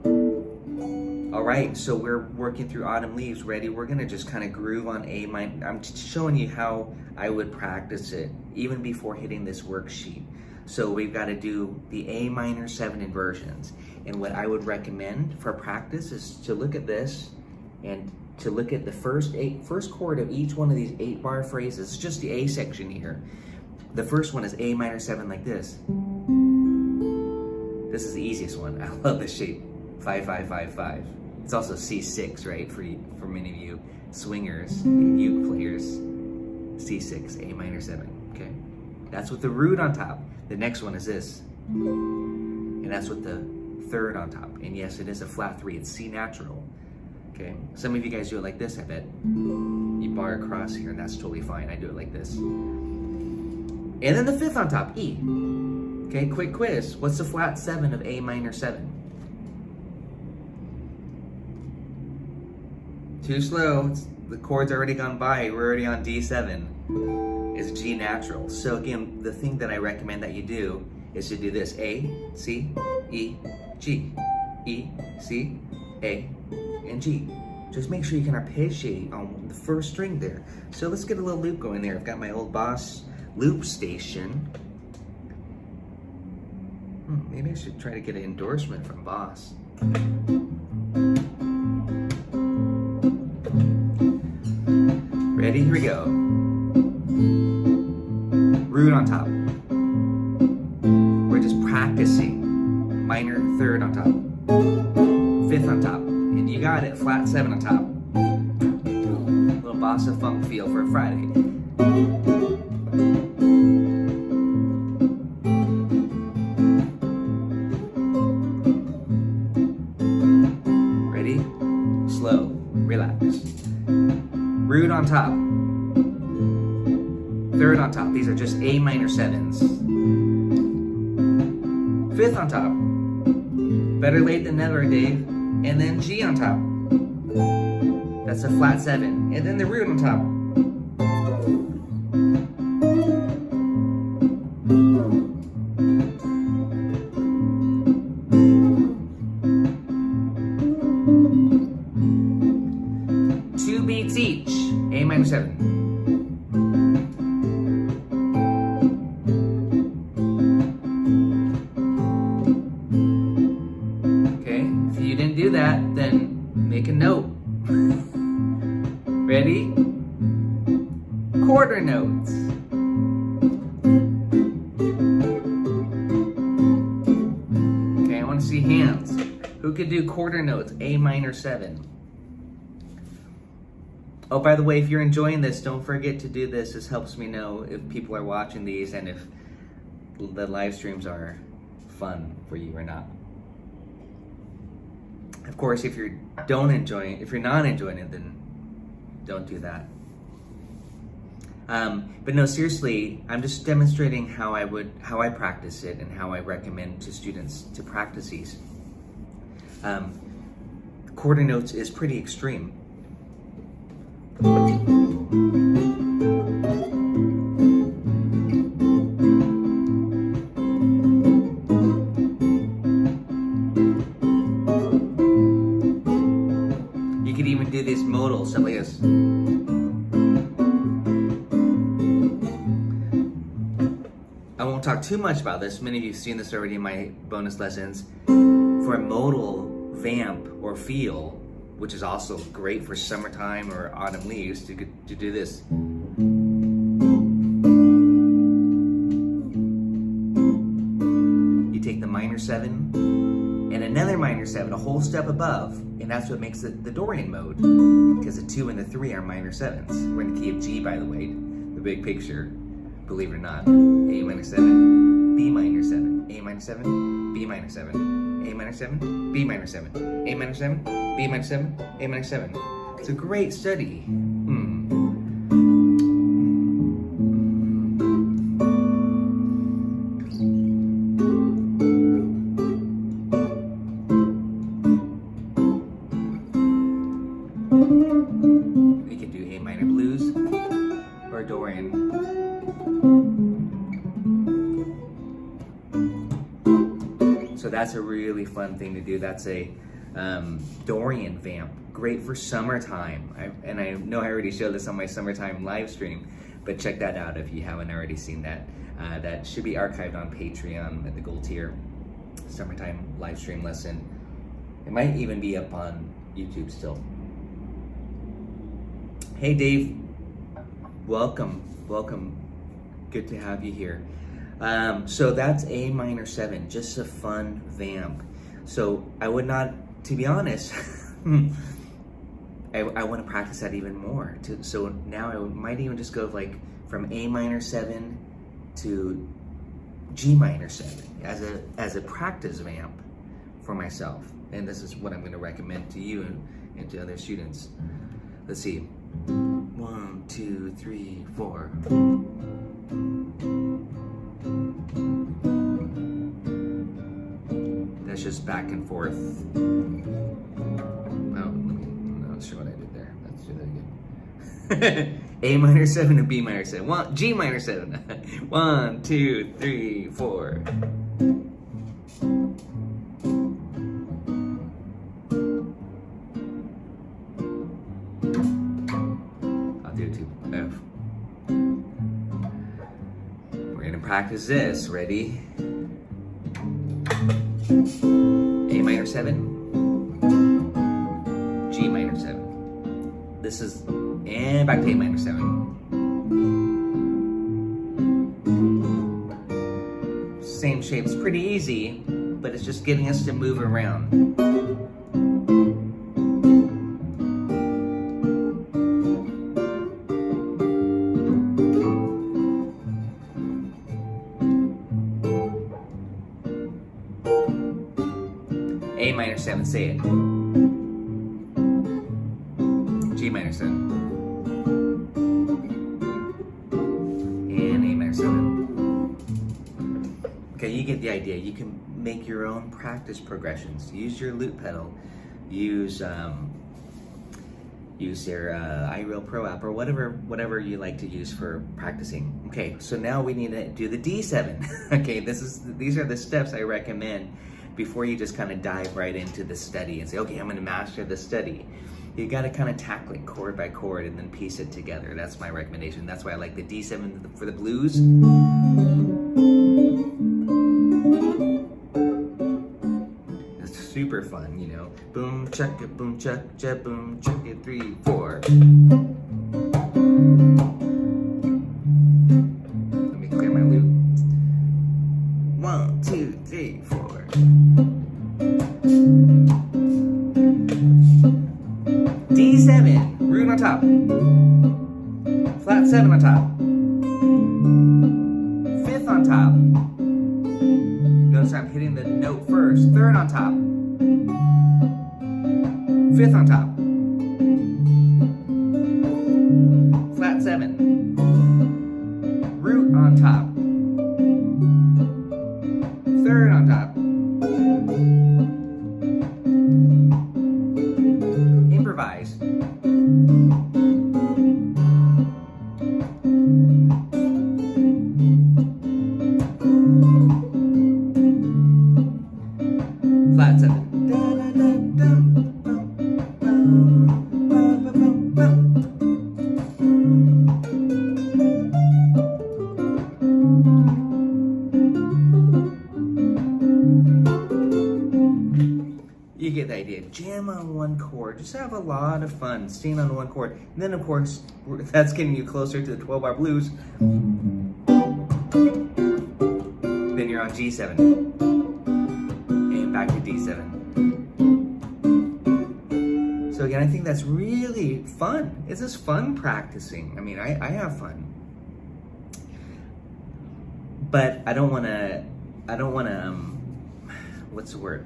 All right, so we're working through Autumn Leaves. Ready? We're gonna just kind of groove on A minor. I'm just showing you how I would practice it even before hitting this worksheet. So we've got to do the A minor 7 inversions. And what I would recommend for practice is to look at this and to look at the first chord of each one of these 8-bar phrases. It's just the A section here. The first one is A minor 7 like this. This is the easiest one. I love this shape. 5, 5, 5, 5. It's also C6, right? For many of you swingers and uke players. C6, A minor 7, okay? That's with the root on top. The next one is this. And that's with the 3rd on top. And yes, it is a flat 3, it's C natural. Okay, some of you guys do it like this, I bet. You bar across here, and that's totally fine. I do it like this. And then the 5th on top, E. Okay, quick quiz. What's the flat 7 of A minor 7? Too slow. The chord's already gone by. We're already on D7. It's G natural. So again, the thing that I recommend that you do is to do this. A, C, E, G. E, C, A, and G. Just make sure you can arpeggiate on the first string there. So let's get a little loop going there. I've got my old Boss loop station. Maybe I should try to get an endorsement from Boss. Ready? Here we we go. Root on top. We're just practicing. Minor third on top. Fifth on top. And you got it, flat 7 on top. Little bossa funk feel for a Friday. Ready? Slow. Relax. Root on top. Third on top. These are just A minor 7s. Fifth on top. Better late than never, Dave. And then G on top. That's a flat 7. And then the root on top. Two beats each. A minor 7. Do that, then make a note. Ready? Quarter notes. Okay, I want to see hands. Who could do quarter notes? A minor 7. Oh, by the way, if you're enjoying this, don't forget to do this. This helps me know if people are watching these and if the live streams are fun for you or not. Of course, if you're not enjoying it, then don't do that. But no, seriously, I'm just demonstrating how I practice it and how I recommend to students to practice these. Quarter notes is pretty extreme. Do these modal, stuff like this. I won't talk too much about this. Many of you have seen this already in my bonus lessons. For a modal vamp or feel, which is also great for summertime or autumn leaves, to do this. You take the minor 7 and another minor 7, a whole step above, and that's what makes it the Dorian mode, because the 2 and the 3 are minor 7s. We're in the key of G, by the way, the big picture, believe it or not. A minor 7, B minor 7, A minor 7, B minor 7, A minor 7, B minor 7, A minor 7, B minor 7, A minor 7. It's a great study. We can do A minor blues or Dorian. So that's a really fun thing to do. That's a Dorian vamp, great for summertime. I know I already showed this on my summertime live stream, but check that out if you haven't already seen that. That should be archived on Patreon at the gold tier. Summertime live stream lesson. It might even be up on YouTube still. Hey Dave, welcome. Good to have you here. So that's A minor 7, just a fun vamp. So I would not, to be honest, I want to practice that even more. So now I might even just go like from A minor 7 to G minor 7 as a practice vamp for myself. And this is what I'm going to recommend to you and to other students. Let's see. 1, 2, 3, 4. That's just back and forth. I'm not sure what I did there. Let's do that again. A minor 7 and B minor 7. G minor 7. 1, 2, 3, 4. F. We're gonna practice this. Ready? A minor 7, G minor 7. This is And back to A minor 7. Same shape's pretty easy, but it's just getting us to move around. A minor 7, say it. G minor 7. And A minor 7. Okay, you get the idea. You can make your own practice progressions. Use your loop pedal. Use your iReal Pro app or whatever you like to use for practicing. Okay, so now we need to do the D7. Okay, these are the steps I recommend before you just kind of dive right into the study and say, okay, I'm going to master the study. You got to kind of tackle it chord by chord and then piece it together. That's my recommendation. That's why I like the D7 for the blues. It's super fun, you know. Boom, chuck it, boom, chuck it, boom, chuck it, 3, 4. Let me clear my loop. 1, 2, 3, 4. D7, root on top, flat 7 on top, 5th on top. Notice I'm hitting the note first, 3rd on top, 5th on top, flat 7, root on top, 3rd on top, improvise. Flat 7. You get the idea. Jam on one chord. Just have a lot of fun staying on one chord. And then, of course, that's getting you closer to the 12-bar blues. Then you're on G7. And back to D7. So again, I think that's really fun. It's just fun practicing. I mean, I have fun. But I don't want to, what's the word?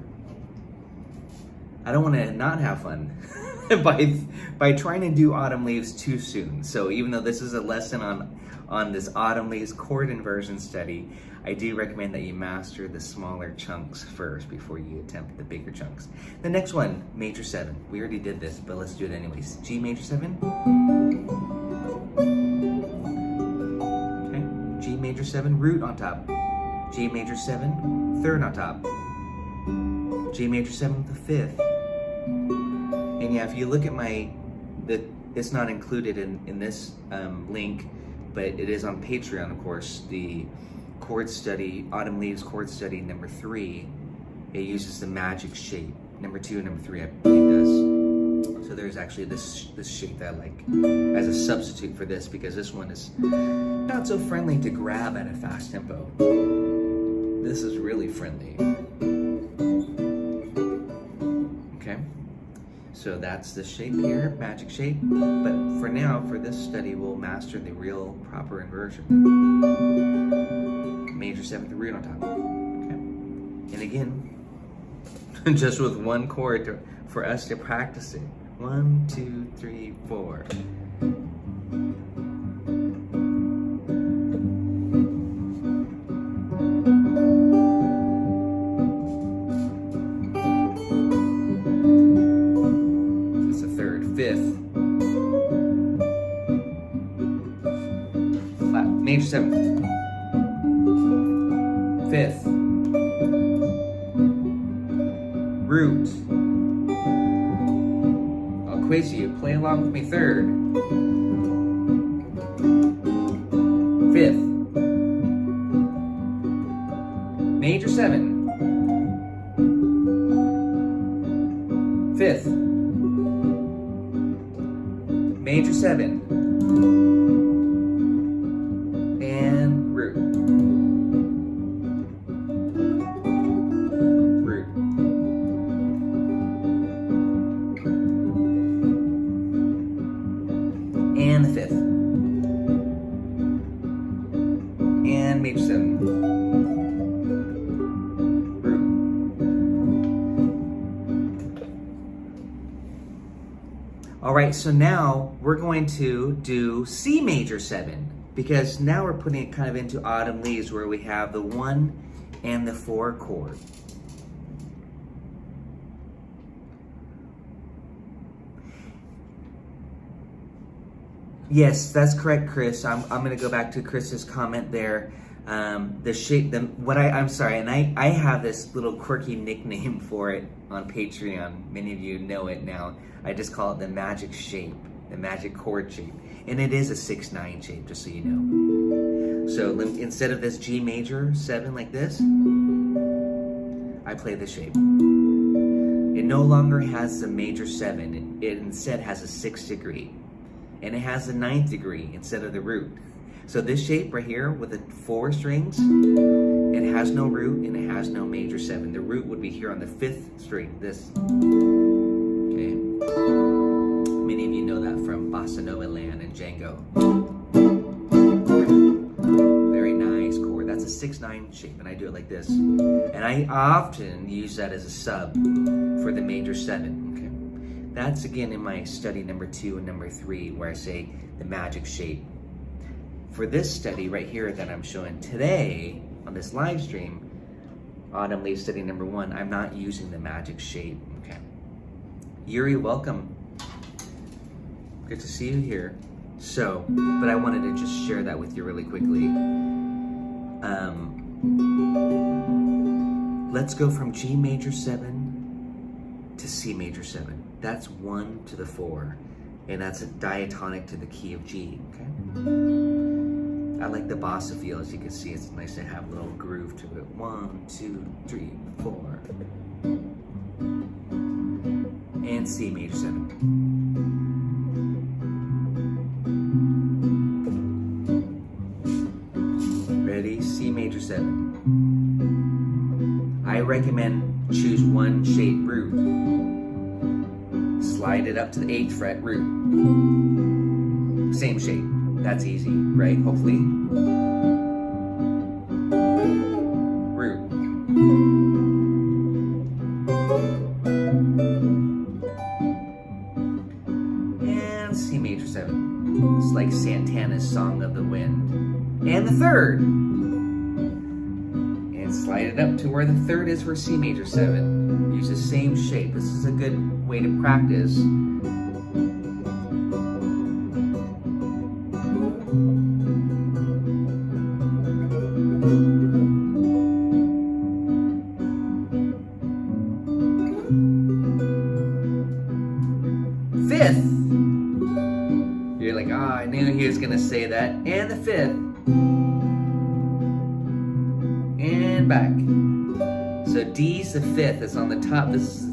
I don't want to not have fun by trying to do autumn leaves too soon. So even though this is a lesson on this autumn leaves chord inversion study, I do recommend that you master the smaller chunks first before you attempt the bigger chunks. The next one, major 7. We already did this, but let's do it anyways. G major 7. Okay. G major 7, root on top. G major 7, 3rd on top. G major 7 with the 5th. And yeah, if you look at it's not included in this link, but it is on Patreon, of course, the chord study, Autumn Leaves chord study number 3, it uses the magic shape. Number 2 and number 3, I believe does. So there's actually this shape that I like as a substitute for this, because this one is not so friendly to grab at a fast tempo. This is really friendly. Okay, so that's the shape here, magic shape. But for now, for this study, we'll master the real proper inversion. Major 7th root on top. Okay, and again, just with one chord for us to practice it. 1, 2, 3, 4. That's the 3rd, 5th. Flat, major 7th. 5th. Root. I'll quiz you. Play along with me. 3rd. 5th. Major 7. 5th. Major 7. 7. And root. Root. And the 5th. And major 7. Root. All right, so now we're going to do C major 7, because now we're putting it kind of into autumn leaves where we have the 1 and the 4 chord. Yes, that's correct, Chris. I'm going to go back to Chris's comment there. The shape, I'm sorry, and I have this little quirky nickname for it on Patreon. Many of you know it now. I just call it the magic shape, the magic chord shape. And it is a 6/9 shape, just so you know. So instead of this G major 7 like this, I play the shape. It no longer has the major 7. It instead has a 6th degree. And it has the 9th degree instead of the root. So this shape right here with the 4 strings, it has no root and it has no major 7. The root would be here on the 5th string, this. Okay. Many of you know that from Bossa Nova Land and Django. Very nice chord. That's a 6/9 shape, and I do it like this. And I often use that as a sub for the major 7. Okay. That's again in my study number 2 and number 3, where I say the magic shape. For this study right here that I'm showing today on this live stream, Autumn Leaf study number 1, I'm not using the magic shape. Okay. Yuri, welcome. Good to see you here. So, but I wanted to just share that with you really quickly. Let's go from G major 7 to C major 7. That's 1 to the 4, and that's a diatonic to the key of G. Okay. I like the bossa feel, as you can see. It's nice to have a little groove to it. 1, 2, 3, 4, and C major 7. Ready? C major 7. I recommend choose one shape root. Slide it up to the 8th fret root. Same shape. That's easy, right? Hopefully. Root. And C major 7. It's like Santana's Song of the Wind. And the 3rd. And slide it up to where the 3rd is for C major 7. Use the same shape. This is a good way to practice. Fifth. You're like, oh, I knew he was gonna say that. And the 5th. And back. So D's the 5th. It's on the top. This is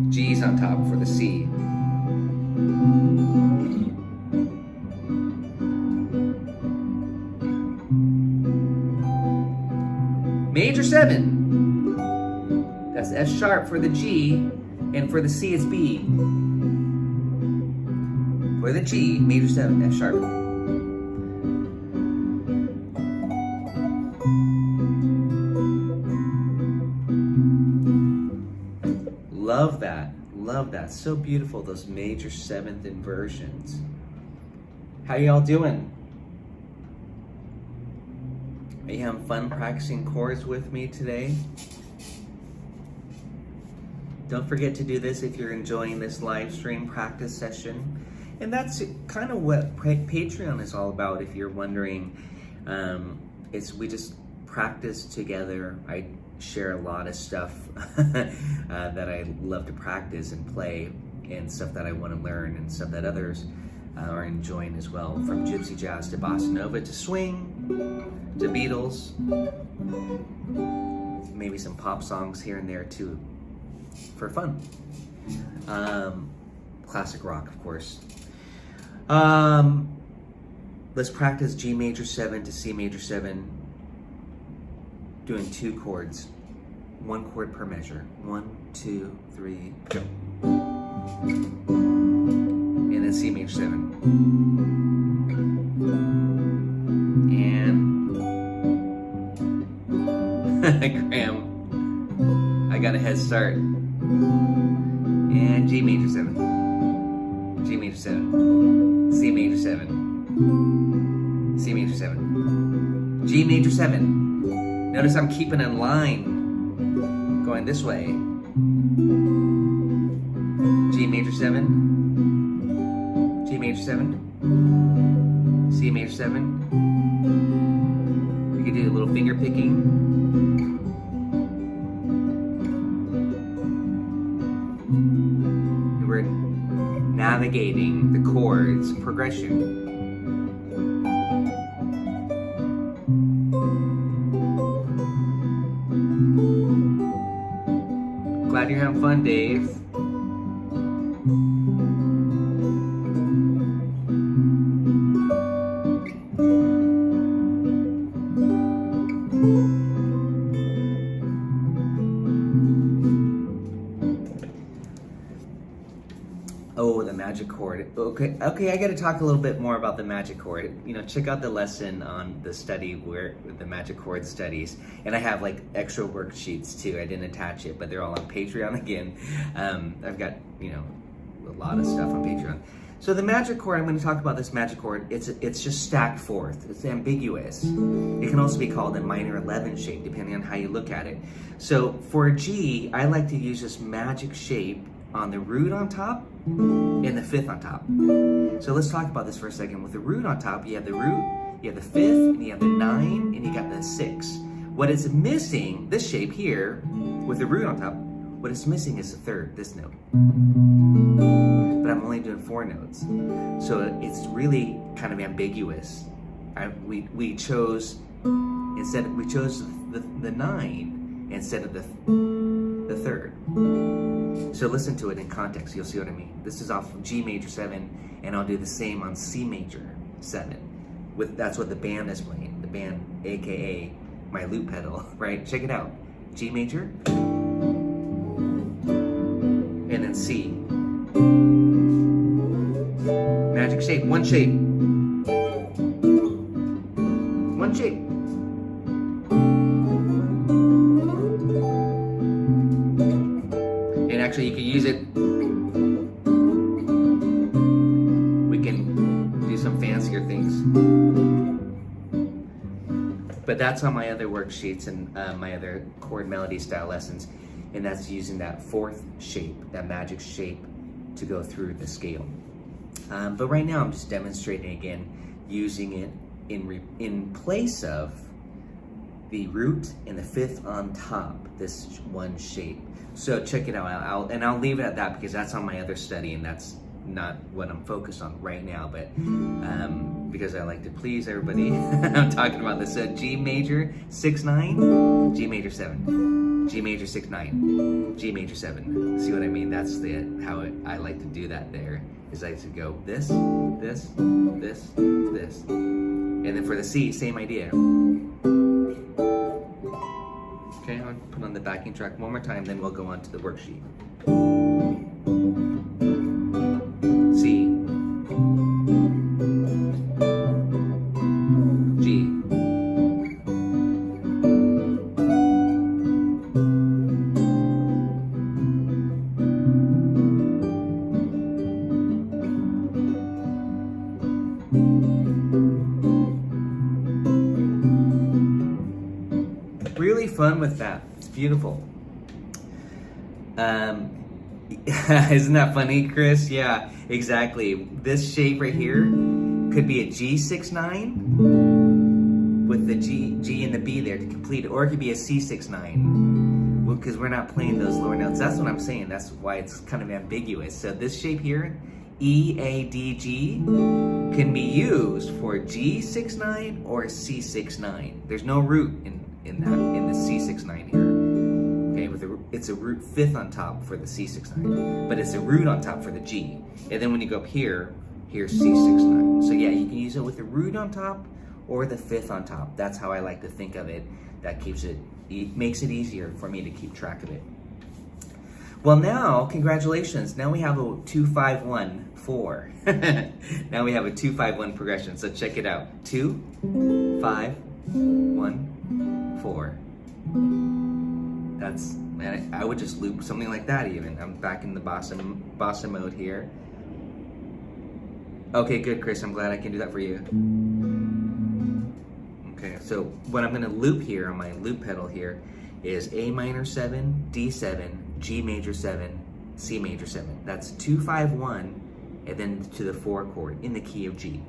G's on top for the C. Major 7. That's F sharp for the G, and for the C it's B. For the G, major 7, F sharp. Love that. Love that. So beautiful, those major 7th inversions. How y'all doing? Are you having fun practicing chords with me today? Don't forget to do this if you're enjoying this live stream practice session. And that's kind of what Patreon is all about, if you're wondering. We just practice together. I share a lot of stuff that I love to practice and play, and stuff that I want to learn, and stuff that others are enjoying as well. From gypsy jazz to bossa nova to swing to Beatles, maybe some pop songs here and there too, for fun. Classic rock, of course. Let's practice G major 7 to C major 7, doing 2 chords, 1 chord per measure. 1, 2, 3, go. And then C major 7. And Graham, I got a head start. And G major 7. G major 7. C major 7. C major 7. G major 7. Notice I'm keeping in line, going this way. G major 7. G major 7. C major 7. We could do a little finger picking. And we're navigating the chords progression. Glad you're having fun, Dave. Oh, the magic chord. Okay, I got to talk a little bit more about the magic chord. You know, check out the lesson on the study where the magic chord studies, and I have like extra worksheets too. I didn't attach it, but they're all on Patreon again. I've got, you know, a lot of stuff on Patreon. So the magic chord, I'm going to talk about this magic chord. It's just stacked fourth. It's ambiguous. It can also be called a minor 11 shape, depending on how you look at it. So for a G, I like to use this magic shape on the root on top and the fifth on top. So let's talk about this for a second. With the root on top, you have the root, you have the fifth, and you have the 9, and you got the 6. What is missing, this shape here, with the root on top, what is missing is the third, this note. But I'm only doing 4 notes. So it's really kind of ambiguous. We chose the 9 instead of the third. So listen to it in context, you'll see what I mean. This is off G major 7, and I'll do the same on C major 7. That's what the band is playing, the band, AKA my loop pedal, right? Check it out. G major, and then C. Magic shape, one shape. One shape. Actually, you can use it. We can do some fancier things. But that's on my other worksheets and my other chord melody style lessons. And that's using that fourth shape, that magic shape, to go through the scale. But right now I'm just demonstrating again, using it in place of the root and the fifth on top, this one shape. So check it out, I'll leave it at that because that's on my other study and that's not what I'm focused on right now, but because I like to please everybody, I'm talking about this. So G major 6-9, G major 7, G major 6-9, G major 7. See what I mean? That's how I like to do that there, is I like to go this, this, this, this. And then for the C, same idea. Okay, I'll put on the backing track one more time, then we'll go on to the worksheet. C, G, really fun with that. It's beautiful. Isn't that funny, Chris? Yeah, exactly. This shape right here could be a G6-9 with the G and the B there to complete it, or it could be a C6-9 because we're not playing those lower notes. That's what I'm saying. That's why it's kind of ambiguous. So this shape here, E, A, D, G, can be used for G6-9 or C6-9. There's no root in the C6-9 here. Okay, it's a root fifth on top for the C6-9, but it's a root on top for the G. And then when you go up here, Here's C6-9. So yeah, you can use it with the root on top or the fifth on top. That's how I like to think of it. That keeps it makes it easier for me to keep track of it. Well, now, congratulations. Now we have a 2-5-1-4. Now we have a 2-5-1 progression. So check it out. 2-5-1-4. That's, man, I would just loop something like that even. I'm back in the bossa mode here. Okay, good, Chris. I'm glad I can do that for you. Okay, so what I'm going to loop here on my loop pedal here is A minor 7, D7, G major 7, C major 7. That's 2-5-1, and then to the 4 chord in the key of G.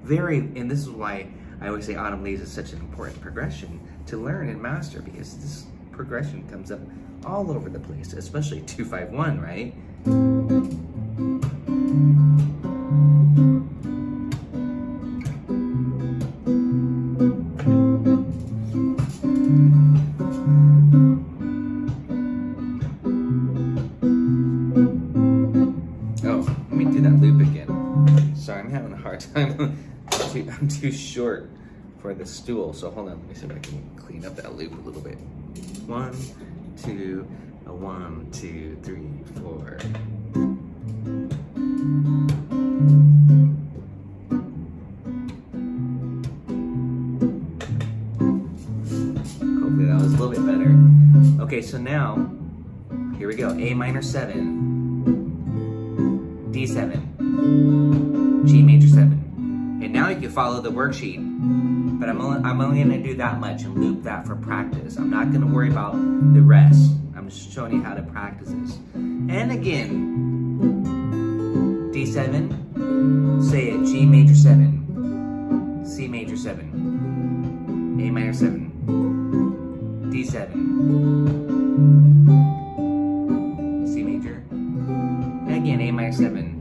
And this is why I always say Autumn Leaves is such an important progression to learn and master, because this progression comes up all over the place, especially 2-5-1, right? I'm too short for the stool, so hold on, let me see if I can clean up that loop a little bit. 1, 2, 1, 2, 3, 4. Hopefully that was a little bit better. Okay, so now, here we go. A minor 7, D7, G major 7. And now you can follow the worksheet, but I'm only going to do that much and loop that for practice. I'm not going to worry about the rest. I'm just showing you how to practice this. And again, D7, say it, G major 7, C major 7, A minor 7, D7, C major, and again, A minor 7.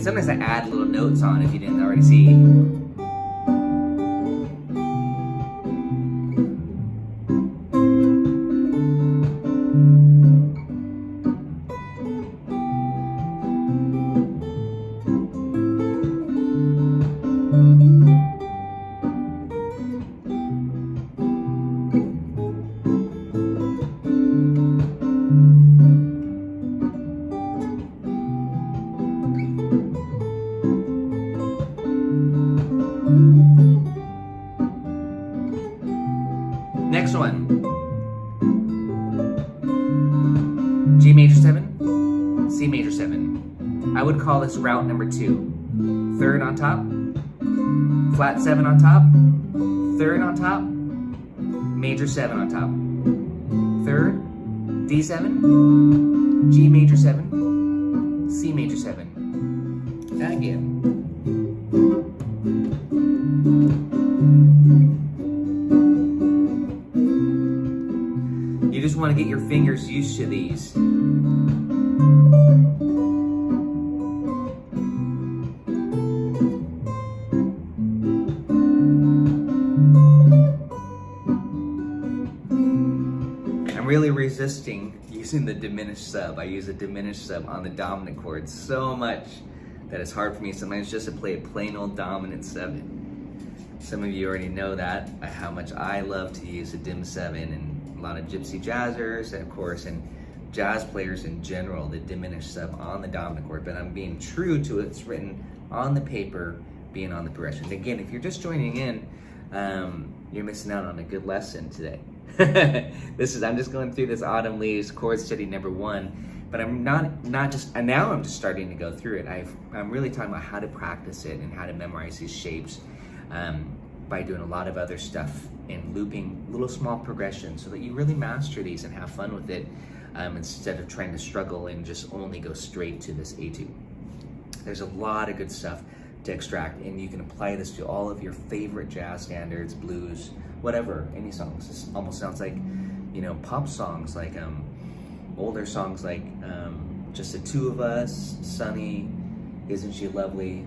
Sometimes I add little notes on if you didn't already see. Next one. G major 7, C major 7. I would call this route number 2. Third on top, flat 7 on top, third on top, major 7 on top. Third, D7, G major 7, C major 7. And again. You just want to get your fingers used to these. I'm really resisting using the diminished sub. I use a diminished sub on the dominant chords so much that it's hard for me sometimes just to play a plain old dominant 7. Some of you already know that, how much I love to use a dim 7, and a lot of gypsy jazzers, and of course, and jazz players in general, the diminished sub on the dominant chord, but I'm being true to what's written on the paper, being on the progression. Again, if you're just joining in, you're missing out on a good lesson today. I'm just going through this Autumn Leaves chord study number 1, but I'm not just, and now I'm just starting to go through it. I'm really talking about how to practice it and how to memorize these shapes by doing a lot of other stuff and looping little small progressions so that you really master these and have fun with it, instead of trying to struggle and just only go straight to this etude. There's a lot of good stuff to extract, and you can apply this to all of your favorite jazz standards, blues, whatever, any songs. This almost sounds like, pop songs, like older songs like Just the Two of Us, Sunny, Isn't She Lovely?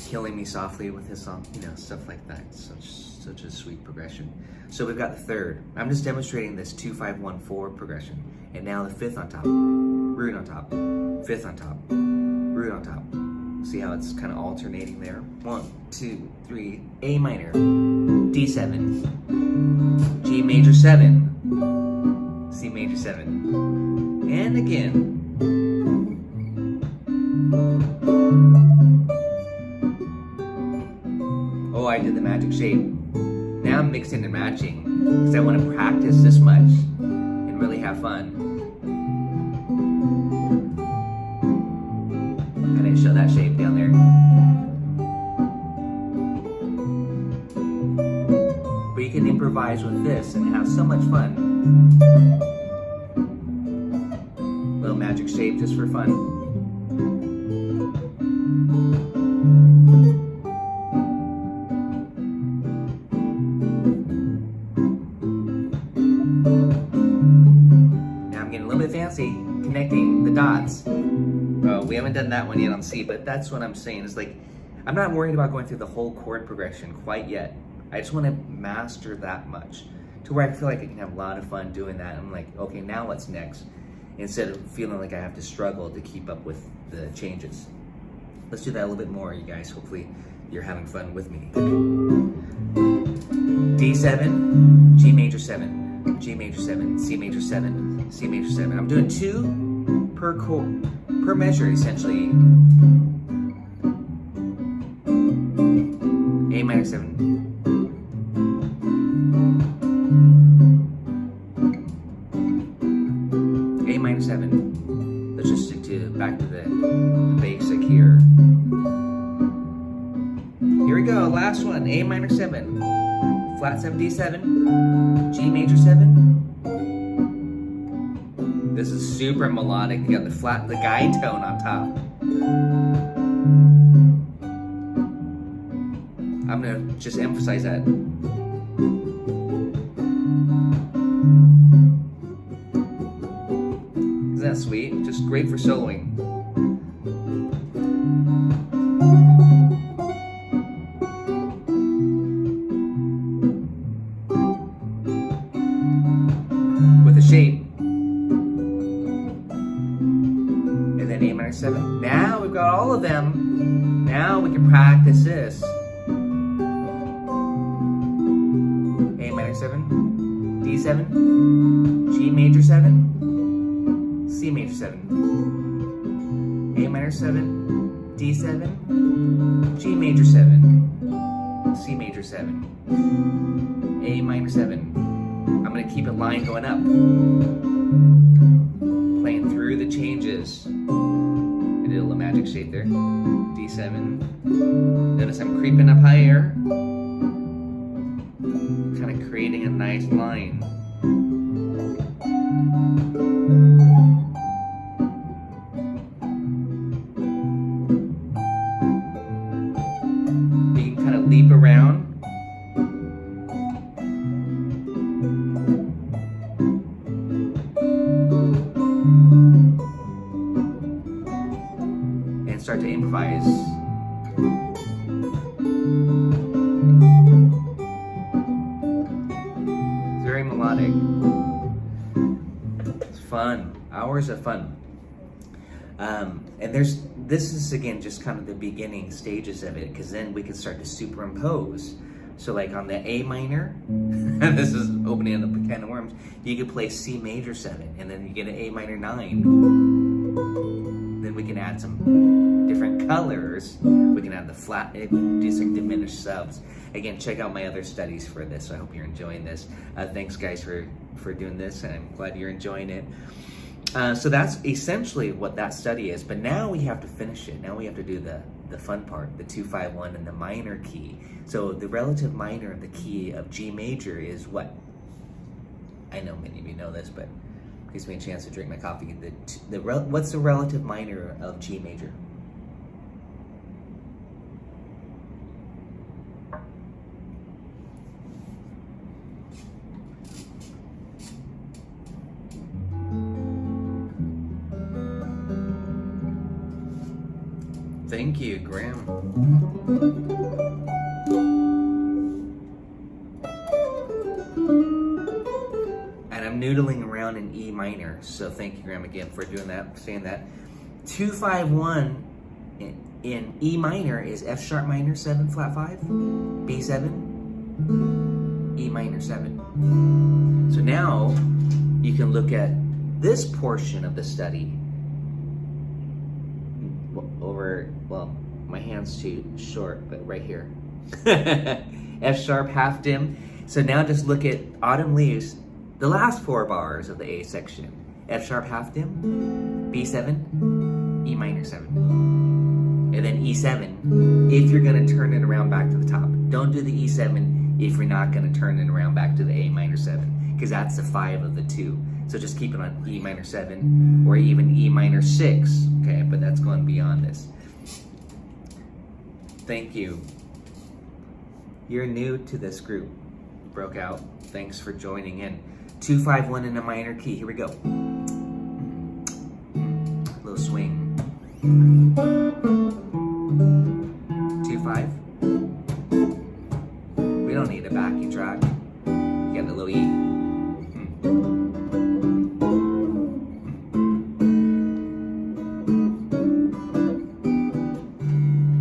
killing me softly with his song, you know, stuff like that. Such a sweet progression. So we've got the third. I'm just demonstrating this 2-5-1-4 progression, and now the fifth on top, root on top, fifth on top, root on top. See how it's kind of alternating there? 1, 2, 3, A minor, D7, G major 7, C major 7, and again. Oh, I did the magic shape. Now I'm mixing and matching because I want to practice this much and really have fun. I didn't show that shape down there. But you can improvise with this and have so much fun. Little magic shape just for fun. Fancy connecting the dots. Oh, we haven't done that one yet on C, but that's what I'm saying is like, I'm not worried about going through the whole chord progression quite yet. I just want to master that much to where I feel like I can have a lot of fun doing that. I'm like, okay, now what's next? Instead of feeling like I have to struggle to keep up with the changes. Let's do that a little bit more, you guys. Hopefully you're having fun with me. D7, G major 7. G major 7, C major 7, C major 7. I'm doing 2 per chord, per measure essentially. A minor 7. A minor 7. Let's just stick to back to the basic here. Here we go, last one, A minor 7. Flat 7, D7, G major 7. This is super melodic. You got the flat, the guide tone on top. I'm gonna just emphasize that. Isn't that sweet? Just great for soloing. Shape, and then A minor 7. Now we've got all of them. Now we can practice this. A minor 7, D7, G major 7, C major 7, A minor 7, D7, G major 7, C major 7, A minor 7. I'm going to keep a line going up, playing through the changes. I did a little magic shape there. D7. Notice I'm creeping up higher, kind of creating a nice line. You can kind of leap around. Start to improvise. It's very melodic. It's fun. Hours of fun. And this is again just kind of the beginning stages of it, because then we can start to superimpose. So like on the A minor, and this is opening up a can of worms, you could play C major 7, and then you get an A minor 9. Then we can add some different colors. We can add the flat, do some diminished subs. Again, check out my other studies for this. So I hope you're enjoying this. Thanks guys for doing this, and I'm glad you're enjoying it. So that's essentially what that study is, but now we have to finish it. Now we have to do the fun part, the 2-5-1 and the minor key. So the relative minor of the key of G major is what? I know many of you know this, but it gives me a chance to drink my coffee. What's the relative minor of G major? Thank you, Graham. minor. So thank you, Graham, again for doing that, saying that. 2-5-1 in E minor is F sharp minor 7 flat 5, B7, E minor 7. So now you can look at this portion of the study over, well, my hand's too short, but right here. F sharp half dim. So now just look at Autumn Leaves, the last 4 bars of the A section. F sharp half dim, B7, E minor 7. And then E7 if you're gonna turn it around back to the top. Don't do the E7 if you're not gonna turn it around back to the A minor 7, because that's the 5 of the 2. So just keep it on E minor 7 or even E minor 6, okay? But that's going beyond this. Thank you. You're new to this group. Broke out. Thanks for joining in. 2-5-1 in a minor key. Here we go. Little swing. 2-5. We don't need a backing track. You got a little E.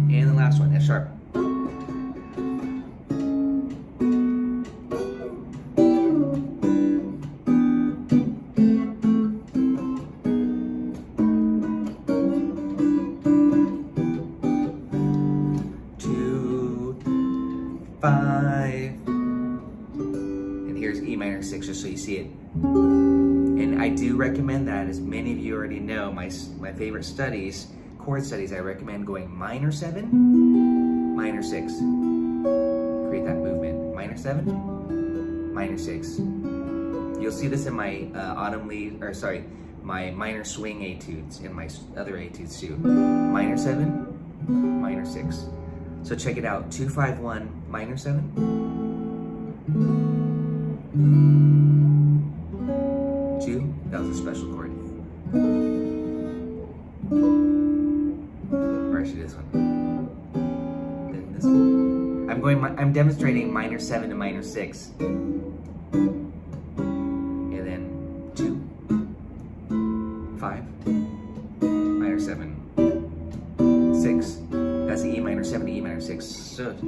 And the last one, F sharp. Just so you see it. And I do recommend that, as many of you already know, my favorite studies, chord studies, I recommend going minor 7, minor 6. Create that movement. Minor 7, minor 6. You'll see this in my my minor swing etudes, in my other etudes too. Minor 7, minor 6. So check it out. 2-5-1, minor 7. 2, that was a special chord. Or actually this one. Then this one. I'm demonstrating minor 7 to minor 6. And then 2, 5, minor 7, 6. That's the E minor 7 to E minor 6. Such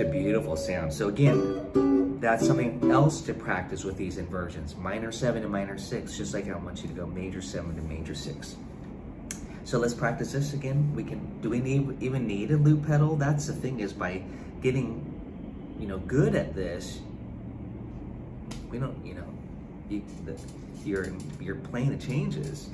a beautiful sound. So again, that's something else to practice with these inversions. Minor 7 to minor 6, just like I want you to go major 7 to major 6. So let's practice this again. Do we even need a loop pedal? That's the thing, is by getting, good at this, we don't, you're playing the changes.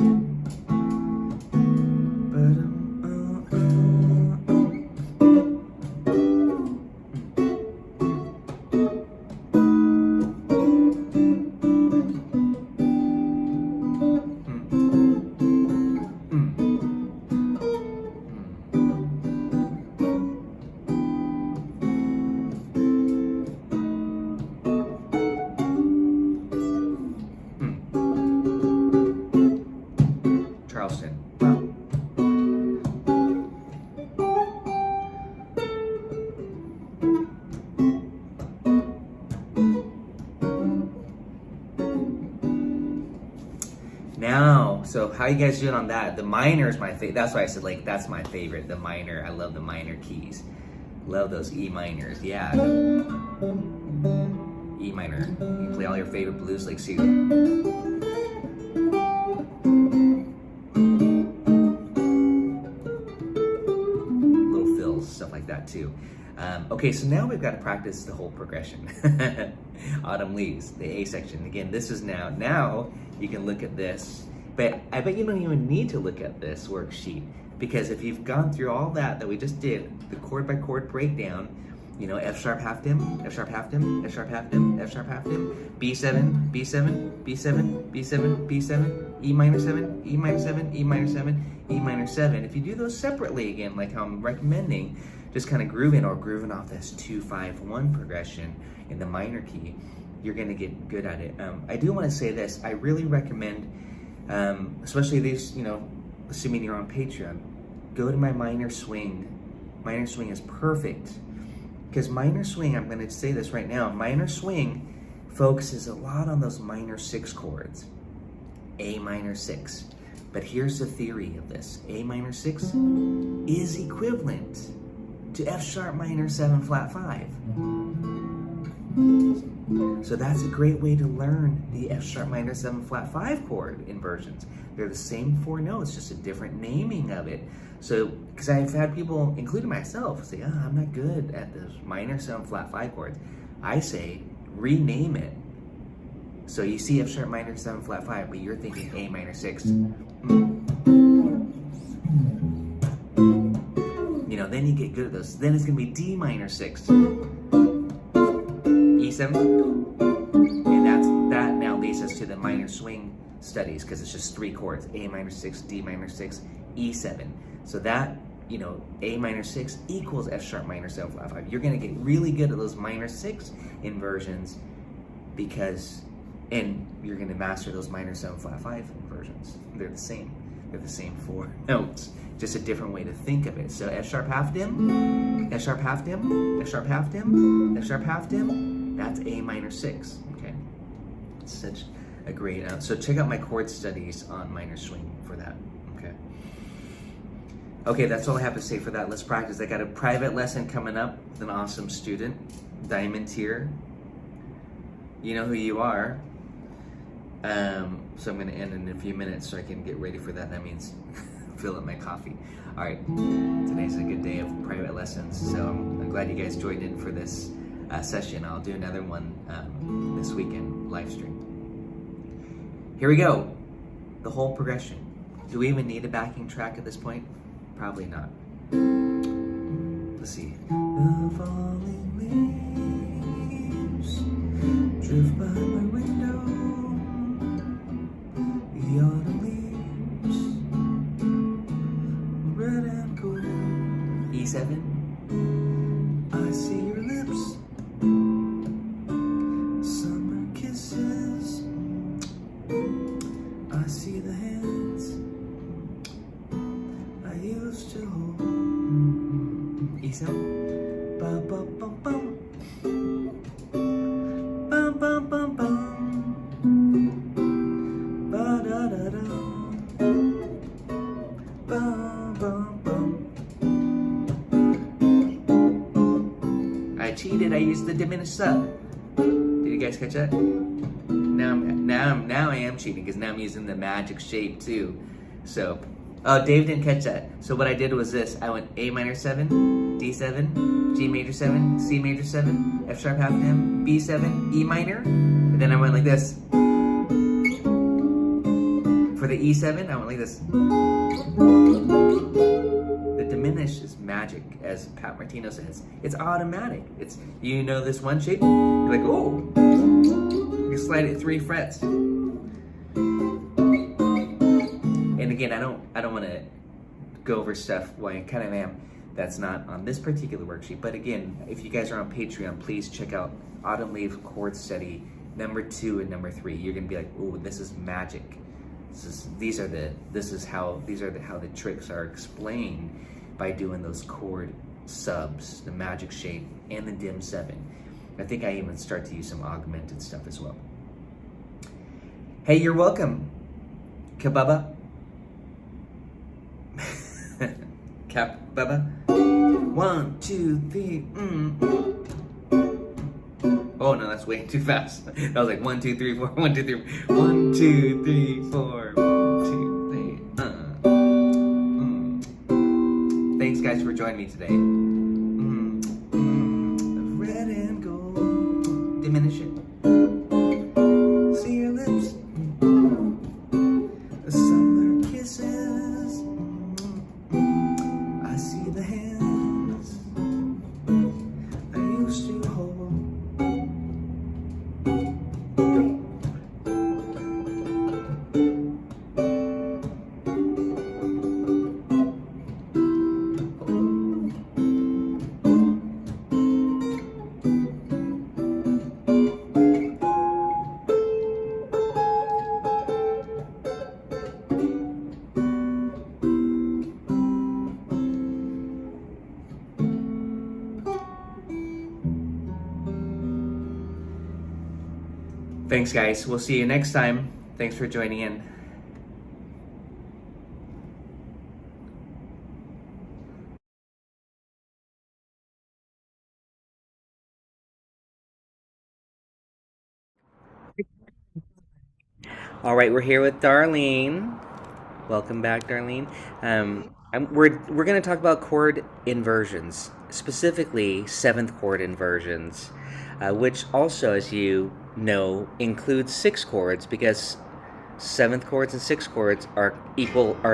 So how you guys doing on that? The minor is my favorite. That's why I said, that's my favorite. The minor. I love the minor keys. Love those E minors. Yeah. E minor. You play all your favorite blues like Sue. Little fills, stuff like that too. Okay, so now we've got to practice the whole progression. Autumn Leaves, the A section. Again, this is now you can look at this. But I bet you don't even need to look at this worksheet, because if you've gone through all that we just did, the chord by chord breakdown, F sharp half dim, F sharp half dim, F sharp half dim, F sharp half dim, B7, B7, B7, B7, B7, E minor 7, E minor 7, E minor 7, E minor 7. If you do those separately again, like how I'm recommending, just kind of grooving off this 2-5-1 progression in the minor key, you're gonna get good at it. I do want to say this, I really recommend, especially these, assuming you're on Patreon, go to my minor swing. Minor swing is perfect, because minor swing, I'm going to say this right now, minor swing focuses a lot on those minor 6 chords. A minor 6. But here's the theory of this. A minor 6 is equivalent to F sharp minor 7 flat 5. So that's a great way to learn the F sharp minor 7 flat 5 chord inversions. They're the same 4 notes, just a different naming of it. So, because I've had people, including myself, say, I'm not good at those minor 7 flat 5 chords. I say, rename it. So you see F sharp minor 7 flat 5, but you're thinking A minor 6. You know, then you get good at those. Then it's gonna be D minor 6, E7, and that now leads us to the minor swing studies, because it's just 3 chords: A minor 6, D minor 6, E7. So that, you know, A minor 6 equals F sharp minor 7 flat 5. You're gonna get really good at those minor 6 inversions and you're gonna master those minor 7 flat 5 inversions. They're the same. They're the same 4 notes, just a different way to think of it. So F sharp half dim, F sharp half dim, F sharp half dim, F sharp half dim. That's A minor 6. Okay, it's such a great. So check out my chord studies on minor swing for that. Okay. Okay, that's all I have to say for that. Let's practice. I got a private lesson coming up with an awesome student, Diamond Tier. You know who you are. So I'm going to end in a few minutes so I can get ready for that. That means fill up my coffee. All right, today's a good day of private lessons, so I'm glad you guys joined in for this session. I'll do another one this weekend, live stream. Here we go. The whole progression. Do we even need a backing track at this point? Probably not. Let's see. The falling leaves drift by my window. The autumn leaves, red and gold. E7. I see your lips, summer kisses. I see the hands I used to hold. E7. Ba ba bum bum. Bum bum bum bum. Ba da da da. Bum bum bum. I cheated. I used the diminished sub. Did you guys catch that? Now I am cheating because now I'm using the magic shape too. So, oh, Dave didn't catch that. So what I did was this: I went A minor 7, D7, G major 7, C major 7, F sharp half dim, B7, E minor, and then I went like this. For the E7, I went like this. The diminished is magic, as Pat Martino says. It's automatic. It's, you know, this one shape. You're like, oh, you slide it 3 frets. And again, I don't want to go over stuff. Well, I kind of am. That's not on this particular worksheet. But again, if you guys are on Patreon, please check out Autumn Leaf Chord Study number 2 and number 3. You're gonna be like, oh, this is magic. These are how the tricks are explained by doing those chord subs, the magic shape, and the dim 7. I think I even start to use some augmented stuff as well. Hey, you're welcome, Kababa. Cap Baba. 1, 2, 3. Oh no, that's way too fast. That was like 1, 2, 3, 4. 1, 2, 3. 1, 2, 3, 4. 1, 2, 3. Thanks, guys, for joining me today. Red and gold. Diminish it. See your lips. The summer kisses. I see the hands I used to hold. Thanks, guys. We'll see you next time. Thanks for joining in. All right, we're here with Darlene. Welcome back, Darlene. We're going to talk about chord inversions, specifically seventh chord inversions, which also, as you know, includes six chords because seventh chords and sixth chords are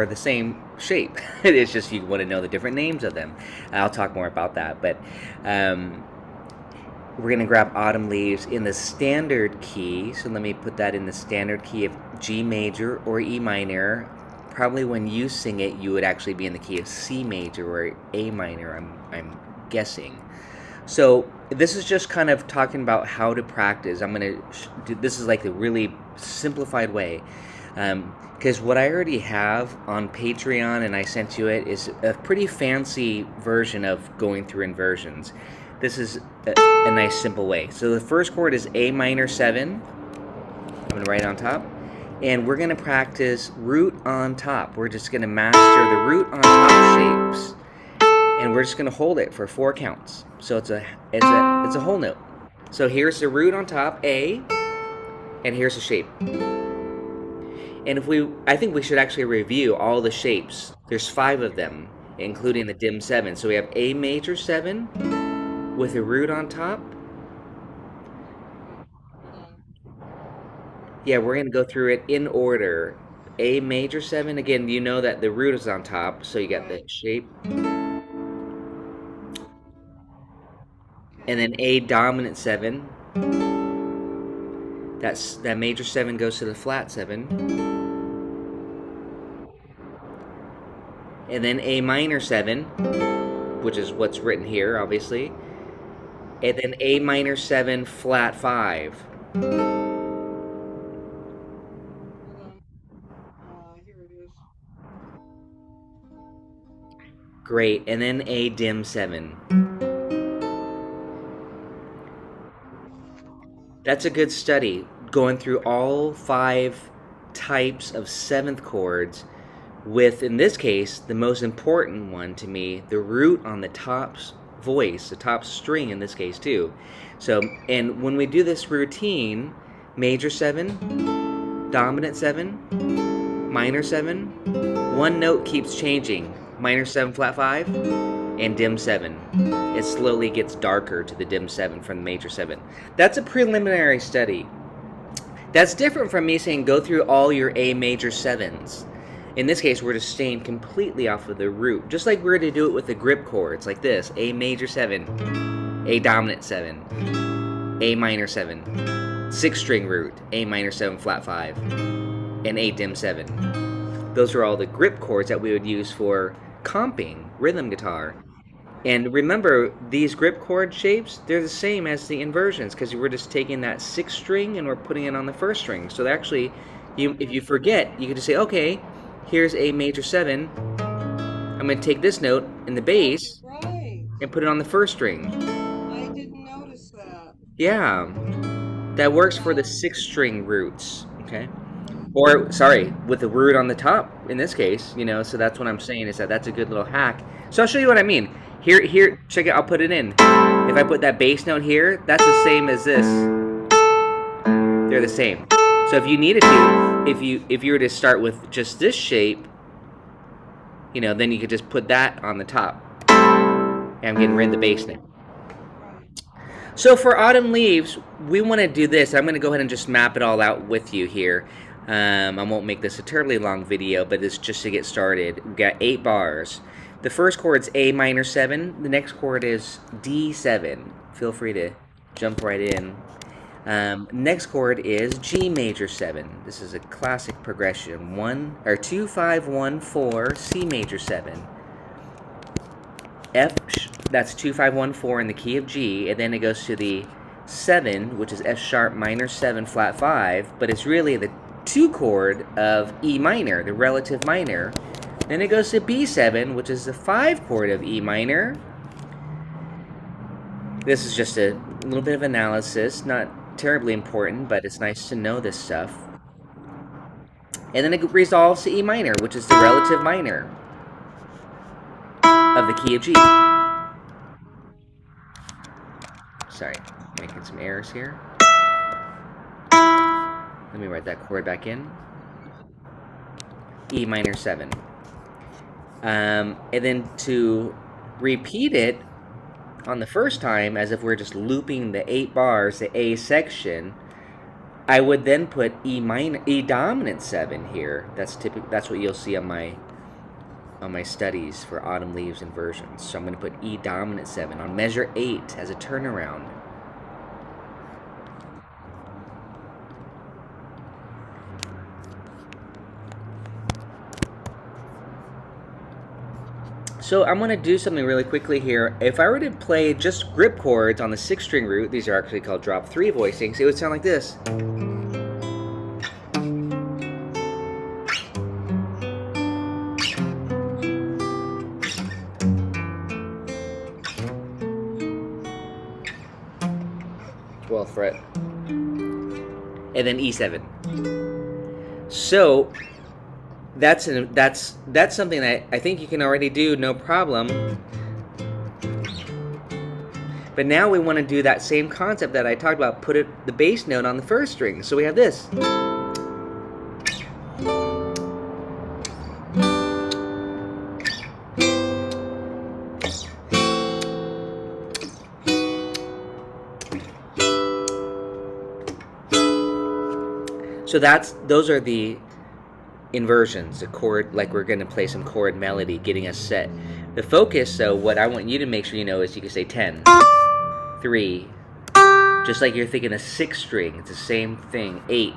the same shape. It's just you want to know the different names of them. I'll talk more about that, but we're going to grab Autumn Leaves in the standard key. So let me put that in the standard key of G major or E minor. Probably when you sing it, you would actually be in the key of C major or A minor, I'm guessing. So this is just kind of talking about how to practice. I'm going to do this is like a really simplified way. Because what I already have on Patreon and I sent you it is a pretty fancy version of going through inversions. This is a nice simple way. So the first chord is A minor 7. I'm going to write it on top. And we're going to practice root on top. We're just going to master the root on top shapes. And we're just going to hold it for 4 counts. So it's a whole note. So here's the root on top, A, and here's the shape. And I think we should actually review all the shapes. There's 5 of them, including the dim 7. So we have A major 7 with a root on top. Yeah, we're going to go through it in order. A major 7, again, you know that the root is on top, so you got the shape. And then A dominant 7. That major 7 goes to the flat 7. And then A minor 7, which is what's written here, obviously. And then A minor 7, flat 5. Great, and then A dim 7. That's a good study, going through all 5 types of 7th chords with, in this case, the most important one to me, the root on the top voice, the top string in this case too. So, and when we do this routine, major 7, dominant 7, minor 7, one note keeps changing. Minor 7 flat 5 and dim 7. It slowly gets darker to the dim 7 from the major 7. That's a preliminary study. That's different from me saying go through all your A major 7s. In this case, we're just staying completely off of the root. Just like we're going to do it with the grip chords like this. A major 7, A dominant 7, A minor 7, 6th string root, A minor 7 flat 5, and A dim 7. Those are all the grip chords that we would use for comping rhythm guitar. And remember, these grip chord shapes, they're the same as the inversions because we're just taking that 6th string and we're putting it on the 1st string. So actually, if you forget, you can just say, okay, here's A major 7. I'm going to take this note in the bass and put it on the 1st string. I didn't notice that. Yeah, that works for the 6th string roots, okay? Or, sorry, with the root on the top, in this case, you know, so that's what I'm saying is that's a good little hack. So I'll show you what I mean. Here, check it, I'll put it in. If I put that bass note here, that's the same as this. They're the same. So if you needed to, if you were to start with just this shape, you know, then you could just put that on the top. And I'm getting rid of the bass now. So for Autumn Leaves, we want to do this. I'm going to go ahead and just map it all out with you here. I won't make this a terribly long video, but it's just to get started. We've got 8 bars. The first chord is A minor 7. The next chord is D7. Feel free to jump right in. Next chord is G major 7. This is a classic progression. 2 5 1 4 C major 7. That's 2 5 1 4 in the key of G, and then it goes to the 7, which is F sharp minor 7 flat 5, but it's really the 2 chord of E minor, the relative minor. Then it goes to B7, which is the 5 chord of E minor. This is just a little bit of analysis, not terribly important, but it's nice to know this stuff. And then it resolves to E minor, which is the relative minor of the key of G. Sorry, making some errors here. Let me write that chord back in. E minor 7. And then to repeat it on the first time, as if we're just looping the 8 bars, the A section, I would then put E dominant 7 here. That's what you'll see on my studies for autumn leaves inversions. So I'm going to put E dominant 7 on measure 8 as a turnaround. So I'm going to do something really quickly here. If I were to play just grip chords on the 6-string root, these are actually called drop 3 voicings, it would sound like this. Fret, and then E7. So that's something that I think you can already do, no problem. But now we want to do that same concept that I talked about, put the bass note on the 1st string. So we have this. So those are the inversions, the chord, like we're going to play some chord melody, getting us set. The focus, though, what I want you to make sure you know is you can say 10, 3, just like you're thinking a 6th string, it's the same thing, 8,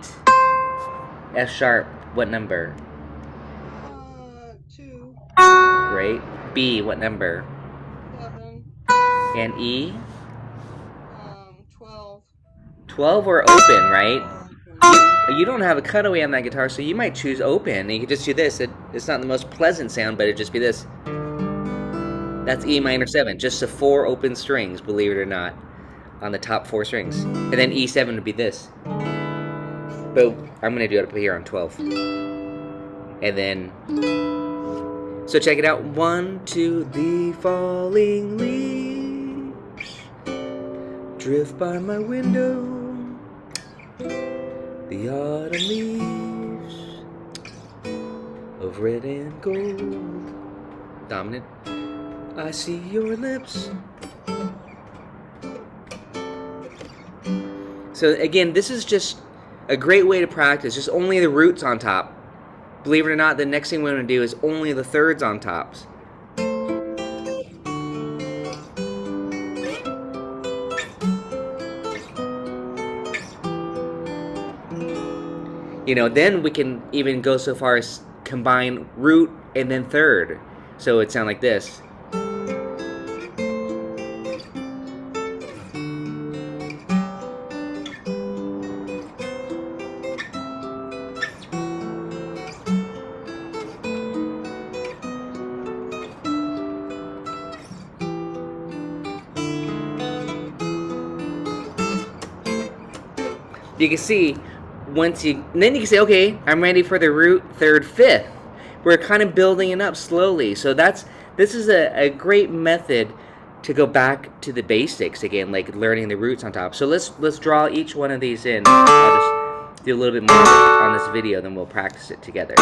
F sharp, what number? 2. Great. B, what number? 7. And E? 12. 12 or open, right? You don't have a cutaway on that guitar, so you might choose open. And you could just do this. It's not the most pleasant sound, but it'd just be this. That's E minor 7. Just the 4 open strings, believe it or not, on the top 4 strings. And then E7 would be this. But I'm going to do it up here on 12. And then... So check it out. 1, 2, the falling leaves drift by my window. The autumn leaves of red and gold. Dominant. I see your lips. So again, this is just a great way to practice. Just only the roots on top. Believe it or not, the next thing we want to do is only the thirds on tops. You know, then we can even go so far as combine root and then third. So it sounds like this. You can see, then you can say, okay, I'm ready for the root, third, fifth. We're kind of building it up slowly. So this is a great method to go back to the basics again, like learning the roots on top. So let's draw each one of these in. I'll just do a little bit more on this video, then we'll practice it together.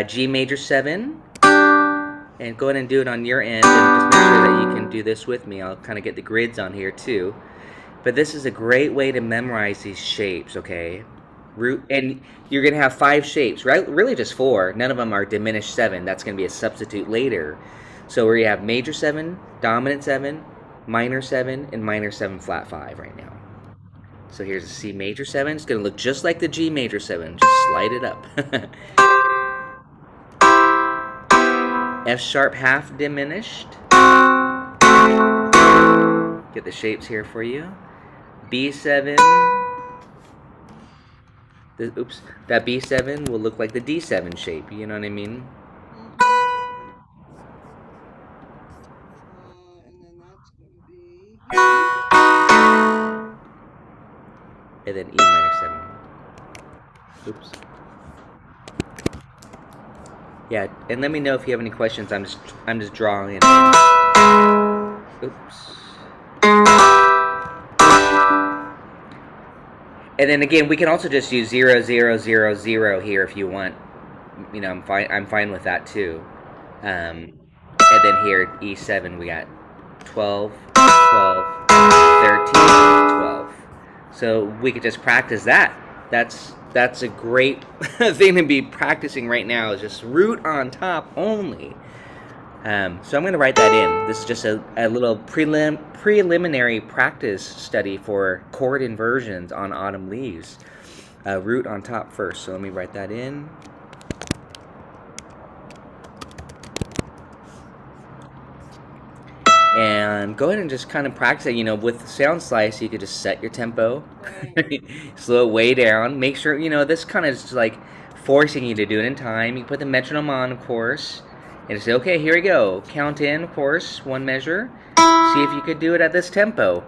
G major 7. And go ahead and do it on your end, and just make sure that you can do this with me. I'll kind of get the grids on here too. But this is a great way to memorize these shapes, okay? And you're going to have 5 shapes, right? Really just 4. None of them are diminished 7. That's going to be a substitute later. So where you have major 7, dominant 7, minor 7, and minor 7 flat 5 right now. So here's a C major 7. It's going to look just like the G major 7. Just slide it up. F sharp half diminished. Get the shapes here for you. B7. Oops, that B7 will look like the D7 shape. You know what I mean? And then that's going to be... and then E minor 7. Oops. Yeah, and let me know if you have any questions. I'm just drawing it. Oops. And then again, we can also just use 0, 0, 0, 0 here if you want. You know, I'm fine with that too. And then here E7 we got 12, 12, 13, 12. So we could just practice that. That's a great thing to be practicing right now, is just root on top only. So I'm going to write that in. This is just a little preliminary practice study for chord inversions on Autumn Leaves. Root on top first, so let me write that in. And go ahead and just kind of practice it. You know, with Sound Slice, you could just set your tempo, slow it way down. Make sure, you know, this kind of is like forcing you to do it in time. You put the metronome on, of course, and say, okay, here we go. Count in, of course, one measure. See if you could do it at this tempo.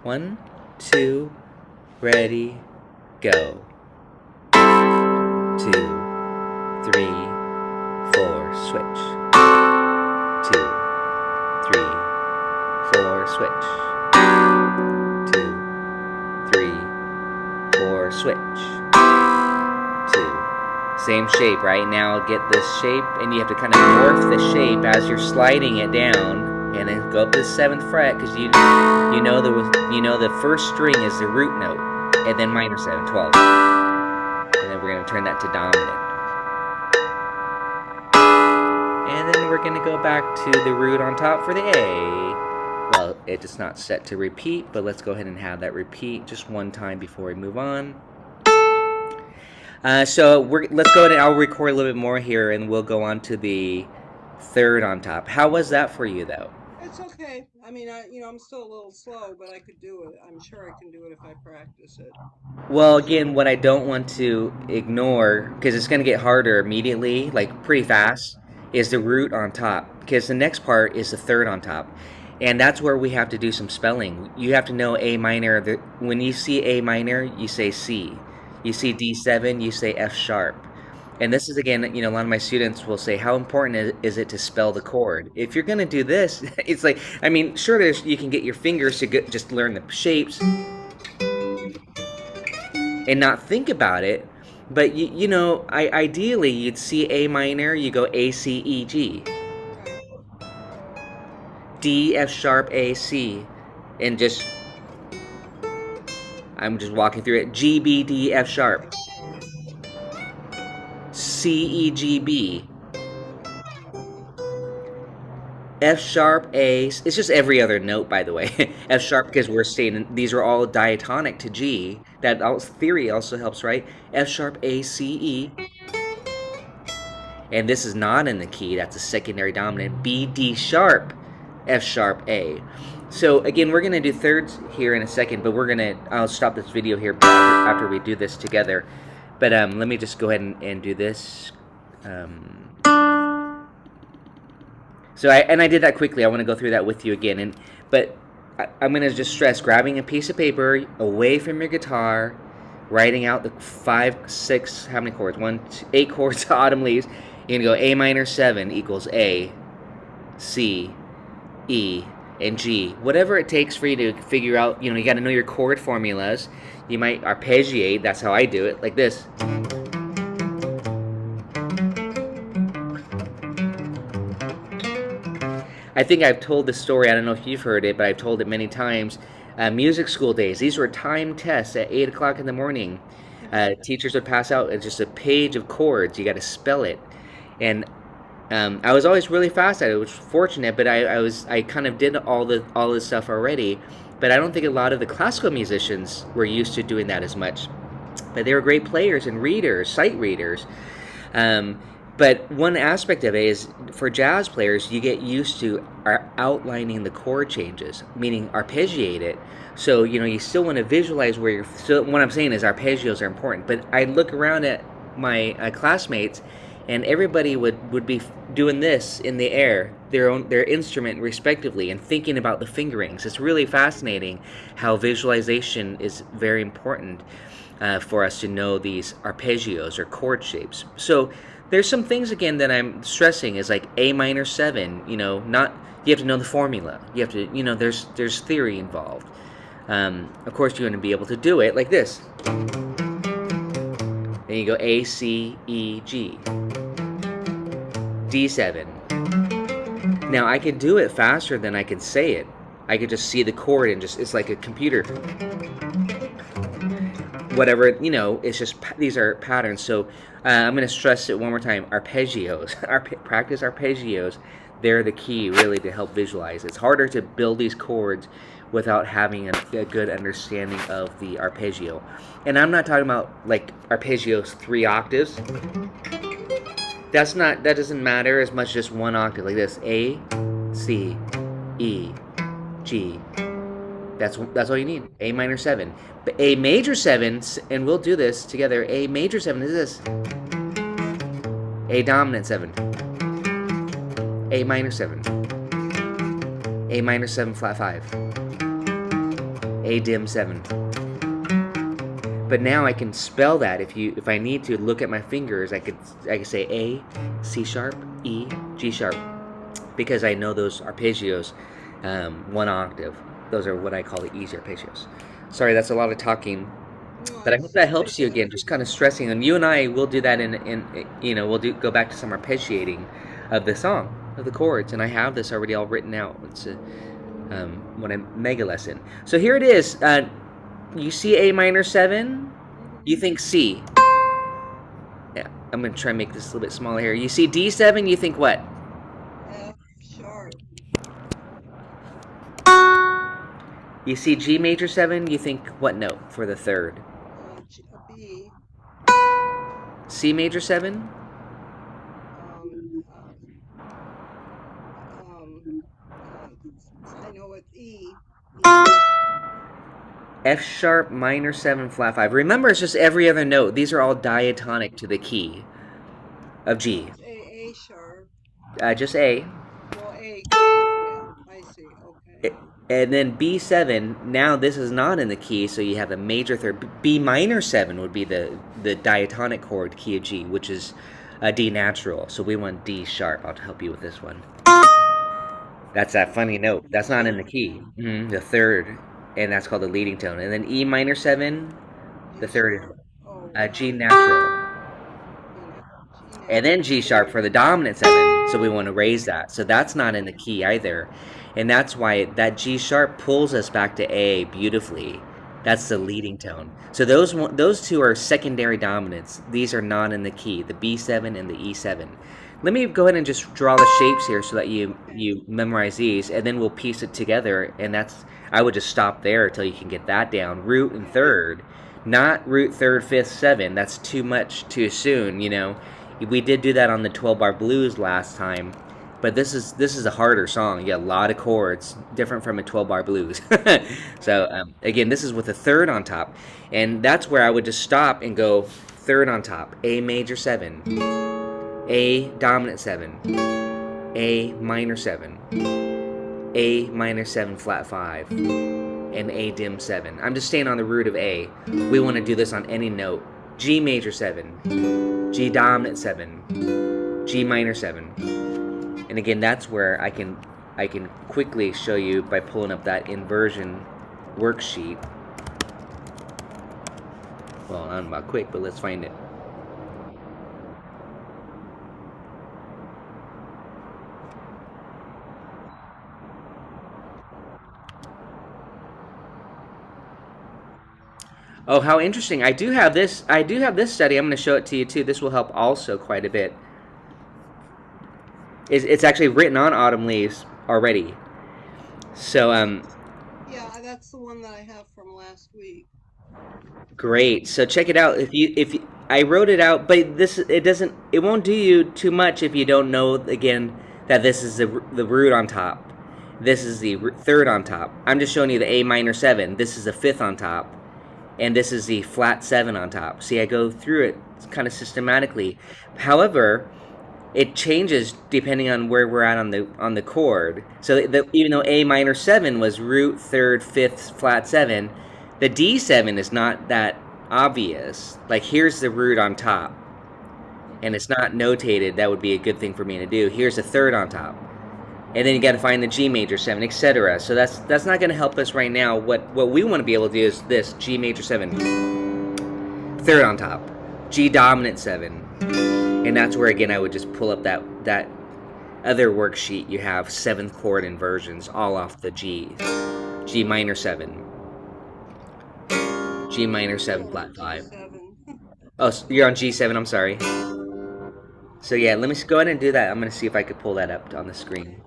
1, 2, ready, go. 2, 3, 4, switch. 2, 3, 4, switch. 2, 3, 4, switch. 2. Same shape, right? Now get this shape, and you have to kind of morph the shape as you're sliding it down, and then go up to the 7th fret, because you know the first string is the root note, and then minor 7, 12. And then we're going to turn that to dominant. And then we're going to go back to the root on top for the A. Well, it's not set to repeat, but let's go ahead and have that repeat just one time before we move on. So let's go ahead and I'll record a little bit more here, and we'll go on to the 3rd on top. How was that for you, though? It's okay. I mean, I'm still a little slow, but I could do it. I'm sure I can do it if I practice it. Well, again, what I don't want to ignore, because it's going to get harder immediately, like pretty fast, is the root on top, because the next part is the 3rd on top. And that's where we have to do some spelling. You have to know A minor. When you see A minor, you say C. You see D7, you say F sharp. And this is, again, you know, a lot of my students will say, how important is it to spell the chord? If you're going to do this, it's like, I mean, sure, you can get your fingers to just learn the shapes and not think about it. But, you know, ideally, you'd see A minor, you go A, C, E, G. D, F sharp, A, C. And just, I'm just walking through it. G, B, D, F sharp. C, E, G, B. F sharp, A. It's just every other note, by the way. F sharp, because we're saying these are all diatonic to G. That theory also helps, right? F sharp, A, C, E. And this is not in the key. That's a secondary dominant. B, D sharp, F sharp, A. So again, we're going to do thirds here in a second, but I'll stop this video here after we do this together. But let me just go ahead and do this. So I did that quickly. I want to go through that with you again. But I'm going to just stress grabbing a piece of paper away from your guitar, writing out the 5, 6, how many chords? 8 chords to Autumn Leaves. You're going to go A minor 7 equals A, C, E, and G. Whatever it takes for you to figure out, you know, you got to know your chord formulas. You might arpeggiate, that's how I do it, like this. I think I've told this story, I don't know if you've heard it, but I've told it many times. Music school days, these were timed tests at 8 o'clock in the morning. Teachers would pass out just a page of chords, you got to spell it. And I was always really fast at it, which was fortunate, but I kind of did all this stuff already. But I don't think a lot of the classical musicians were used to doing that as much. But they were great players and readers, sight readers. But one aspect of it is, for jazz players, you get used to outlining the chord changes, meaning arpeggiate it. So, you know, you still want to visualize where you're... So what I'm saying is arpeggios are important. But I look around at my classmates, and everybody would be doing this in the air, their instrument respectively, and thinking about the fingerings. It's really fascinating how visualization is very important for us to know these arpeggios or chord shapes. So there's some things again that I'm stressing is like A minor 7. Not you have to know the formula. You have to there's theory involved. Of course, you want to be able to do it like this. Then you go A, C, E, G. D7. Now I can do it faster than I can say it. I could just see the chord and it's like a computer. Whatever, it's just, these are patterns. So I'm going to stress it one more time. Arpeggios, practice arpeggios. They're the key really to help visualize. It's harder to build these chords without having a good understanding of the arpeggio. And I'm not talking about like arpeggios 3 octaves. That doesn't matter as much as just 1 octave like this. A, C, E, G. That's all you need. A minor 7. But A major 7, and we'll do this together. A major 7 is this. A dominant 7. A minor 7. A minor 7 flat 5. A dim 7. But now I can spell that. If I need to look at my fingers, I could say A, C sharp, E, G sharp, because I know those arpeggios 1 octave. Those are what I call the easy arpeggios. Sorry, that's a lot of talking, but I hope that helps you again. Just kind of stressing, and you and I will do that we'll go back to some arpeggiating of the song, of the chords, and I have this already all written out. It's when I mega lesson. So here it is. You see A minor 7, you think C. Yeah, I'm gonna try and make this a little bit smaller here. You see D7, you think what? F sharp. You see G major 7, you think what note for the 3rd? B. C major 7? I know it's E. F sharp minor 7 flat 5. Remember, it's just every other note. These are all diatonic to the key of G. A sharp. Just A. Well, A. Yeah, I see. Okay. And then B7. Now this is not in the key, so you have a major 3rd. B minor 7 would be the diatonic chord key of G, which is a D natural. So we want D sharp. I'll help you with this one. That's that funny note. That's not in the key. The 3rd. And that's called the leading tone. And then E minor 7, the 3rd, G natural. And then G sharp for the dominant 7. So we want to raise that. So that's not in the key either. And that's why that G sharp pulls us back to A beautifully. That's the leading tone. So those two are secondary dominants. These are not in the key, the B7 and the E7. Let me go ahead and just draw the shapes here so that you memorize these, and then we'll piece it together. And I would just stop there until you can get that down. Root and 3rd, not root 3rd, 5th, 7. That's too much too soon. We did do that on the 12-bar blues last time, but this is a harder song. You got a lot of chords, different from a 12-bar blues. So again, this is with a 3rd on top, and that's where I would just stop and go 3rd on top, A major 7. A dominant 7, A minor 7, A minor 7 flat 5, and A dim 7. I'm just staying on the root of A. We want to do this on any note. G major 7, G dominant 7, G minor 7. And again, that's where I can quickly show you by pulling up that inversion worksheet. Well, I don't know about quick, but let's find it. Oh, how interesting. I do have this study. I'm going to show it to you too. This will help also quite a bit. It's actually written on autumn leaves already. So yeah, that's the one that I have from last week. Great. So check it out. If I wrote it out, but it won't do you too much if you don't know again that this is the root on top. This is the 3rd on top. I'm just showing you the A minor 7. This is the 5th on top. and this is the flat 7 on top. See, I go through it kind of systematically. However, it changes depending on where we're at on the chord. So even though A minor 7 was root, 3rd, 5th, flat 7, the D7 is not that obvious. Like, here's the root on top, and it's not notated. That would be a good thing for me to do. Here's a 3rd on top, and then you got to find the G major 7, etc. So that's not going to help us right now. What we want to be able to do is this: G major 7, 3rd on top, G dominant 7, and that's where again I would just pull up that other worksheet. You have 7th chord inversions all off the G. G minor 7, G minor 7 flat 5. G7. Oh, so you're on G7. I'm sorry. So yeah, let me go ahead and do that. I'm gonna see if I could pull that up on the screen.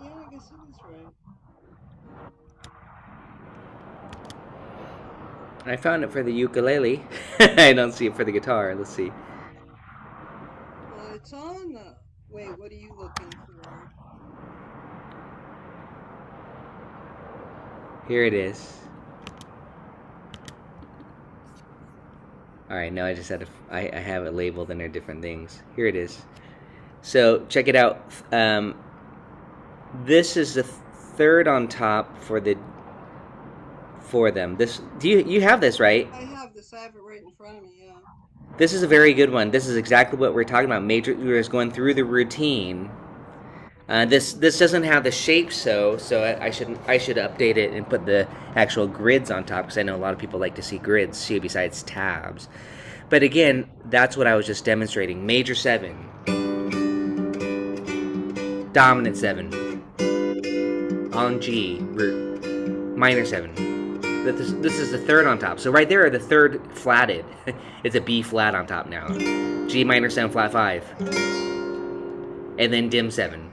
Yeah, I guess it is right. I found it for the ukulele. I don't see it for the guitar. Let's see. Well, it's on the. Wait, what are you looking for? Here it is. All right, now I just had to. I have it labeled and they're different things. Here it is. So check it out. This is the 3rd on top for them. This you have this, right? I have this. I have it right in front of me. Yeah. This is a very good one. This is exactly what we're talking about. Major, we're just going through the routine. This doesn't have the shape, so I should update it and put the actual grids on top, because I know a lot of people like to see grids too besides tabs. But again, that's what I was just demonstrating. Major 7, dominant 7, on G, root, minor 7. This is the 3rd on top. So right there, the 3rd flatted. It's a B flat on top now. G minor 7 flat 5, and then dim 7.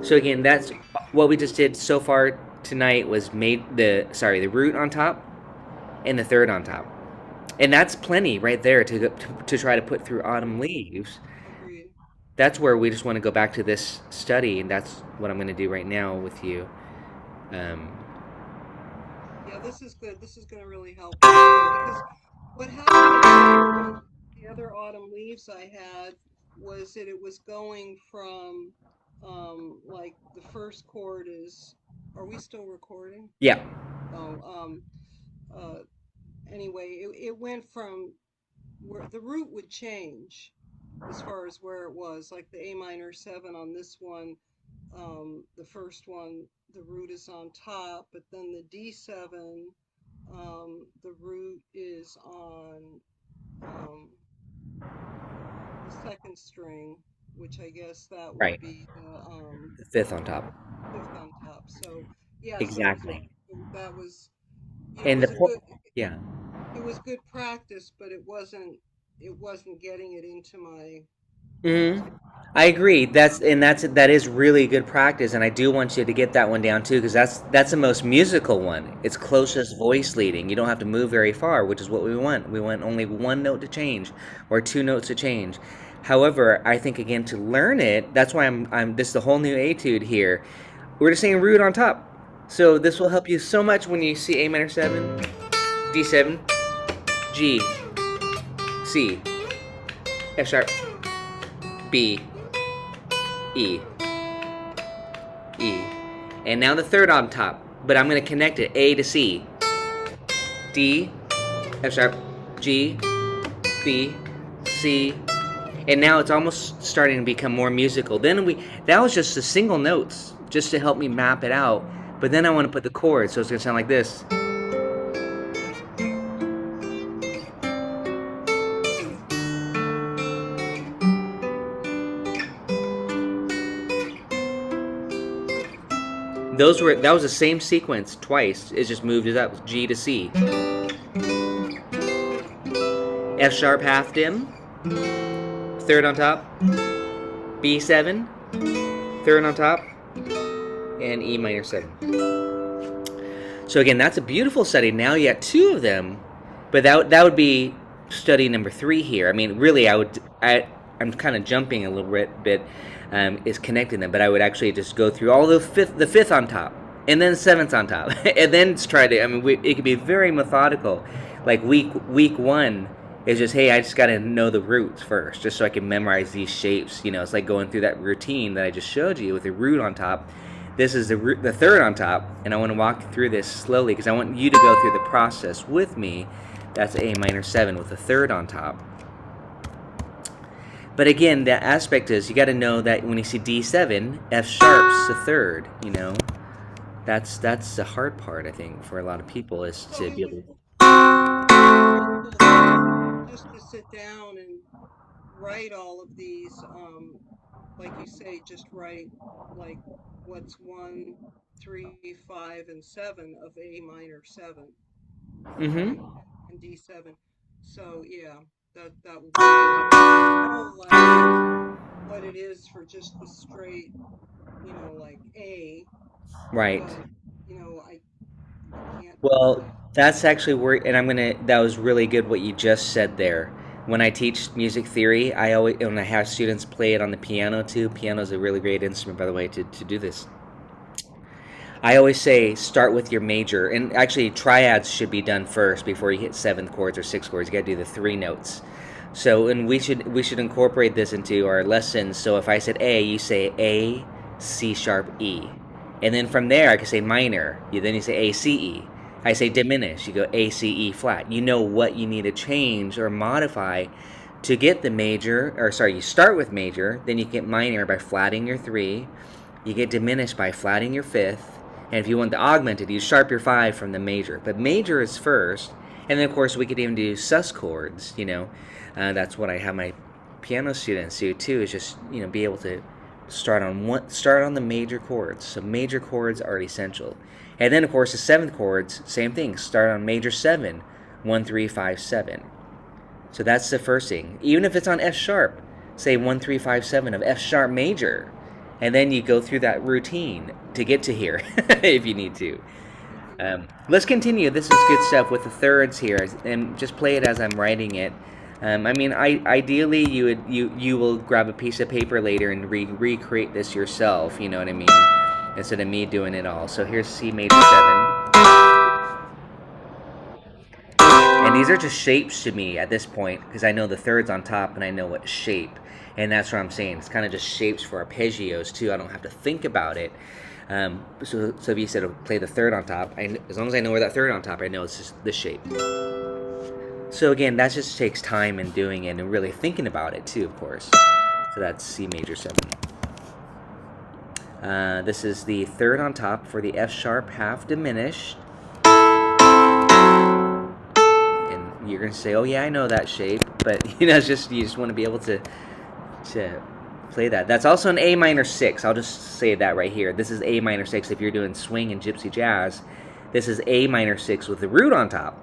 So again, that's what we just did so far tonight. Was the root on top and the 3rd on top, and that's plenty right there to try to put through Autumn Leaves. Agreed. That's where we just want to go back to this study, and that's what I'm going to do right now with you. Yeah, this is good. This is going to really help because what happened with the other Autumn Leaves I had was that it was going from like the first chord is. Are we still recording? Yeah. Oh, anyway, it went from where the root would change as far as where it was, like the A minor 7 on this one. The first one, the root is on top, but then the D7, the root is on the 2nd string, which I guess that would Right. be The 5th on top. 5th on top. So yeah, Exactly. So that was, you know, And it was a good, yeah. it was good practice, but it wasn't getting it into my. I agree. That is really good practice, and I do want you to get that one down too, because that's the most musical one. It's closest voice leading. You don't have to move very far, which is what we want. We want only one note to change or 2 notes to change. However, I think again to learn it, that's why I'm this is the whole new etude here. We're just saying root on top. So this will help you so much when you see A minor 7, D7, G, C, F sharp, B, E, E. And now the 3rd on top, but I'm going to connect it, A to C, D, F sharp, G, B, C, and now it's almost starting to become more musical. That was just the single notes, just to help me map it out, but then I want to put the chords, so it's going to sound like this. That was the same sequence twice. It just moved it up, G to C. F sharp half dim, 3rd on top, B7, third on top, and E minor 7. So again, that's a beautiful study. Now you got two of them, but that would be study number 3 here. I mean, really, I'm kind of jumping a little bit, is connecting them, but I would actually just go through all the fifth on top, and then 7th on top, and then try to. I mean, it could be very methodical. Like week 1 is just, hey, I just got to know the roots first, just so I can memorize these shapes. You know, it's like going through that routine that I just showed you with the root on top. This is the third on top, and I want to walk through this slowly because I want you to go through the process with me. That's A minor 7 with the third on top. But again, the aspect is you got to know that when you see D7, F sharp's the third. You know, that's the hard part, I think, for a lot of people is to be able to. Just to sit down and write all of these, like you say, just write like what's 1, 3, 5, and 7 of A minor 7, Mm-hmm. and D7. So yeah, that will be like what it is for just the straight, like A. Right. But I can't do Well, that. that's actually where, and that was really good what you just said there. When I teach music theory, when I have students play it on the piano too, piano is a really great instrument, by the way, to do this. I always say start with your major, and actually triads should be done first before you hit 7th chords or 6th chords. You got to do the 3 notes. So, and we should incorporate this into our lessons. So if I said A, you say A, C sharp, E, and then from there I could say minor. Then you say A, C, E. I say diminish. You go A, C, E flat. You know what you need to change or modify to get the major, or sorry, you start with major, then you get minor by flatting your 3. You get diminished by flatting your 5th. And if you want the augmented, you sharp your 5 from the major. But major is first. And then, of course, we could even do sus chords, that's what I have my piano students do, too, is just, be able to start on the major chords. So major chords are essential. And then, of course, the 7th chords, same thing. Start on major 7, 1, 3, 5, 7. So that's the first thing. Even if it's on F sharp, say 1, 3, 5, 7 of F sharp major. And then you go through that routine to get to here if you need to. Let's continue. This is good stuff with the thirds here, and just play it as I'm writing it. Ideally, you will grab a piece of paper later and recreate this yourself. You know what I mean? Instead of me doing it all. So here's C major 7. And these are just shapes to me at this point because I know the thirds on top and I know what shape. And that's what I'm saying. It's kind of just shapes for arpeggios too. I don't have to think about it. So if you said play the third on top, as long as I know where that third on top, I know it's just the shape. So again, that just takes time in doing it and really thinking about it too, of course. So that's C major 7. This is the third on top for the F sharp half diminished. And you're going to say, oh yeah, I know that shape. But it's just, you just want to be able to play that. That's also an A minor 6. I'll just say that right here. This is A minor 6 if you're doing swing and gypsy jazz. This is A minor 6 with the root on top.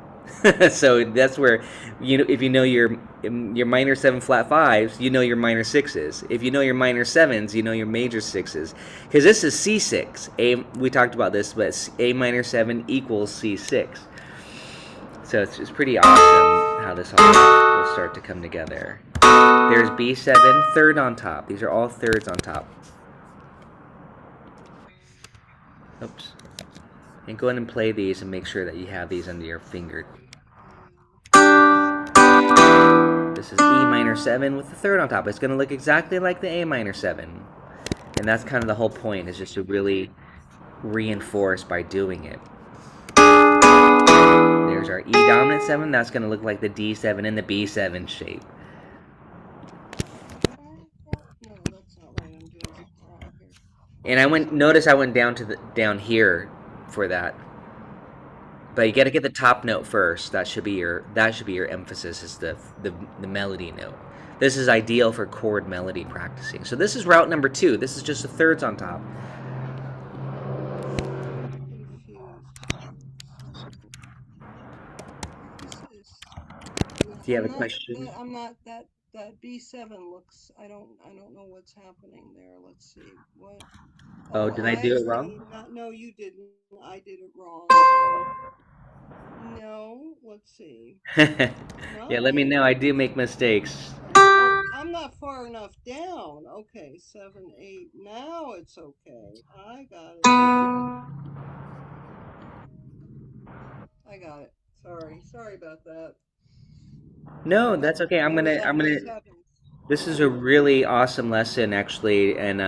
So that's where, if you know your minor 7 flat 5s, you know your minor 6s. If you know your minor 7s, you know your major 6s. Because this is C6. We talked about this, but A minor 7 equals C6. So it's pretty awesome how this all will start to come together. There's B7, third on top. These are all thirds on top. Oops. And go ahead and play these and make sure that you have these under your finger. This is E minor 7 with the third on top. It's going to look exactly like the A minor 7. And that's kind of the whole point, is just to really reinforce by doing it. There's our E dominant 7. That's going to look like the D7 and the B7 shape. And notice I went down here for that. But you got to get the top note first. That should be your emphasis, is the melody note. This is ideal for chord melody practicing. So this is route number 2. This is just the thirds on top. Do you have a question? I'm not that that B7 looks, I don't know what's happening there. Let's see. What? Oh, Oh, did I I do it see. wrong? Not, no, you didn't. I did it wrong. No, let's see. Yeah, No, let me know. I do make mistakes. oh, I'm not far enough down. Okay, 7, 8. Now it's okay. I got it. I got it. Sorry about that. No, I that's okay. I was on I'm the gonna. sevens. This is a really awesome lesson, actually, and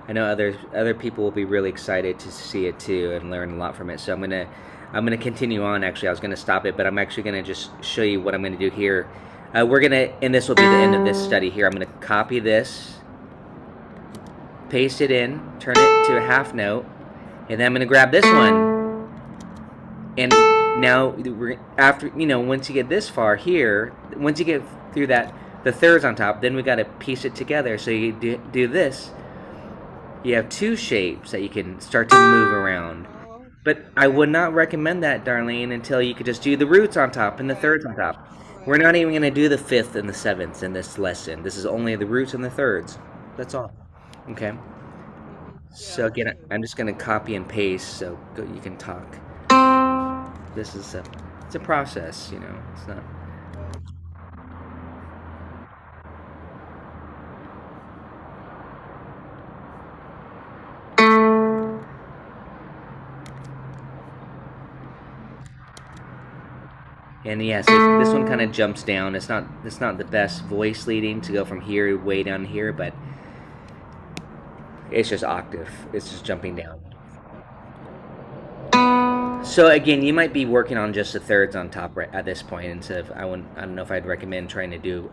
I know other people will be really excited to see it too and learn a lot from it. So I'm gonna continue on. Actually, I was gonna stop it, but I'm actually gonna just show you what I'm gonna do here. And this will be the end of this study here. I'm gonna copy this, paste it in, turn it to a half note, and then I'm gonna grab this one. And now after once you get this far here, once you get through that the thirds on top, then we got to piece it together. So you do this. You have two shapes that you can start to move around. But I Okay. would not recommend that, Darlene, until you could just do the roots on top and the Right. thirds on top. We're Right. not even going to do the fifth and the seventh in this lesson. This is only the roots and the thirds. That's all. Okay. Yeah, So that's again, good. I'm just going to copy and paste so you can talk. This is it's a process. It's not. Right. And yes, this one kind of jumps down. It's not the best voice leading to go from here way down here, but it's just octave. It's just jumping down. So again, you might be working on just the thirds on top right at this point instead of I don't know if I'd recommend trying to do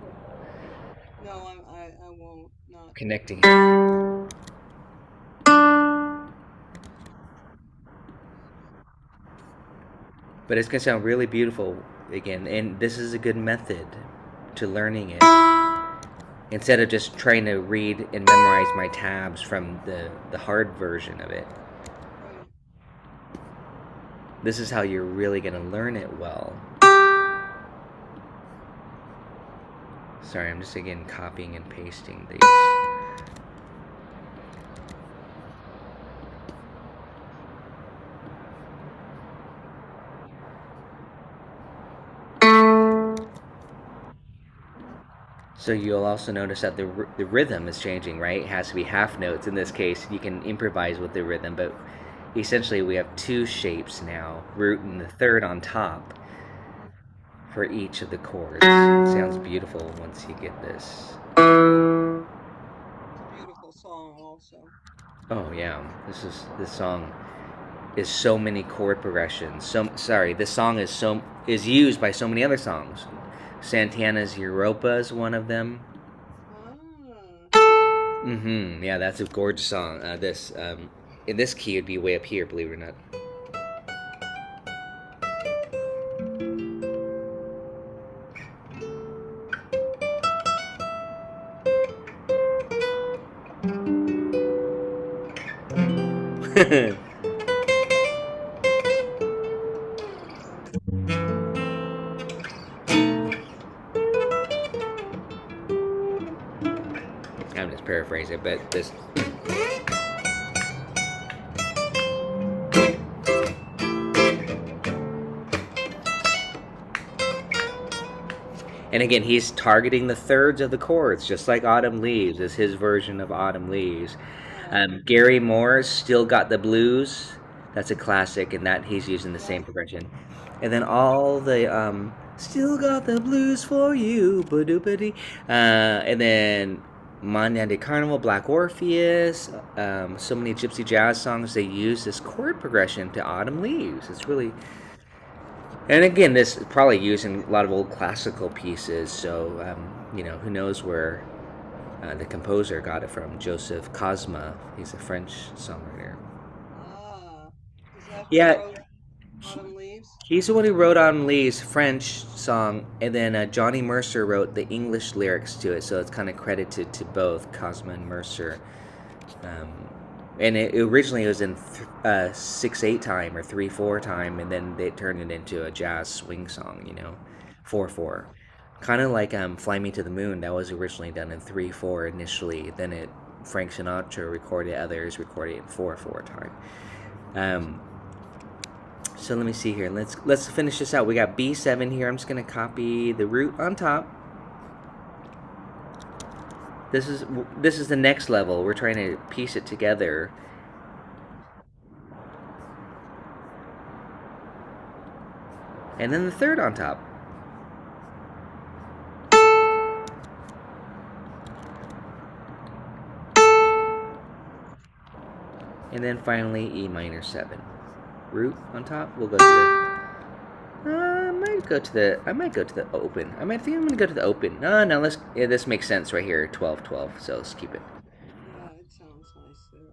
No, I won't. Not. connecting. But it's gonna sound really beautiful again, and this is a good method to learning it. Instead of just trying to read and memorize my tabs from the hard version of it. Right. This is how you're really gonna learn it well. Sorry, I'm just again copying and pasting these. So you'll also notice that the rhythm is changing, right? It has to be half notes. In this case, you can improvise with the rhythm, but essentially we have two shapes now, root and the third on top for each of the chords. It sounds beautiful once you get this. It's a beautiful song, also. Oh yeah, this song is so many chord progressions. This song is used by so many other songs. Santana's Europa is one of them. Ah. Yeah, that's a gorgeous song. In this key, it'd be way up here, believe it or not. I'm just paraphrasing, but this. And again, he's targeting the thirds of the chords, just like Autumn Leaves is his version of Autumn Leaves. Gary Moore's Still Got the Blues. That's a classic, and that he's using the same Right. progression. And then all the Still Got the Blues for You, ba-doop-a-dee. And then Mania de Carnival, Black Orpheus, so many gypsy jazz songs, they use this chord progression to Autumn Leaves. It's really, and again, this is probably used in a lot of old classical pieces. So who knows where the composer got it from? Joseph Cosma. He's a French songwriter. Ah. Is that who Yeah, wrote Autumn Leaves? he's the one who wrote on Lee's French song, and then Johnny Mercer wrote the English lyrics to it. So it's kind of credited to both Cosma and Mercer. Um, and it originally was in 6/8 time or 3/4 time, and then they turned it into a jazz swing song. 4/4. Kind of like Fly Me to the Moon, that was originally done in 3/4 initially, then Frank Sinatra recorded, others recorded it in 4/4 time. So let me see here. Let's finish this out. We got B7 here. I'm just gonna copy the root on top. This is the next level. We're trying to piece it together. And then the third on top. And then finally E minor 7. Root on top. We'll go to the I might go to the open. I'm gonna go to the open. No, this makes sense right here. 12 12. So let's keep it. Yeah, it sounds nice there.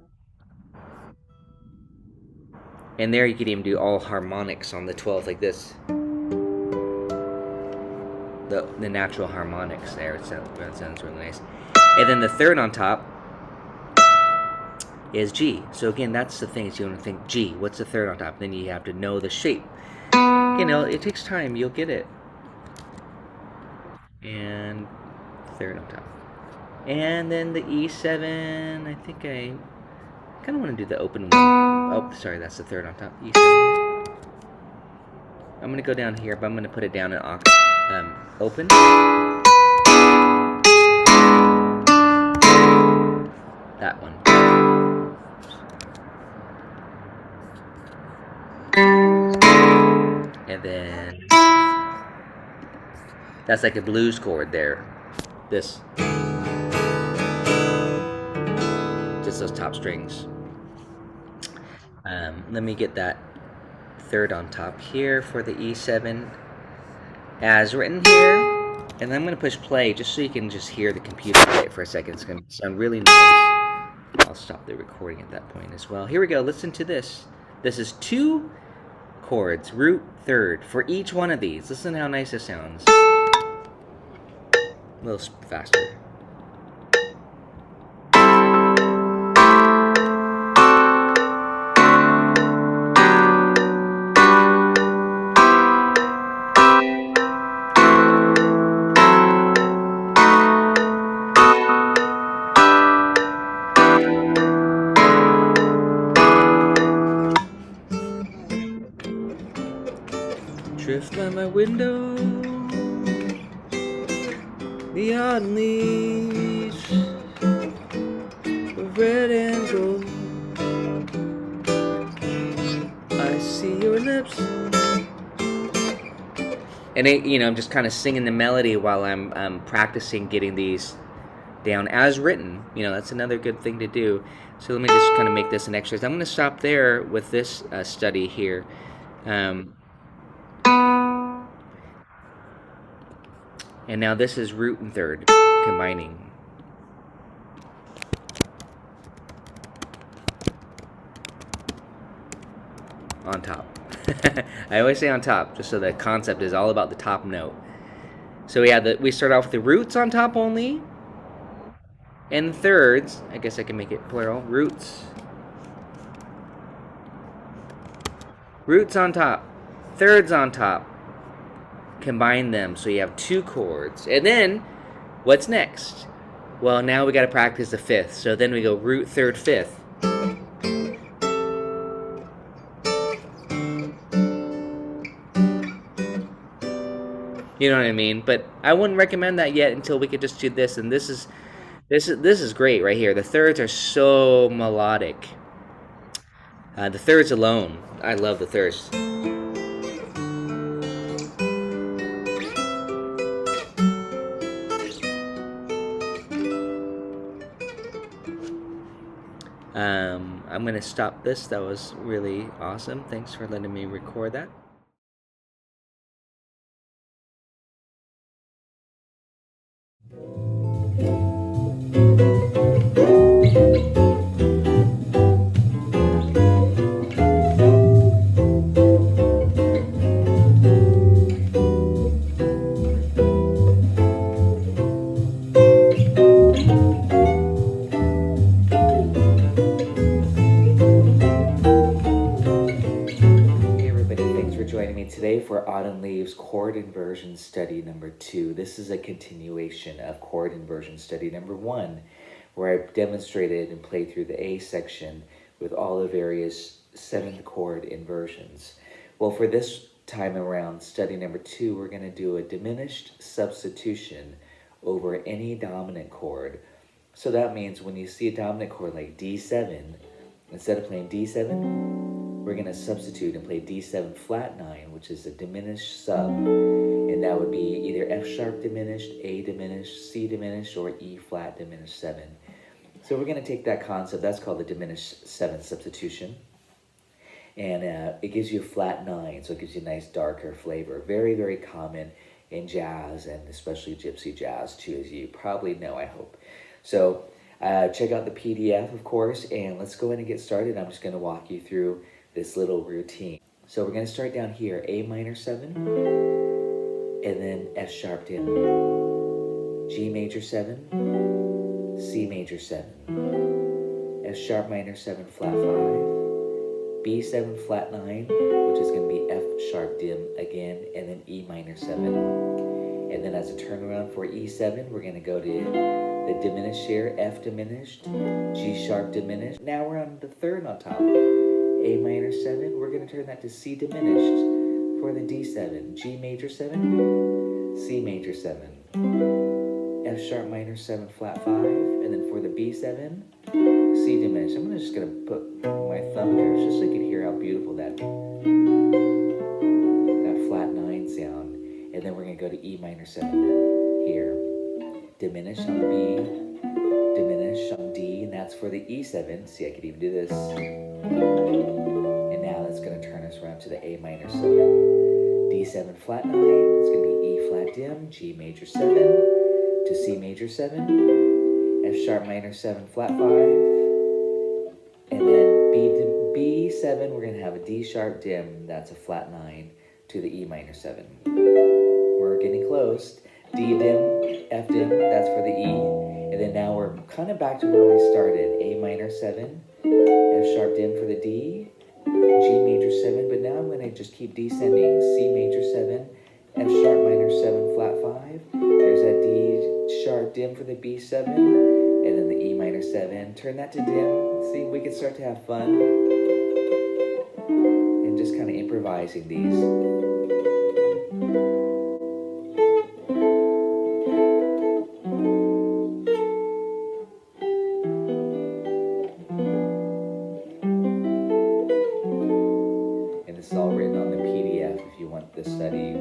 And there you could even do all harmonics on the 12th like this. The natural harmonics there. That sounds really nice. And then the third on top is G. So again, that's the thing, is you want to think G. What's the third on top? Then you have to know the shape. You know, it takes time. You'll get it. And third on top. And then the E7. I think I kind of want to do the open one. Oh, sorry, that's the third on top. E7. I'm going to go down here, but I'm going to put it down in octave. Open. That one. And then that's like a blues chord there. This. Just those top strings. Let me get that third on top here for the E7 as written here. And then I'm going to push play just so you can just hear the computer play it for a second. It's going to sound really nice. I'll stop the recording at that point as well. Here we go. Listen to this. This is 2 chords, root, third, for each one of these. Listen how nice this sounds. A little faster. Drift by my window, beyond leaves of red and gold. I see your lips. And I'm just kind of singing the melody while I'm practicing getting these down as written. That's another good thing to do. So let me just kind of make this an exercise. I'm going to stop there with this study here. And now this is root and third, combining. On top. I always say on top, just so the concept is all about the top note. So we start off with the roots on top only, and thirds. I guess I can make it plural. Roots. Roots on top, thirds on top. Combine them so you have 2 chords. And then what's next? Well, now we got to practice the 5th. So then we go root, third, 5th. You know what I mean? But I wouldn't recommend that yet until we could just do this. And this is great right here. The thirds are so melodic. The thirds alone, I love the thirds. I'm going to stop this. That was really awesome. Thanks for letting me record that. for Autumn Leaves chord inversion study number 2. This is a continuation of chord inversion study number 1, where I demonstrated and played through the A section with all the various 7th chord inversions. Well, for this time around, study number 2, we're going to do a diminished substitution over any dominant chord. So that means when you see a dominant chord like D7, instead of playing D7, we're going to substitute and play D7 flat 9, which is a diminished sub. And that would be either F sharp diminished, A diminished, C diminished, or E flat diminished 7. So we're going to take that concept, that's called the diminished 7th substitution. And it gives you a flat 9, so it gives you a nice darker flavor. Very, very common in jazz, and especially gypsy jazz too, as you probably know, I hope. So check out the PDF, of course, and let's go ahead and get started. I'm just going to walk you through this little routine. So we're going to start down here, A minor 7, and then F sharp dim, G major 7, C major 7, F sharp minor 7 flat 5, B7 flat 9, which is going to be F sharp dim again, and then E minor 7. And then as a turnaround for E7, we're going to go to the diminished here, F diminished, G sharp diminished. Now we're on the 3rd on top, A minor 7. We're going to turn that to C diminished for the D7, G major 7, C major 7, F sharp minor 7 flat 5, and then for the B7, C diminished. I'm just going to put my thumb there just so you can hear how beautiful that flat 9 sound. And then we're going to go to E minor 7 here. Diminish on B, diminish on D, and that's for the E7. See, I could even do this. And now that's going to turn us around to the A minor 7. D7 flat 9, it's going to be E flat dim, G major 7 to C major 7, F sharp minor 7 flat 5, and then B7, we're going to have a D sharp dim, that's a flat 9 to the E minor 7. We're getting close. D dim, F dim, that's for the E. And then now we're kind of back to where we started. A minor 7, F sharp dim for the D, G major 7, but now I'm going to just keep descending. C major 7, F sharp minor 7 flat 5. There's that D sharp dim for the B7, and then the E minor 7. Turn that to dim. See, we can start to have fun. And just kind of improvising these. This study.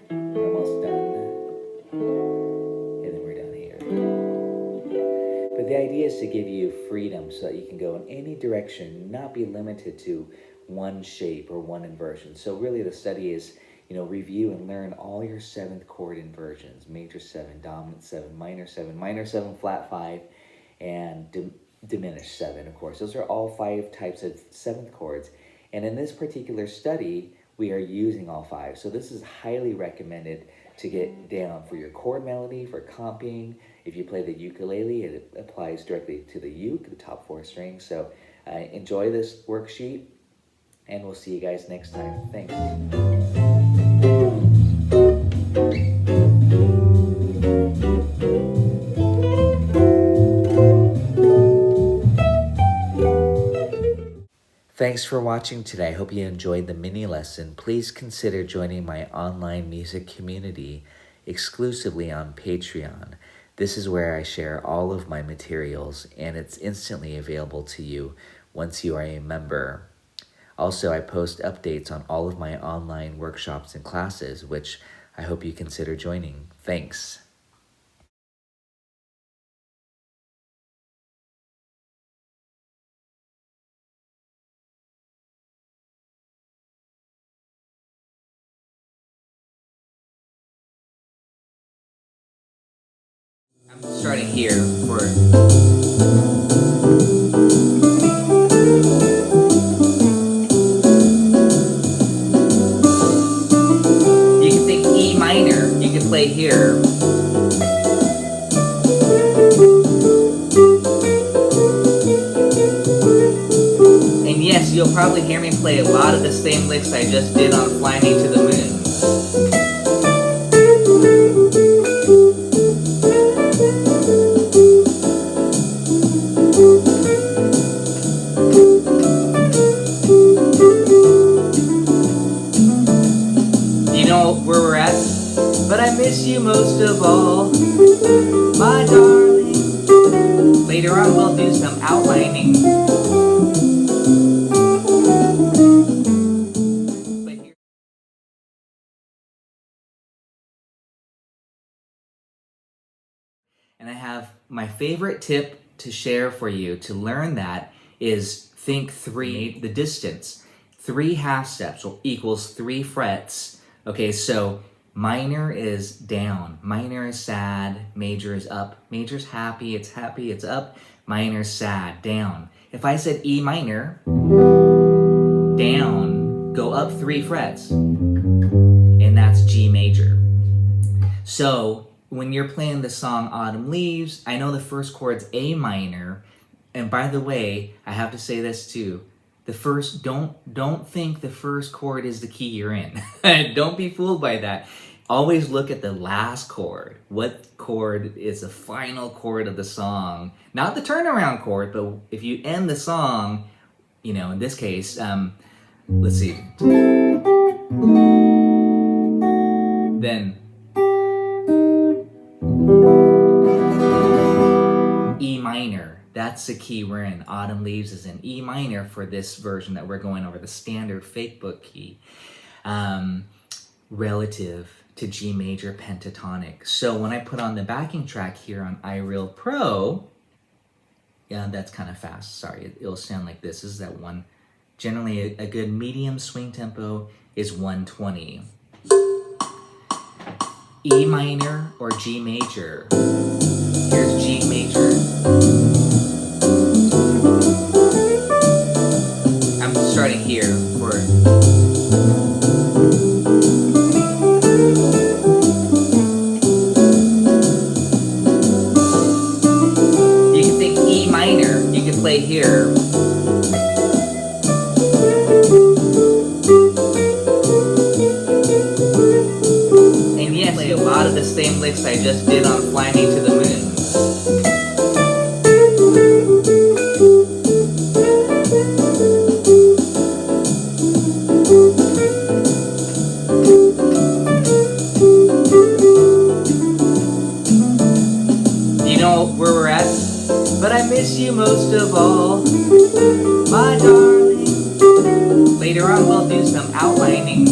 We're almost done. And then we're done here. But the idea is to give you freedom so that you can go in any direction, not be limited to one shape or one inversion. So really the study is, review and learn all your 7th chord inversions. Major 7, dominant 7, minor 7 flat 5, and diminished 7, of course. Those are all 5 types of 7th chords. And in this particular study, we are using all 5. So this is highly recommended to get down for your chord melody, for comping. If you play the ukulele, it applies directly to the uke, the top 4 strings. So enjoy this worksheet, and we'll see you guys next time. Thanks. Thanks for watching today. I hope you enjoyed the mini lesson. Please consider joining my online music community exclusively on Patreon. This is where I share all of my materials, and it's instantly available to you once you are a member. Also, I post updates on all of my online workshops and classes, which I hope you consider joining. Thanks. I'm starting here for... You can think E minor. You can play here. And yes, you you'll probably hear me play a lot of the same licks I just did on Fly Me to the Moon. You know where we're at? But I miss you most of all, my darling. Later on we'll do some outlining. And I have my favorite tip to share for you to learn that is think 3, the distance. 3 half steps equals 3 frets. Okay, so minor is down, minor is sad, major is up, major's happy, it's up, minor is sad, down. If I said E minor, down, go up 3 frets, and that's G major. So when you're playing the song Autumn Leaves, I know the first chord's A minor, and by the way, I have to say this too. The first, don't think the first chord is the key you're in. Don't be fooled by that. Always look at the last chord. What chord is the final chord of the song? Not the turnaround chord, but if you end the song, you know, in this case, let's see. Then E minor. That's the key we're in. Autumn Leaves is in E minor for this version that we're going over, the standard fake book key, relative to G major pentatonic. So when I put on the backing track here on iReal Pro, yeah, that's kind of fast. Sorry, it'll sound like this. This is that one. Generally, a good medium swing tempo is 120. E minor or G major. Here's G major. I'm starting here for... You can think E minor, you can play here. And yes, play a lot of the same licks I just did on Fly Me to the Moon. Where we're at, but I miss you most of all, my darling. Later on we'll do some outlining,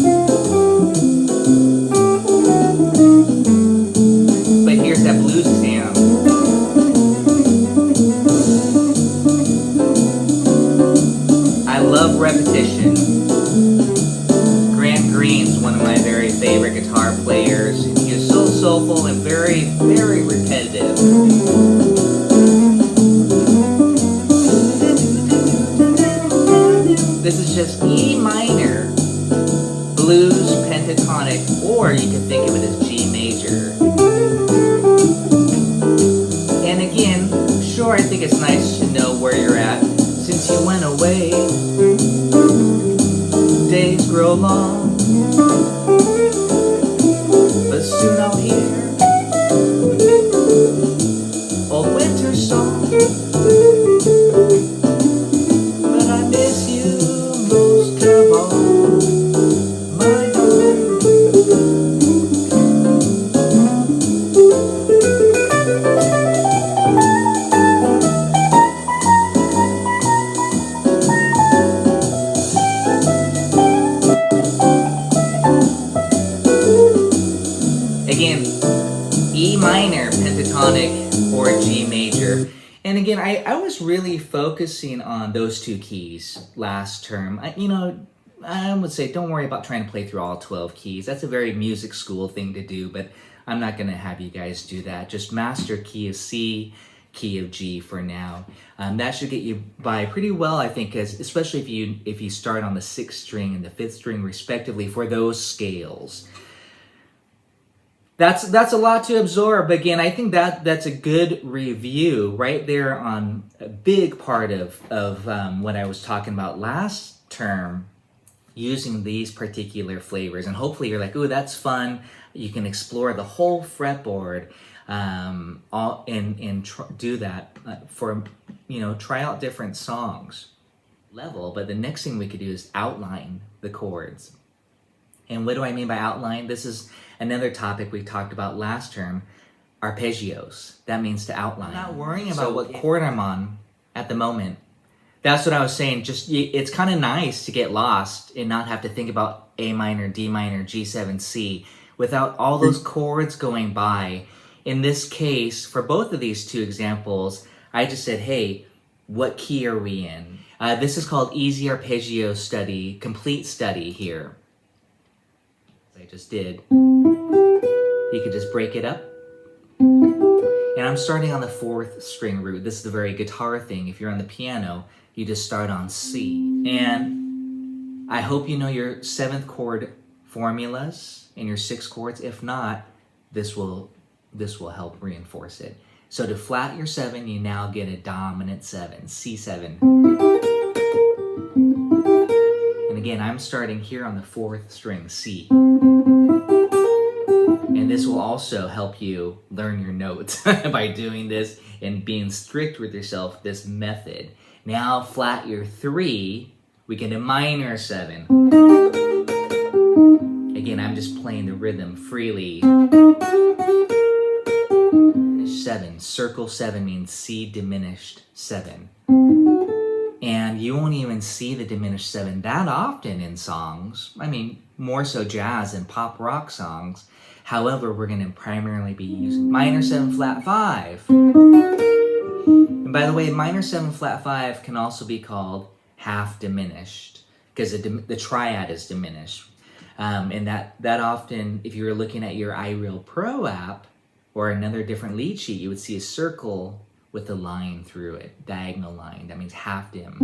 but here's that blues sound. I love repetition. Grant Green's one of my very favorite guitar players. He is so soulful and very, very repetitive. This is just E minor, blues, pentatonic, or you can think of it as G major. And again, sure, I think it's nice to know where you're at. Since you went away, days grow long, but soon I'll hear old winter song. But I miss you most of all, my darling. Again, E minor, pentatonic, or G major. And again, I was really focusing on those 2 keys last term. I would say don't worry about trying to play through all 12 keys. That's a very music school thing to do, but I'm not going to have you guys do that. Just master key of C, key of G for now. That should get you by pretty well, I think, especially if you start on the 6th string and the 5th string respectively for those scales. That's a lot to absorb. Again, I think that's a good review right there on a big part of what I was talking about last term using these particular flavors, and hopefully you're like, ooh, that's fun. You can explore the whole fretboard do that for, try out different songs level. But the next thing we could do is outline the chords. And what do I mean by outline? This is another topic we talked about last term, arpeggios. That means to outline. I'm not worrying about what chord I'm on at the moment. That's what I was saying. Just, it's kind of nice to get lost and not have to think about A minor, D minor, G7, C without all those chords going by. In this case, for both of these two examples, I just said, hey, what key are we in? This is called Easy Arpeggio Study, Complete Study here. As I just did. You could just break it up. And I'm starting on the 4th string root. This is the very guitar thing. If you're on the piano, you just start on C. And I hope you know your 7th chord formulas and your 6 chords. If not, this will help reinforce it. So to flat your 7, you now get a dominant 7, C7. And again, I'm starting here on the 4th string, C. And this will also help you learn your notes by doing this and being strict with yourself, this method. Now flat your 3, we get a minor 7. Again, I'm just playing the rhythm freely. 7, circle 7 means C diminished 7. And you won't even see the diminished 7 that often in songs. I mean, more so jazz and pop rock songs. However, we're going to primarily be using minor 7 flat 5. And by the way, minor 7 flat 5 can also be called half diminished because the triad is diminished. And that often, if you were looking at your iReal Pro app or another different lead sheet, you would see a circle with a line through it, diagonal line. That means half dim.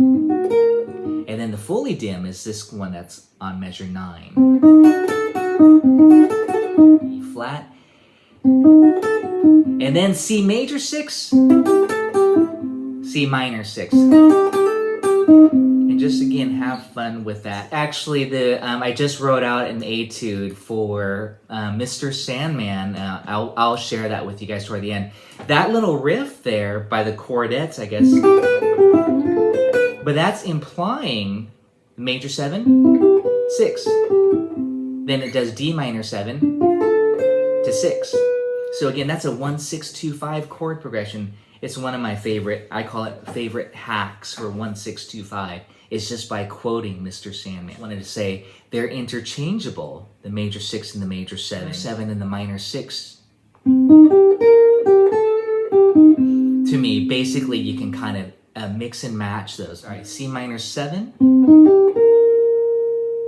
And then the fully dim is this one that's on measure 9. E flat. And then C major 6, C minor 6. And just again, have fun with that. Actually, I just wrote out an etude for Mr. Sandman. I'll share that with you guys toward the end. That little riff there by the chordettes, I guess. But that's implying major 7, 6. Then it does D minor 7 to 6. So again, that's a 1-6-2-5 chord progression. It's one of my favorite, I call it favorite hacks for 1-6-2-5. It's just by quoting Mr. Sandman. I wanted to say they're interchangeable, the major 6 and the major 7, 7 and the minor 6. To me, basically you can kind of mix and match those. All right, C minor 7,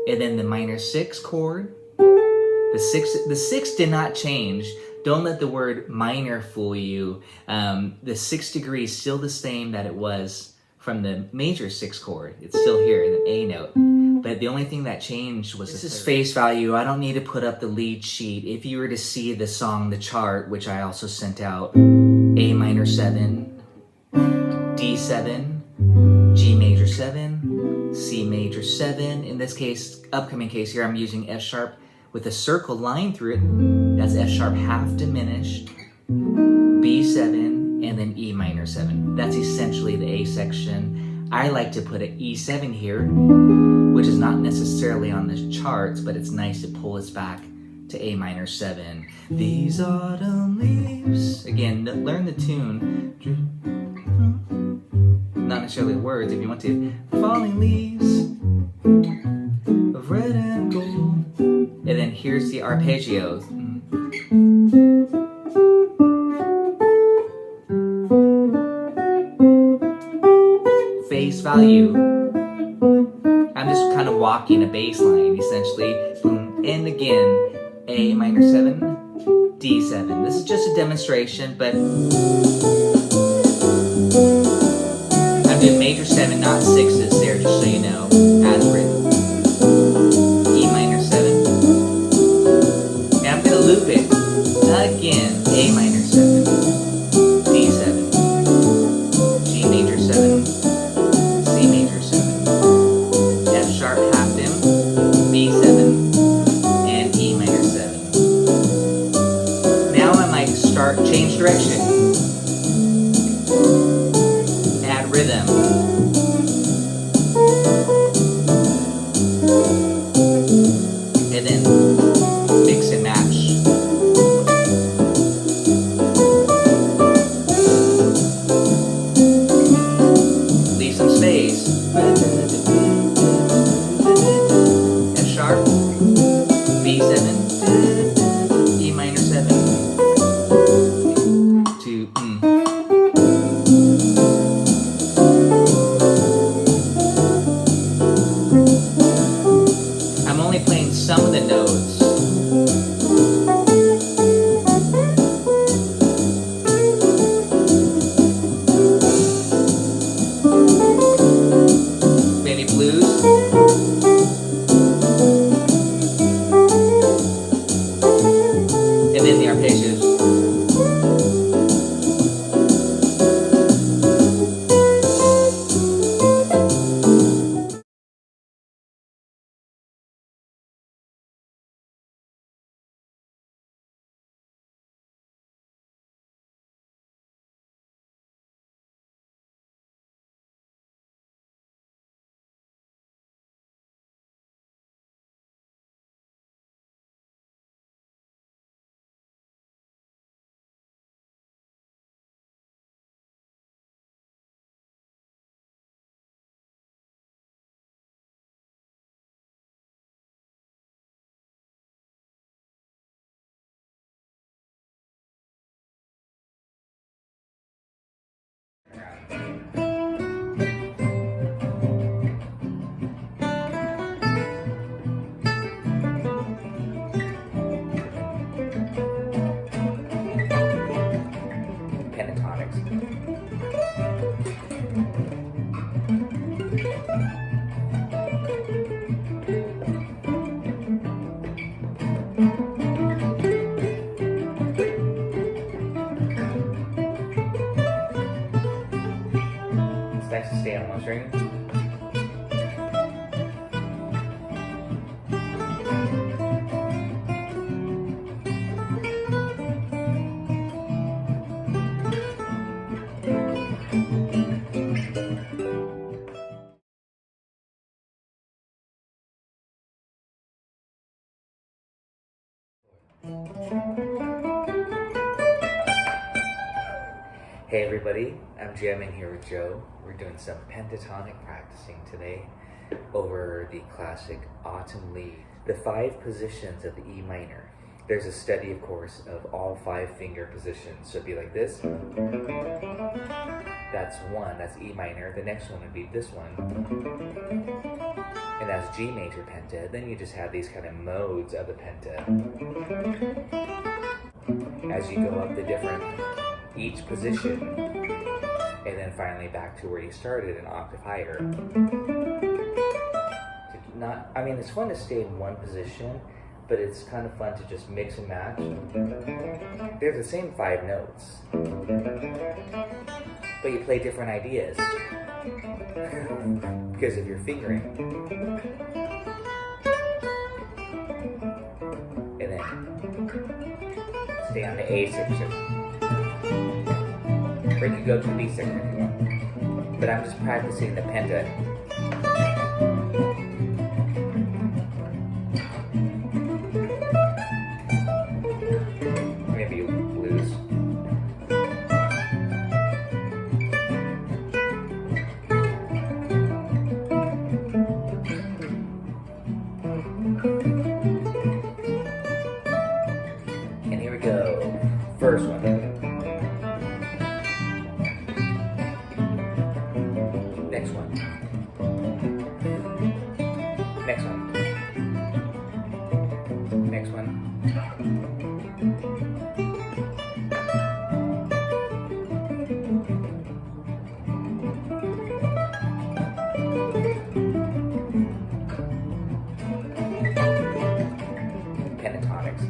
and then the minor 6 chord. The 6 did not change. Don't let the word minor fool you. The 6th degree is still the same that it was from the major 6 chord. It's still here in an A note. But the only thing that changed was this is face value. I don't need to put up the lead sheet. If you were to see the song, the chart, which I also sent out, A minor 7, D7, G major 7, C major 7. In this case, upcoming case here, I'm using F sharp with a circle line through it. That's F sharp half diminished, B7, and then E minor 7. That's essentially the A section. I like to put an E7 here, which is not necessarily on the charts, but it's nice to pull us back to A minor 7. These autumn leaves. Again, learn the tune. Not necessarily the words if you want to. Falling leaves of red and gold. And then here's the arpeggios. Face value. I'm just kind of walking a bass line, essentially. Boom. And again, A minor 7, D7. This is just a demonstration, but I'm doing major 7, not 6s there, just so you know, as written. E minor 7. And I'm going to loop it again. A minor 7, D7, G major 7, C major 7, F nice to stay on one string. Hey everybody, I'm jamming here with Joe. We're doing some pentatonic practicing today over the classic Autumn Leaf. The 5 positions of the E minor. There's a study, of course, of all 5 finger positions. So it'd be like this. That's 1, that's E minor. The next one would be this one. And that's G major penta. Then you just have these kind of modes of the penta. As you go up the different each position, and then finally back to where you started, an octave higher. I mean, it's fun to stay in one position, but it's kind of fun to just mix and match. They're the same 5 notes, but you play different ideas because of your fingering. And then stay on the A section. Or you could go to the B section if you want. But I'm just practicing the penta. Maybe blues. And here we go. First one. Next one. Next one. Next one. Pentatonics.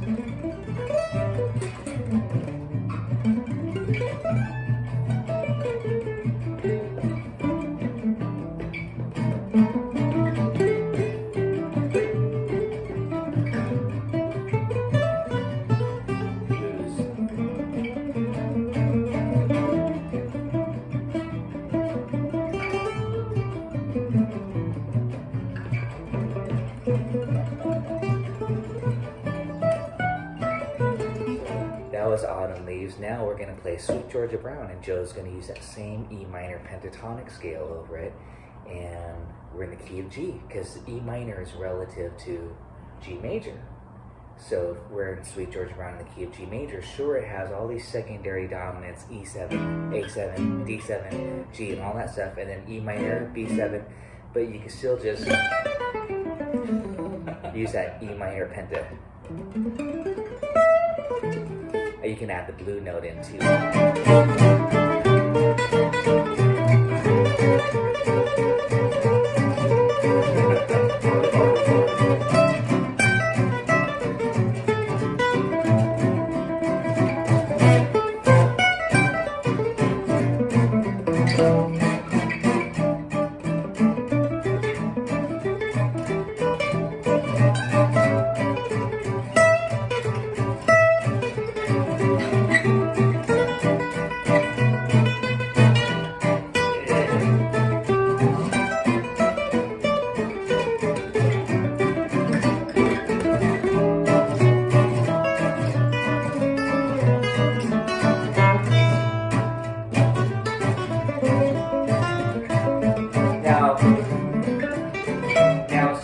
That was Autumn Leaves. Now we're going to play Sweet Georgia Brown, and Joe's going to use that same E minor pentatonic scale over it, and we're in the key of G, because E minor is relative to G major. So if we're in Sweet Georgia Brown in the key of G major, sure, it has all these secondary dominants, E7, A7, D7, G, and all that stuff, and then E minor, B7, but you can still just use that E minor penta. You can add the blue note in too.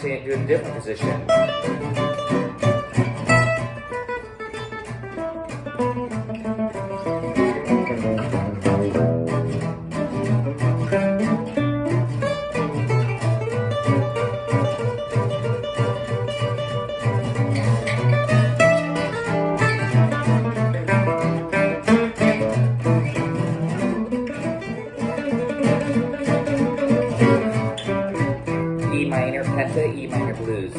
Do a different position. E minor penta, E minor blues.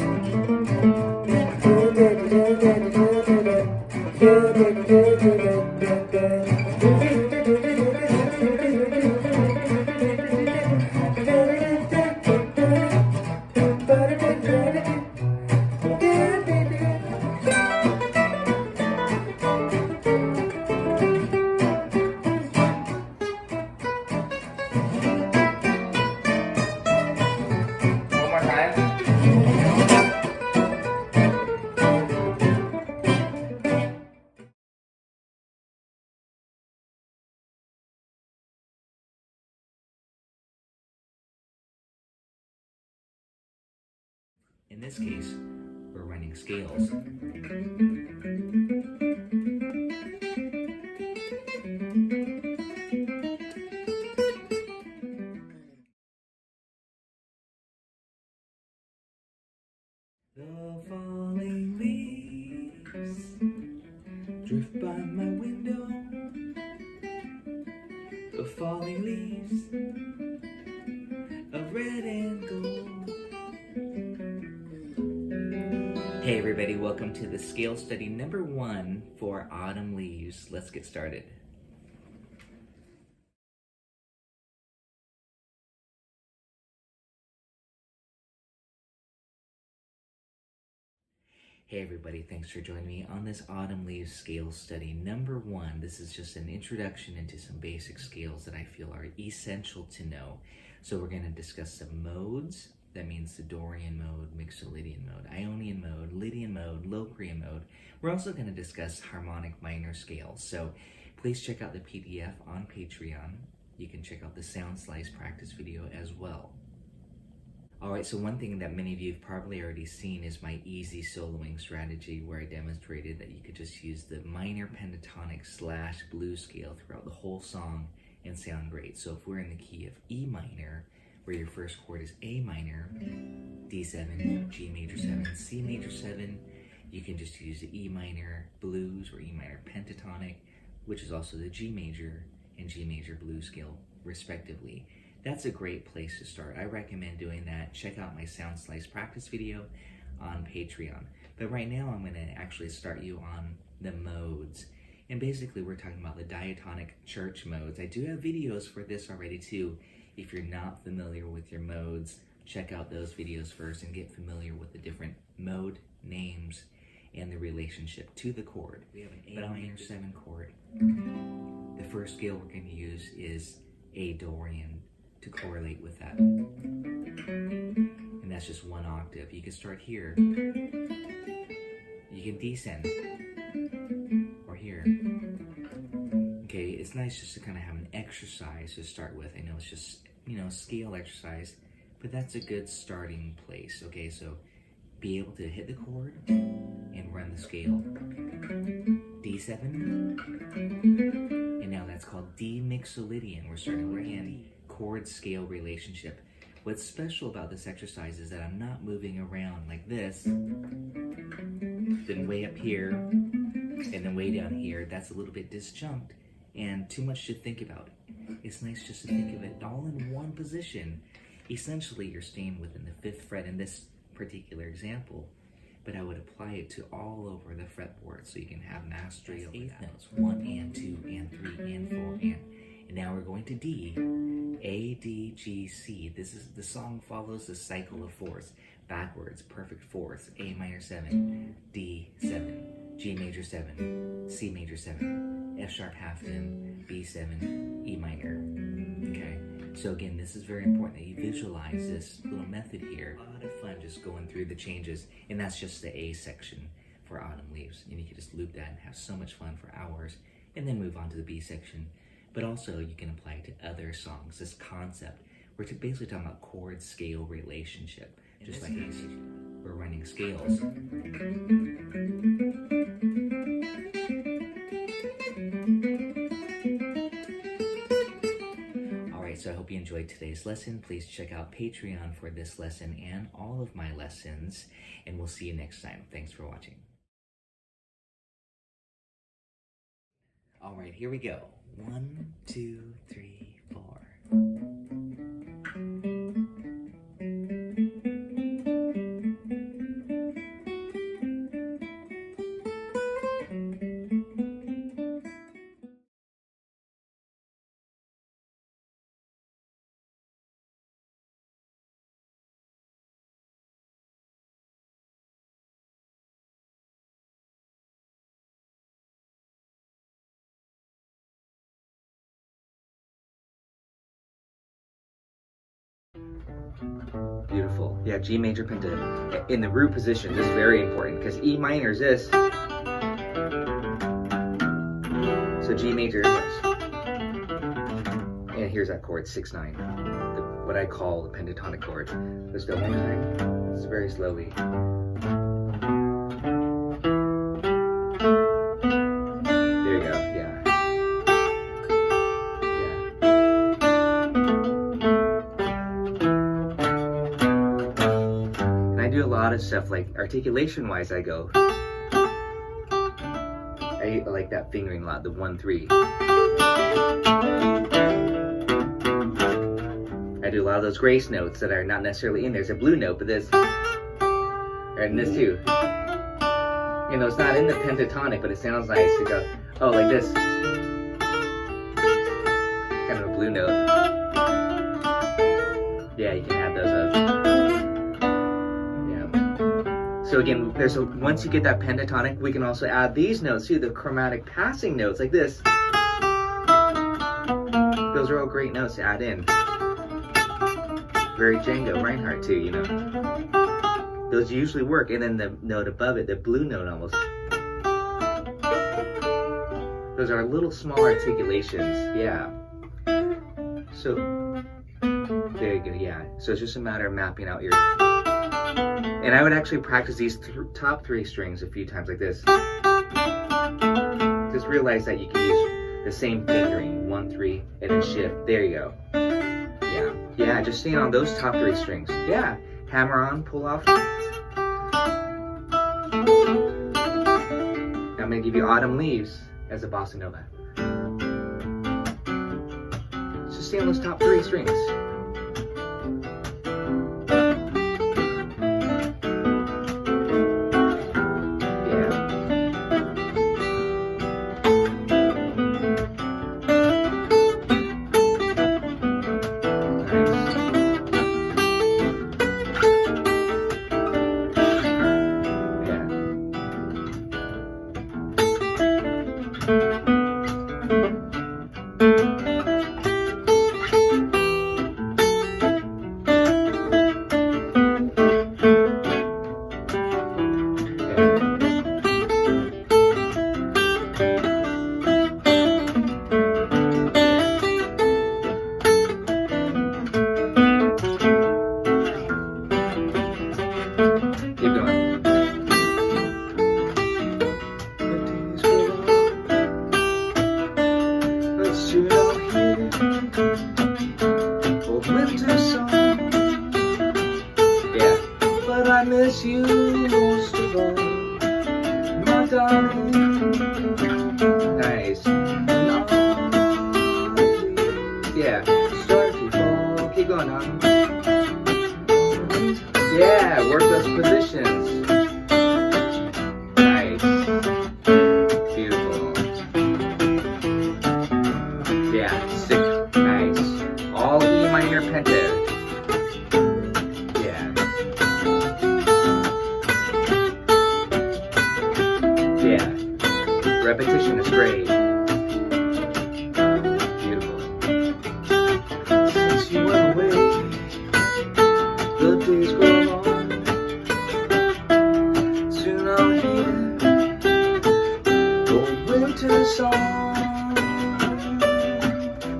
In this case, we're running scales. The falling leaves drift by my window. The falling leaves of red and gold. Hey everybody, welcome to the scale study number 1 for Autumn Leaves. Let's get started. Hey everybody, thanks for joining me on this Autumn Leaves scale study number 1. This is just an introduction into some basic scales that I feel are essential to know. So we're going to discuss some modes. That means the Dorian mode, Mixolydian mode, Ionian mode, Lydian mode, Locrian mode. We're also going to discuss harmonic minor scales. So please check out the PDF on Patreon. You can check out the sound slice practice video as well. Alright, so one thing that many of you have probably already seen is my easy soloing strategy, where I demonstrated that you could just use the minor pentatonic / blues scale throughout the whole song and sound great. So if we're in the key of E minor, where your first chord is A minor, D7, G major 7, C major 7, you can just use the E minor blues or E minor pentatonic, which is also the G major and G major blues scale respectively. That's a great place to start. I recommend doing that. Check out my sound slice practice video on Patreon. But right now I'm going to actually start you on the modes. And basically we're talking about the diatonic church modes. I do have videos for this already too. If you're not familiar with your modes, check out those videos first and get familiar with the different mode names and the relationship to the chord. We have an A minor 7 chord. The first scale we're going to use is A Dorian to correlate with that. And that's just one octave. You can start here. You can descend. Or here. Okay, it's nice just to kind of have an exercise to start with. I know it's just, scale exercise, but that's a good starting place. Okay, so be able to hit the chord and run the scale. D7. And now that's called Mixolydian. We're starting right in chord scale relationship. What's special about this exercise is that I'm not moving around like this, then way up here, and then way down here. That's a little bit disjunct and too much to think about. It's nice just to think of it all in one position. Essentially, you're staying within the 5th fret in this particular example, but I would apply it to all over the fretboard so you can have mastery over 8th notes. 1 and 2 and 3 and 4 and now we're going to D. A, D, G, C. The song follows the cycle of fourths. Backwards, perfect fourths. A minor 7, D 7, G major 7, C major 7, F sharp half tone, B7, E minor. Okay, so again, this is very important that you visualize this little method here. A lot of fun just going through the changes, and that's just the A section for Autumn Leaves. And you can just loop that and have so much fun for hours, and then move on to the B section. But also you can apply it to other songs. This concept, we're basically talking about chord scale relationship. Just like this, we're running scales. Alright, so I hope you enjoyed today's lesson. Please check out Patreon for this lesson and all of my lessons. And we'll see you next time. Thanks for watching. Alright, here we go. 1, 2, 3, 4. Beautiful. Yeah, G major pentatonic in the root position. This is very important because E minor is this. So G major is this. And here's that chord, 6/9. what I call the pentatonic chord. Let's do it one more time. It's very slowly. There you go. Yeah. Yeah. And I do a lot of stuff like articulation-wise. I go. I like that fingering a lot. The 1-3. I do a lot of those grace notes that are not necessarily in there. There's a blue note, but this, and this too. You know, it's not in the pentatonic, but it sounds nice to go, oh, like this. Kind of a blue note. Yeah, you can add those up. Yeah. So again, once you get that pentatonic, we can also add these notes too, the chromatic passing notes, like this. Those are all great notes to add in. Very Django Reinhardt too, you know. Those usually work, and then the note above it, the blue note almost. Those are little small articulations, yeah. So, there you go, yeah. So it's just a matter of mapping out your... And I would actually practice these top 3 strings a few times like this. Just realize that you can use the same fingering, 1-3, and then shift. There you go. Yeah, just staying on those top 3 strings. Yeah, hammer on, pull off. Now I'm gonna give you Autumn Leaves as a bossa nova. Just stay on those top 3 strings. Repetition is great. Beautiful. Since you went away, the days grow long. Soon I'll hear the winter song.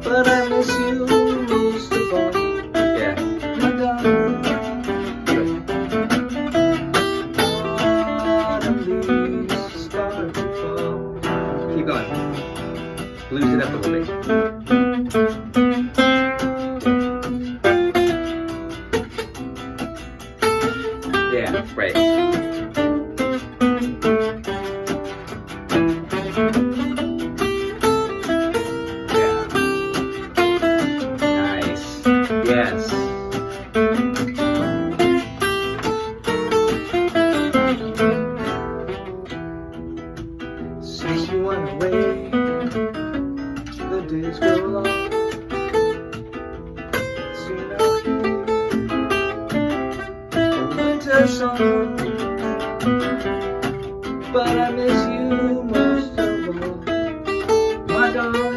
But I miss you most of all. Yeah. My darling. Blues it up a little bit. Yeah, right. Yeah. Nice. Yes. Since you went away, the days go long. Soon I'll hear the winter song. But I miss you most of all, my darling.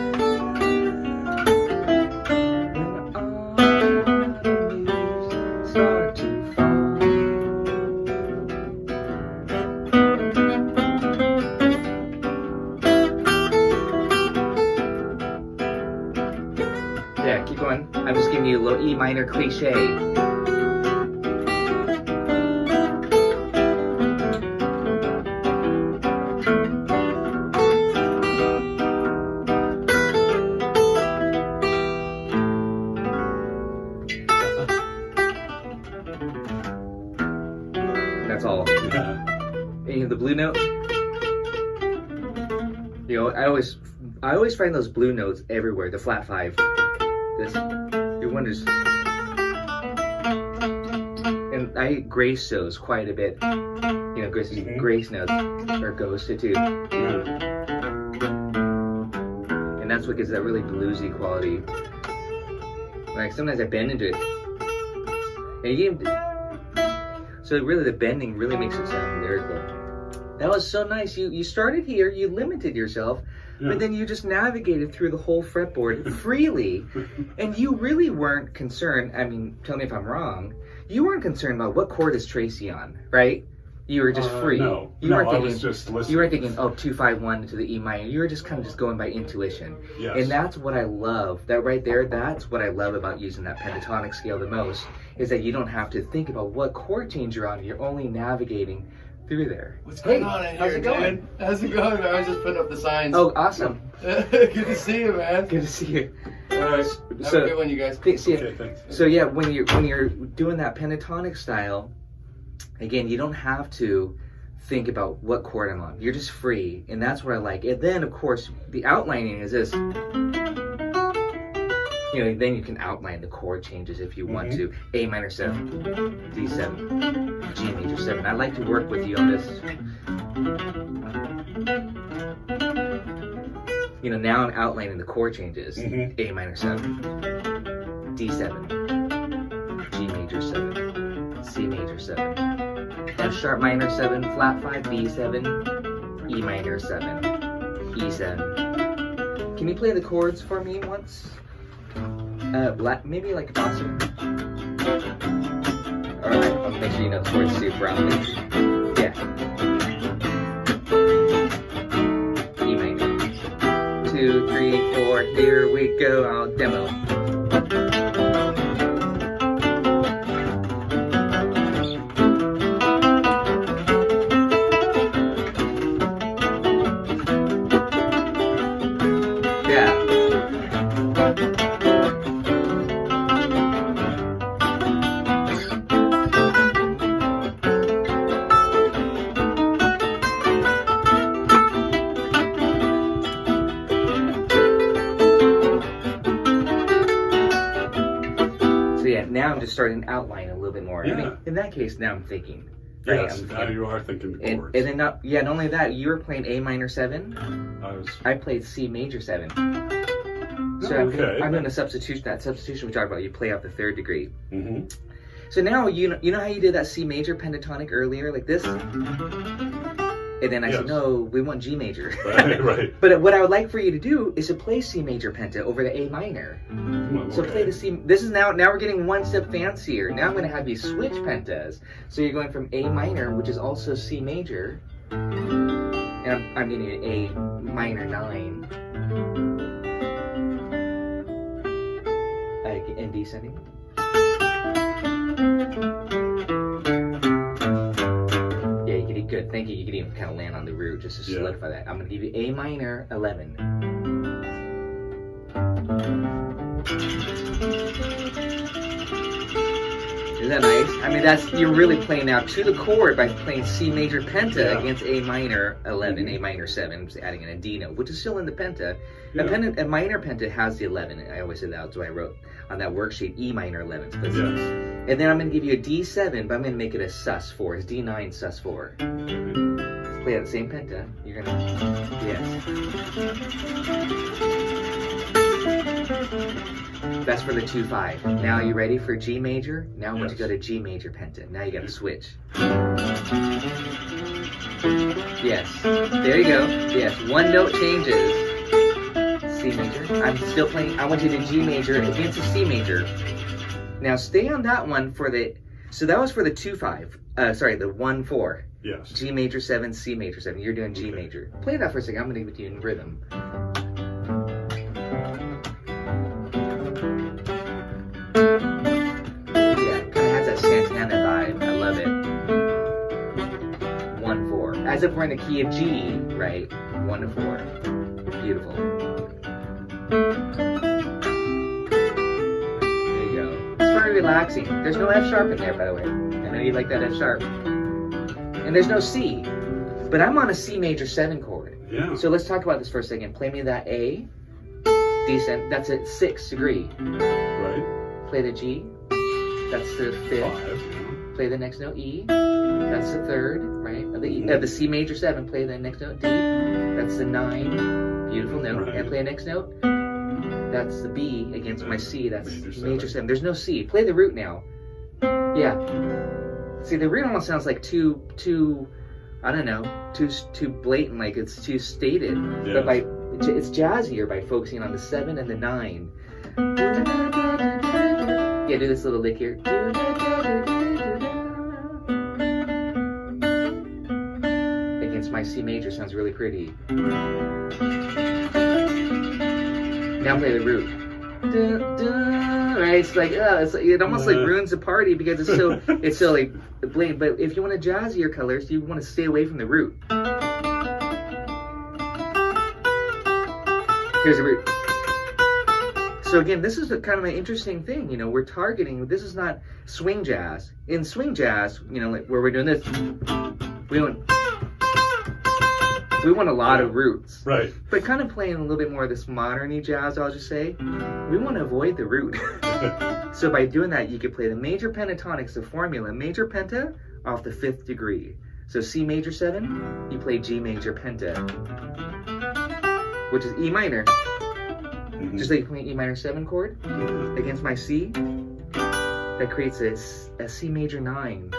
When autumn leaves start to fall. Yeah, keep going. I'm just giving you a little E minor cliche. That's all. Yeah. Any of the blue note? You know, I always find those blue notes everywhere. The flat 5. This, your wonders. And I grace those quite a bit. You know, grace notes or goes to too. And that's what gives that really bluesy quality. Like sometimes I bend into it. And you so really the bending really makes it sound lyrical. That was so nice. You started here, you limited yourself, but then you just navigated through the whole fretboard freely. And you really weren't concerned, I mean, tell me if I'm wrong, you weren't concerned about what chord is Tracy on, right? You were just free. No, I was just listening. You weren't thinking, oh, 2, 5, 1 to the E minor. You were just kind of just going by intuition. Yes. And that's what I love. That right there, that's what I love about using that pentatonic scale the most, is that you don't have to think about what chord change you're on. You're only navigating through there. What's going on in how's here, it going? dude? How's it going? I was just putting up the signs. Oh, awesome. Good to see you, man. Good to see you. All right. Have So- a good one, you guys. See ya. Okay, thanks. So yeah, when you're doing that pentatonic style, again, you don't have to think about what chord I'm on. You're just free, and that's what I like. And then, of course, the outlining is this. You know, then you can outline the chord changes if you want to. A minor 7, D7, G major 7. I like to work with you on this. You know, now I'm outlining the chord changes. A minor 7, D7, G major 7, C major 7, F sharp minor 7, flat 5, B7, E minor 7, E7. Can you play the chords for me once? Maybe like a bossa. Alright, I'll make sure you know the chords too, probably. Yeah. E minor. 2, 3, 4, here we go, I'll demo. Now I'm just starting to outline a little bit more. I mean, in that case, now I'm thinking. Right? Yes, now you are thinking the chords. And then not only that, you were playing A minor 7. I played C major 7. So I'm doing a substitution. That substitution we talked about, you play out the 3rd degree. So now you know how you did that C major pentatonic earlier, like this. And then I said, no, we want G major. Right. But what I would like for you to do is to play C major penta over the A minor. So play the C. This is now we're getting one step fancier. Now I'm going to have you switch pentas. So you're going from A minor, which is also C major, and I'm getting an A minor 9, and descending. Good, thank you. You can even kind of land on the root just to solidify that. I'm going to give you A minor 11. Isn't that nice? I mean, you're really playing now to the chord by playing C major penta against A minor 11, A minor 7, just adding an A D note, which is still in the penta. A minor penta has the 11. I always say that's why I wrote on that worksheet E minor 11. And then I'm going to give you a D7, but I'm going to make it a sus4. It's D9 sus4. Play that same penta. You're going to, That's for the 2-5. Now you ready for G major? Now I want you to go to G major penta. Now you got to switch. Yes. There you go. Yes. One note changes. C major. I'm still playing. I want you to G major against a C major. Now stay on that one for the. So that was for the 2-5. Sorry, the 1-4. Yes. G major 7, C major 7. You're doing G major. Play that for a second. I'm going to give it to you in rhythm. Yeah, kind of has that Santana vibe. I love it. 1-4. As if we're in the key of G, right? 1-4. Beautiful. There you go. It's very relaxing. There's no F sharp in there, by the way. I know you like that F sharp. And there's no C. But I'm on a C major 7 chord. Yeah. So let's talk about this for a second. Play me that A. Decent. That's at 6th degree. Right. Play the G. That's the 5th. 5. Play the next note E. That's the 3rd, right? Of the C major 7. Play the next note D. That's the 9. Beautiful note. Right. And play the next note. That's the B against my C. That's Major 7. There's no C. Play the root now. Yeah. See, the root almost sounds like too I don't know, too blatant, like it's too stated. Yes. But it's jazzier by focusing on the 7 and the 9. Yeah, do this little lick here. Against my C major sounds really pretty. Now play the root. Right? It's like, it almost like ruins the party because it's so like blatant. But if you want to jazzier colors, you want to stay away from the root. Here's the root. So again, this is kind of an interesting thing. You know, we're targeting. This is not swing jazz. In swing jazz, you know, like where we're doing this, we want a lot of roots. Right. But kind of playing a little bit more of this modern-y jazz, I'll just say, we want to avoid the root. So by doing that, you could play the major pentatonics, the formula, major penta off the 5th degree. So C major 7, you play G major penta, which is E minor. Just like you play E minor 7 chord against my C, that creates a C major 9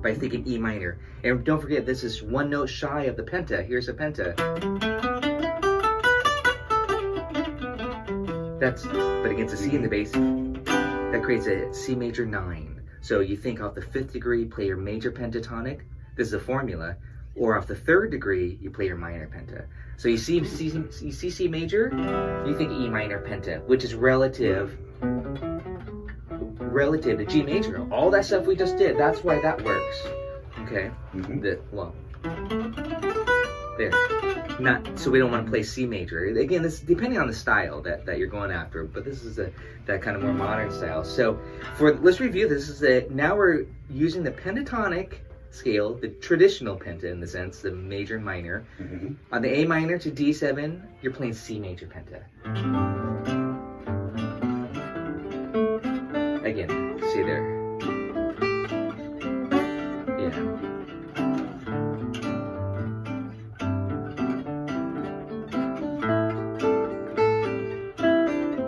by thinking E minor. And don't forget, this is 1 note shy of the penta. Here's a penta. But against a C in the bass, that creates a C major 9. So you think off the 5th degree, play your major pentatonic. This is a formula. Or off the 3rd degree, you play your minor penta. So you see C major, you think E minor penta, which is relative to G major. All that stuff we just did, that's why that works. Okay? There. So we don't want to play C major. Again, this depending on the style that you're going after, but this is that kind of more modern style. So let's review this. Now we're using the pentatonic scale, the traditional penta in the sense, the major and minor. On the A minor to D7, you're playing C major penta. Again, see there. Yeah.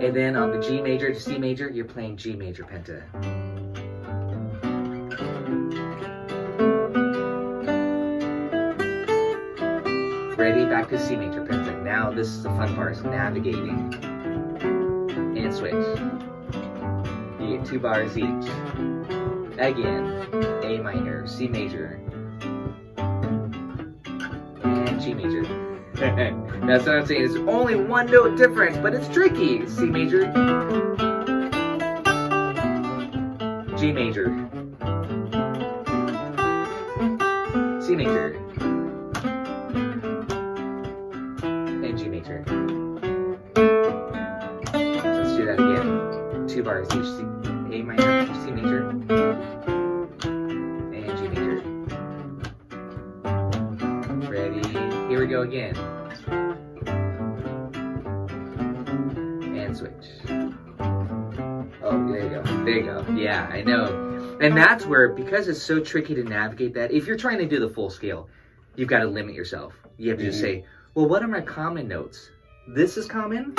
And then on the G major to C major, you're playing G major penta. Ready, back to C major penta. Now this is the fun part, is navigating. And switch. You get 2 bars each. Again, A minor, C major, and G major. That's what I'm saying. It's only 1 note difference, but it's tricky. C major, G major, C major, and G major. Let's do that again. 2 bars each. A minor, C major, and G major. Ready? Here we go again. And switch. Oh, there you go. There you go. Yeah, I know. And that's where, because it's so tricky to navigate that, if you're trying to do the full scale, you've got to limit yourself. You have to just say, well, what are my common notes? This is common.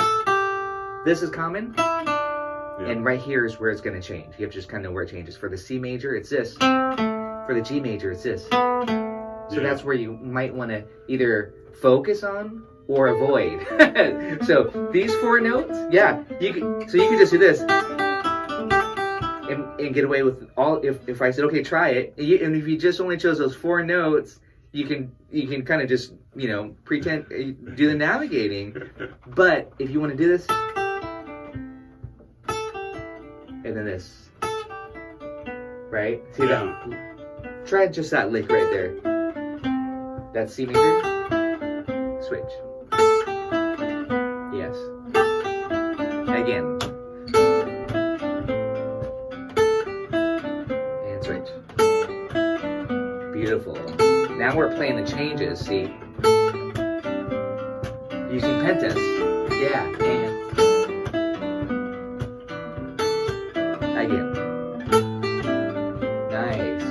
This is common. Yeah. And right here is where it's going to change. You have to just kind of know where it changes. For the C major, it's this. For the G major, it's this. So that's where you might want to either focus on or avoid. So these 4 notes, yeah, you can just do this and get away with all. If I said, okay, try it, and if you just only chose those 4 notes, you can kind of just, you know, pretend do the navigating. But if you want to do this, and then this. Right? See that? Try just that lick right there. That's C major. Switch. Yes. Again. And switch. Beautiful. Now we're playing the changes, see? Using pentas. Yeah, and again. Nice.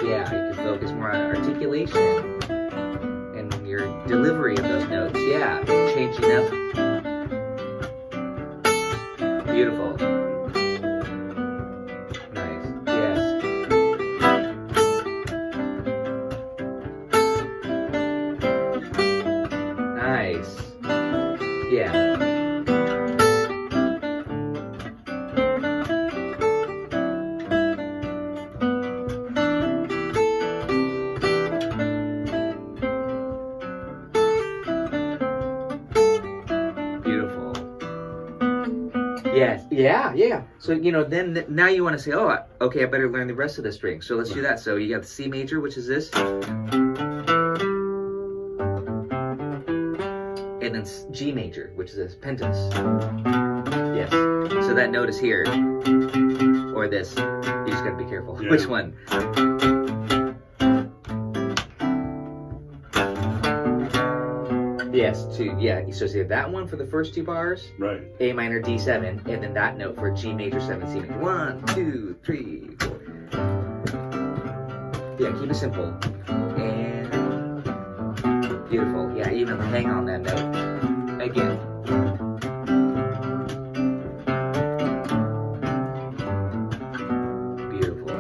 Yeah, you can focus more on articulation and your delivery of those notes. Yeah, changing up. Beautiful. Nice. Yes. Nice. Yeah. Beautiful. Yes. Yeah. So, then now you want to say, oh, okay, I better learn the rest of the string. So let's do that. So you got the C major, which is this. And then G major, which is this, pentas. Yes. So that note is here. Or this. You just gotta be careful. Yeah. Which one? Yes, two. Yeah, so you have that one for the first two bars. Right. A minor, D7, and then that note for G major 7, C major. 1, 2, 3, 4. Yeah, keep it simple. And beautiful. Yeah, even hang on that note. Again. Beautiful.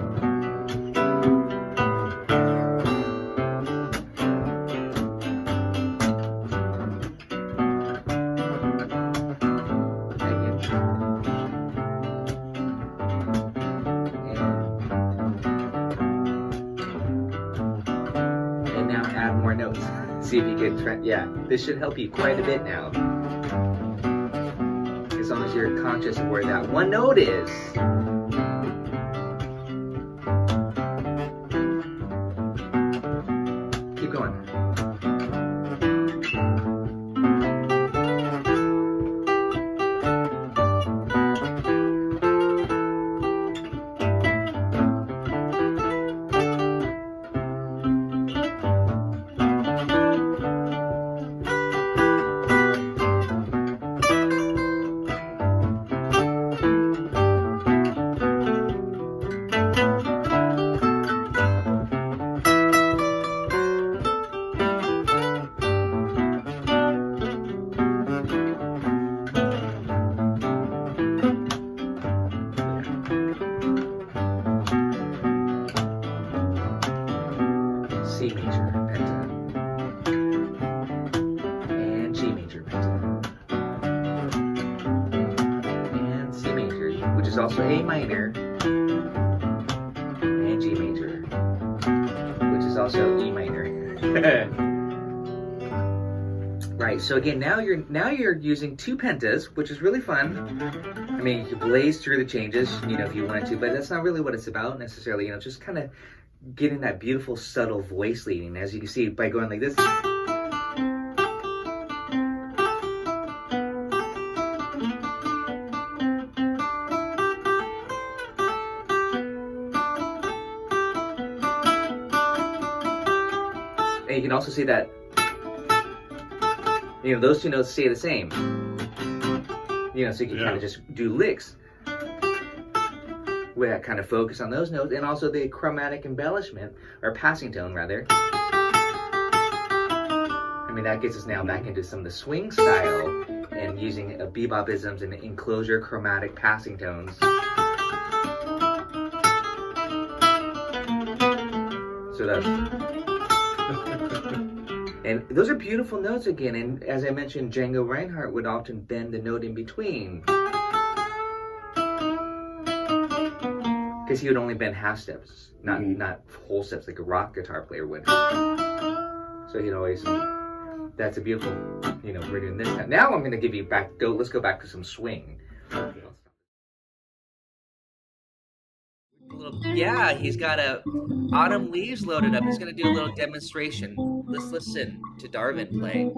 And now add more notes. See if you can yeah, this should help you quite a bit now. As long as you're conscious of where that one note is. Keep going. C major penta and G major penta and C major, which is also A minor, and G major, which is also E minor. Right. So again, now you're using two pentas, which is really fun. I mean, you could blaze through the changes, if you wanted to, but that's not really what it's about necessarily. Just kind of getting that beautiful, subtle voice leading, as you can see by going like this. And you can also see that, those two notes stay the same. So you can kind of just do licks. With that kind of focus on those notes, and also the chromatic embellishment, or passing tone rather. I mean, that gets us now back into some of the swing style and using bebopisms and enclosure chromatic passing tones. So that's and those are beautiful notes again, and as I mentioned, Django Reinhardt would often bend the note in between. Because he would only bend half steps, not whole steps like a rock guitar player would. So he'd always, that's a beautiful, we're doing this now. Now I'm going to give you let's go back to some swing. Yeah, he's got a autumn leaves loaded up. He's gonna do a little demonstration. Let's listen to Darwin play.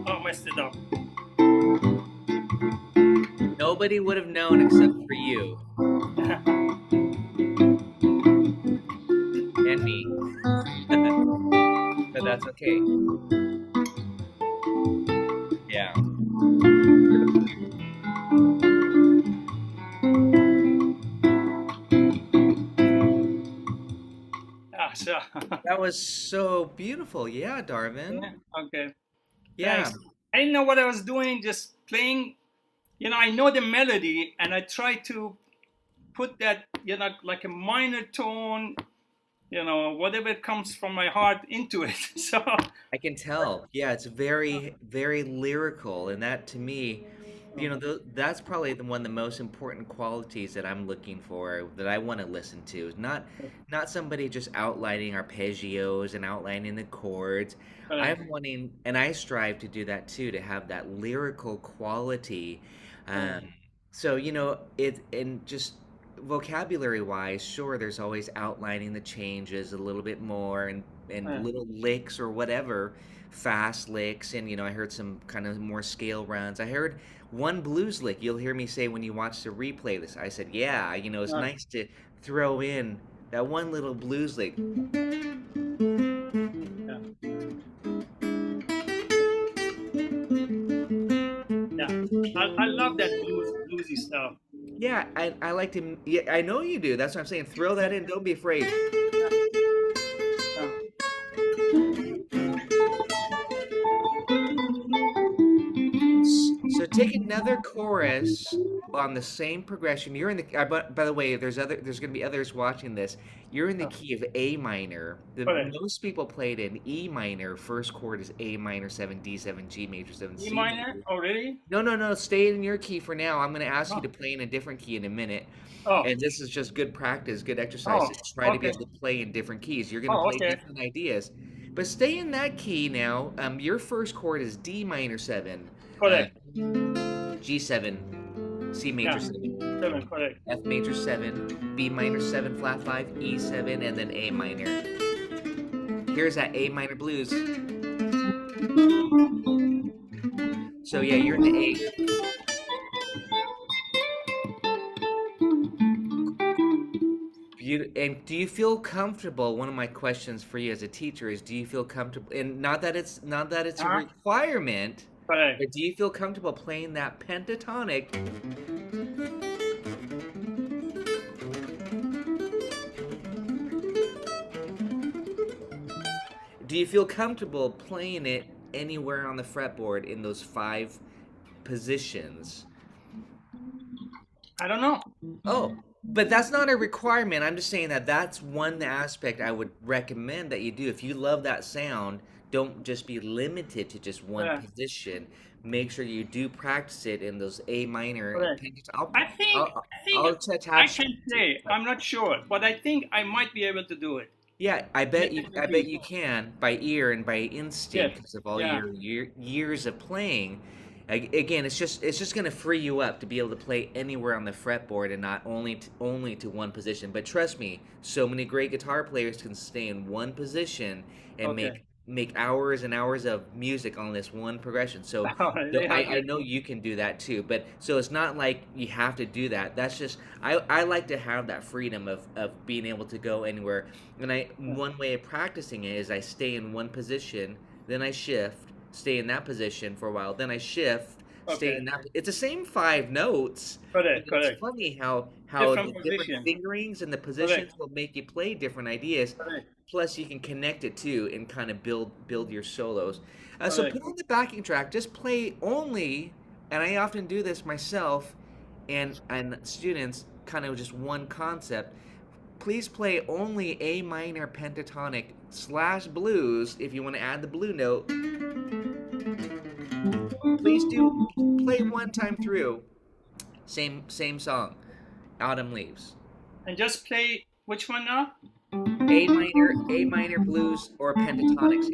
Oh, messed it up. Nobody would have known except for you and me. But that's okay. Yeah. So That was so beautiful. Yeah, Darwin. yeah, okay. Yeah. Thanks. I didn't know what I was doing, just playing. I know the melody, and I try to put that, like a minor tone, whatever comes from my heart into it. So, I can tell. Yeah, it's very, very lyrical, and that to me, that's probably one of the most important qualities that I'm looking for, that I want to listen to. Is not somebody just outlining arpeggios and outlining the chords. I'm wanting, and I strive to do that too, to have that lyrical quality. Um, so it and just vocabulary wise, sure, there's always outlining the changes a little bit more, and little licks or whatever, fast licks, and I heard some kind of more scale runs. I heard one blues lick. You'll hear me say when you watch the replay this. I said, yeah, it's nice to throw in that one little blues lick. yeah, yeah. I love that bluesy stuff. Yeah, I like to. Yeah, I know you do. That's what I'm saying. Throw that in. Don't be afraid. Yeah. So take another chorus on the same progression. You're in the. By the way, there's going to be others watching this. You're in the key of A minor. Correct. Most people played in E minor. First chord is A minor 7, D7, G major 7, E C minor major. already? No. Stay in your key for now. I'm going to ask you Oh. to play in a different key in a minute. Oh. And this is just good practice, good exercise to try to be Okay. able to play in different keys. You're going to Oh, play okay. different ideas. But stay in that key now. Your first chord is D minor 7. Correct. G7, C major Yeah. 7, 7, correct. F major 7, B minor 7 flat 5, E7, and then A minor. Here's that A minor blues. So yeah, you're in the A. And do you feel comfortable? One of my questions for you as a teacher is, do you feel comfortable? And not that it's a requirement, Correct. but do you feel comfortable playing that pentatonic? Do you feel comfortable playing it anywhere on the fretboard in those 5 positions? I don't know. Oh, but that's not a requirement. I'm just saying that that's one aspect I would recommend that you do. If you love that sound, don't just be limited to just one Yeah. position. Make sure you do practice it in those A minor. Correct. I'll I think I'll I attach. can play. I'm not sure, but I think I might be able to do it. Yeah, I bet you can by ear and by instinct Yes. because of all Yeah. your years of playing. Again, it's just going to free you up to be able to play anywhere on the fretboard and not only to one position. But trust me, so many great guitar players can stay in one position and Okay. make hours and hours of music on this one progression. So I know you can do that too. But so it's not like you have to do that. That's just I like to have that freedom of being able to go anywhere. And one way of practicing it is I stay in one position, then I shift, stay in that position for a while, then I shift, stay Okay. in that. It's the same 5 notes. Correct. But it's Correct. funny how Different the different position. fingerings and the positions will make you play different ideas. Correct. Plus, you can connect it too and kind of build your solos. So Correct. put on the backing track. Just play only, and I often do this myself, and students kind of just one concept. Please play only A minor pentatonic / blues if you want to add the blue note. Please do play one time through. Same song. Autumn Leaves. And just play which one now? A minor blues or pentatonics.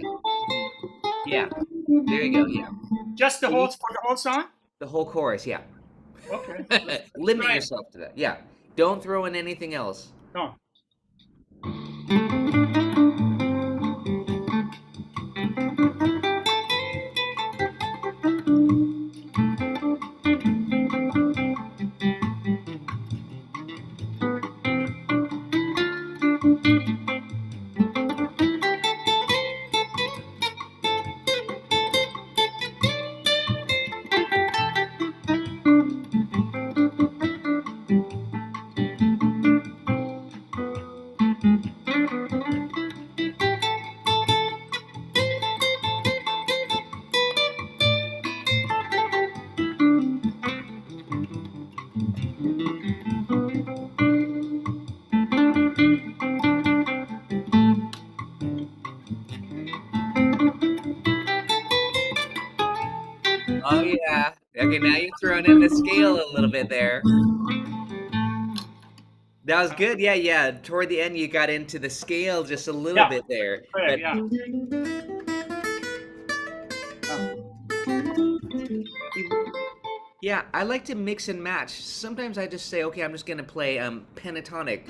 Yeah. There you go. Yeah. Just the whole song? The whole chorus. Yeah. Okay. Limit try it. yourself to that. Yeah. Don't throw in anything else. No. Oh yeah. Okay, now you're throwing in the scale a little bit there. That was good. Yeah. Toward the end, you got into the scale just a little Yeah. bit there. Correct. But yeah, I like to mix and match. Sometimes I just say, okay, I'm just gonna play pentatonic.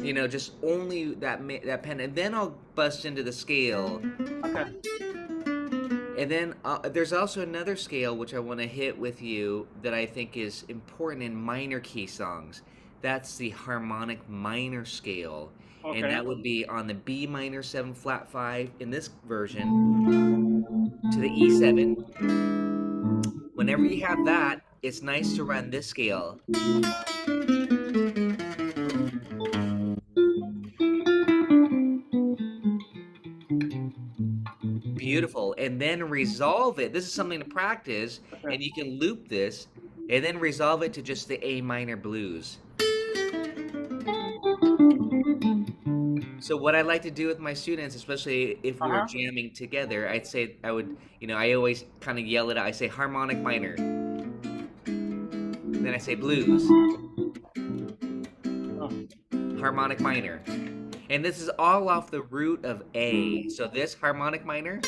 You know, just only that pen, and then I'll bust into the scale. Okay. And then there's also another scale which I want to hit with you that I think is important in minor key songs. That's the harmonic minor scale. Okay. And that would be on the B minor 7 flat 5 in this version to the E7. Whenever you have that, it's nice to run this scale. Beautiful. and then resolve it. This is something to practice, and you can loop this, and then resolve it to just the A minor blues. So what I like to do with my students, especially if we were jamming together, I would, I always kind of yell it out. I say harmonic minor. Then I say blues. Harmonic minor. And this is all off the root of A. So this harmonic minor.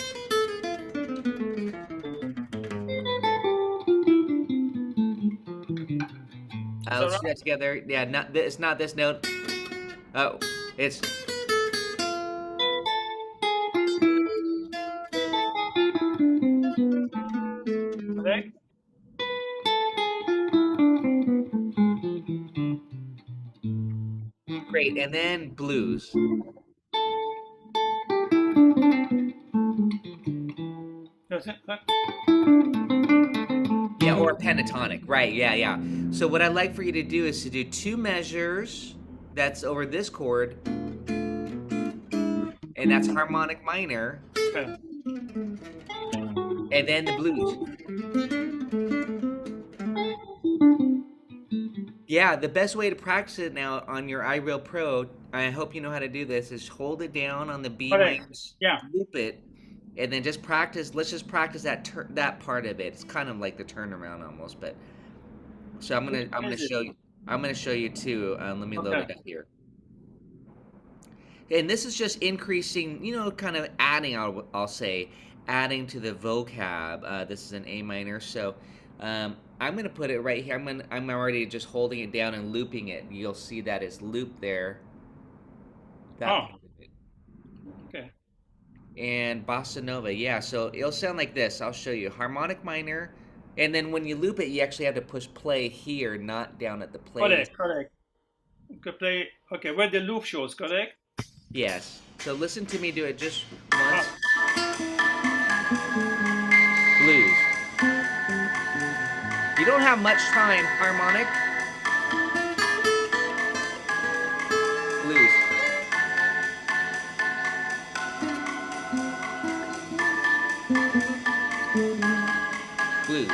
Let's do that together. Yeah, it's not this note. Oh, it's. Correct. Great, and then blues. Yeah, or pentatonic, right, yeah. So what I'd like for you to do is to do 2 measures, that's over this chord, and that's harmonic minor, and then the blues. Yeah, the best way to practice it now on your iReal Pro, I hope you know how to do this, is hold it down on the B minor, loop it, and then just practice. Let's just practice that part of it. It's kind of like the turnaround almost, but so I'm gonna show you. I'm gonna show you too. Let me load it up here. And this is just increasing, kind of adding. I'll say adding to the vocab. This is an A minor, so I'm gonna put it right here. I'm already just holding it down and looping it. You'll see that it's looped there. Okay. And bossa nova, yeah. So it'll sound like this. I'll show you harmonic minor, and then when you loop it, you actually have to push play here, not down at the play. Correct. Play. Okay, where the loop shows, correct? Yes. So listen to me do it just once. Blues. You don't have much time. Harmonic. Blues. Blues.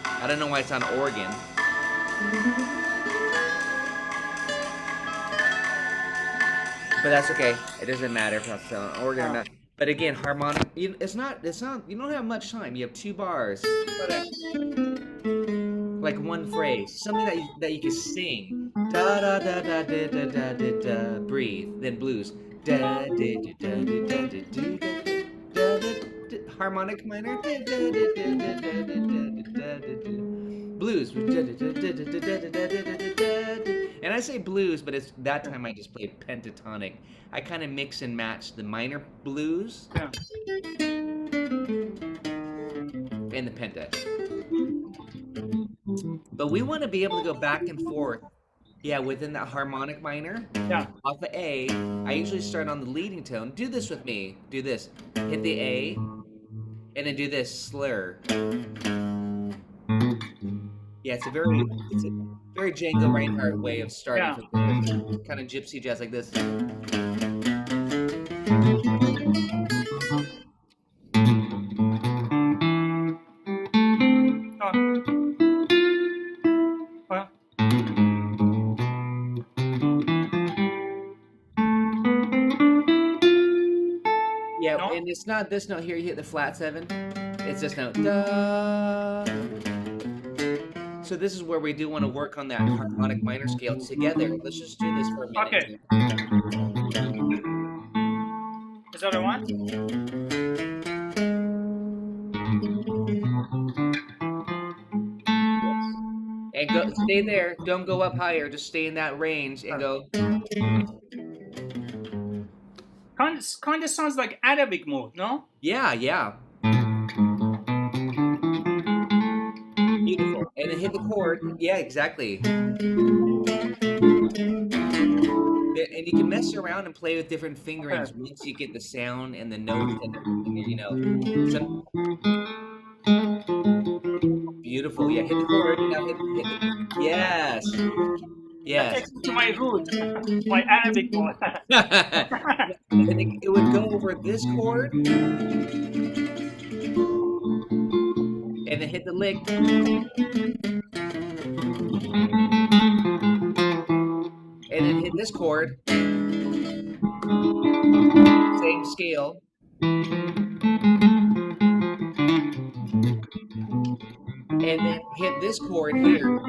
I don't know why it's on organ. But that's okay. It doesn't matter if that's on organ or not. But again, harmonic. It's not. You don't have much time. You have 2 bars. Like one phrase, something that you can sing. Da da da da da da da da da. Breathe. Then blues. Da da da da da da da da da. Harmonic minor. Blues. And I say blues, but it's that time I just played pentatonic. I kind of mix and match the minor blues and the penta. But we want to be able to go back and forth. Yeah, within that harmonic minor. Yeah. Off the A, I usually start on the leading tone. Do this with me. Do this. Hit the A, and then do this slur. Yeah, it's a very Django Reinhardt way of starting. Yeah. Kind of gypsy jazz like this. Yeah, no? And it's not this note here. You hit the flat 7. It's this note. Da. So this is where we do want to work on that harmonic minor scale together. Let's just do this for a minute. Okay. Is that what I want? And go, stay there. Don't go up higher. Just stay in that range and go. Kind of sounds like Arabic mode, no? Yeah. Beautiful. And then hit the chord. Yeah, exactly. And you can mess around and play with different fingerings once you get the sound and the notes and so, beautiful. Yeah, hit the chord. Now hit the, yes. That Yes. takes me to my root, my Arabic mode. And it would go over this chord and then hit the lick. And then hit this chord, same scale. And then hit this chord here.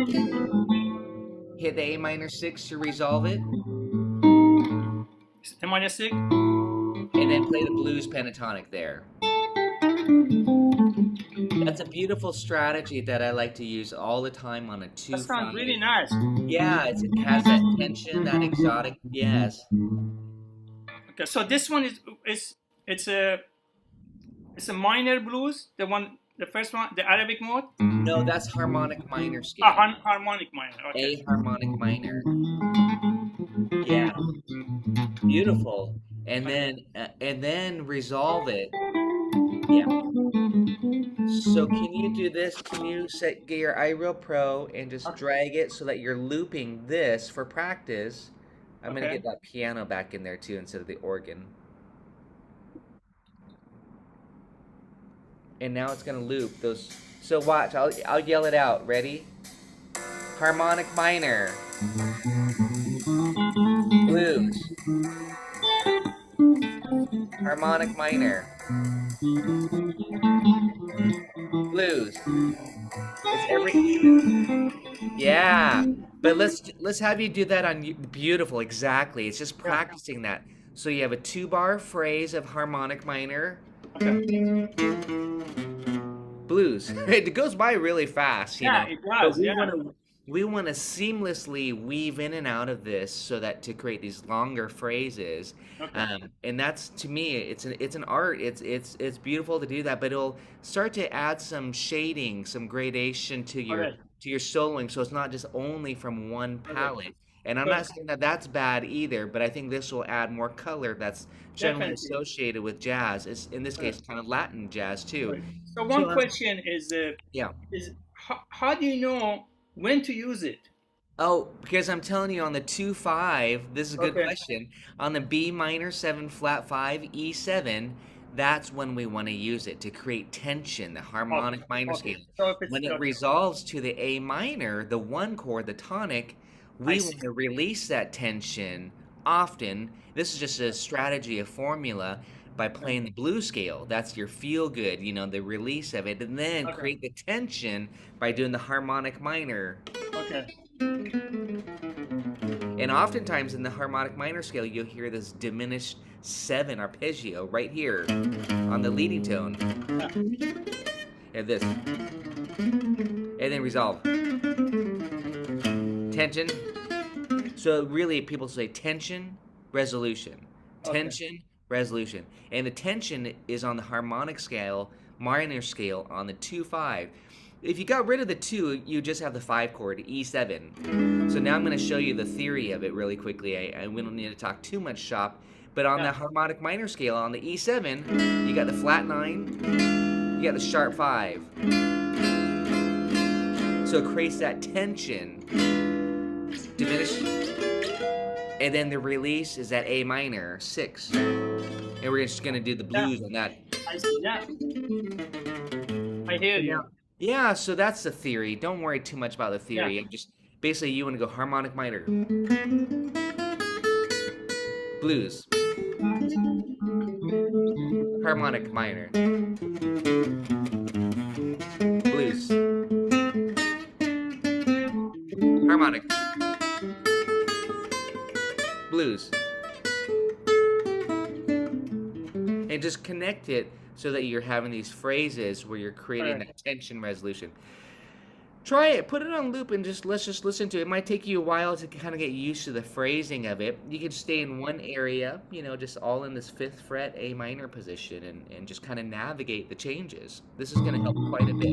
Hit the A minor 6 to resolve it. -6. And then play the blues pentatonic there. That's a beautiful strategy that I like to use all the time on a That 2-5. sounds really nice. Yeah, it has that tension, that exotic. Yes. Okay, so this one is it's a minor blues, the first one, the Arabic mode. No, that's harmonic minor scale. Harmonic minor. Okay. A harmonic minor. Yeah. Beautiful. And then resolve it. Yeah. So can you do this? Can you get your iReal Pro and just drag it so that you're looping this for practice? I'm gonna get that piano back in there too instead of the organ. And now it's gonna loop those. So watch, I'll yell it out. Ready? Harmonic minor. Blues. Harmonic minor. Blues. It's yeah. But let's have you do that on beautiful. Exactly. It's just practicing that. So you have a 2-bar phrase of harmonic minor. Blues. It goes by really fast, you know. It does. We want to seamlessly weave in and out of this so that to create these longer phrases, and that's, to me, it's an art. It's beautiful to do that, but it'll start to add some shading, some gradation to your soloing, so it's not just only from one palette. And I'm not saying that that's bad either, but I think this will add more color that's generally associated with jazz. It's, in this case, kind of Latin jazz too. So one question is how do you know when to use it? Oh, because I'm telling you, on the 2-5, this is a good question. On the B minor 7 flat 5 E7, that's when we want to use it to create tension, the harmonic minor scale. So when it resolves to the A minor, the 1 chord, the tonic, we want to release that tension often. This is just a strategy, a formula, by playing the blues scale. That's your feel good, you know, the release of it, and then create the tension by doing the harmonic minor. And oftentimes in the harmonic minor scale, you'll hear this diminished 7 arpeggio right here on the leading tone. And this. And then resolve. Tension. So really, people say tension, resolution. Tension, resolution. And the tension is on the harmonic scale, minor scale, on the 2-5. If you got rid of the 2, you just have the 5 chord, E7. So now I'm going to show you the theory of it really quickly. We don't need to talk too much shop. But on the harmonic minor scale, on the E7, you got the flat 9, you got the sharp 5. So it creates that tension, diminished, and then the release is that A minor 6. And we're just going to do the blues on that. I see that. I hear you. Yeah, so that's the theory. Don't worry too much about the theory. Just basically, you want to go harmonic minor, blues, harmonic minor, blues, harmonic, blues, and just connect it so that you're having these phrases where you're creating that tension resolution. Try it, put it on loop, and let's just listen to it. It might take you a while to kind of get used to the phrasing of it. You can stay in one area, you know, just all in this 5th fret A minor position, and just kind of navigate the changes. This is going to help quite a bit.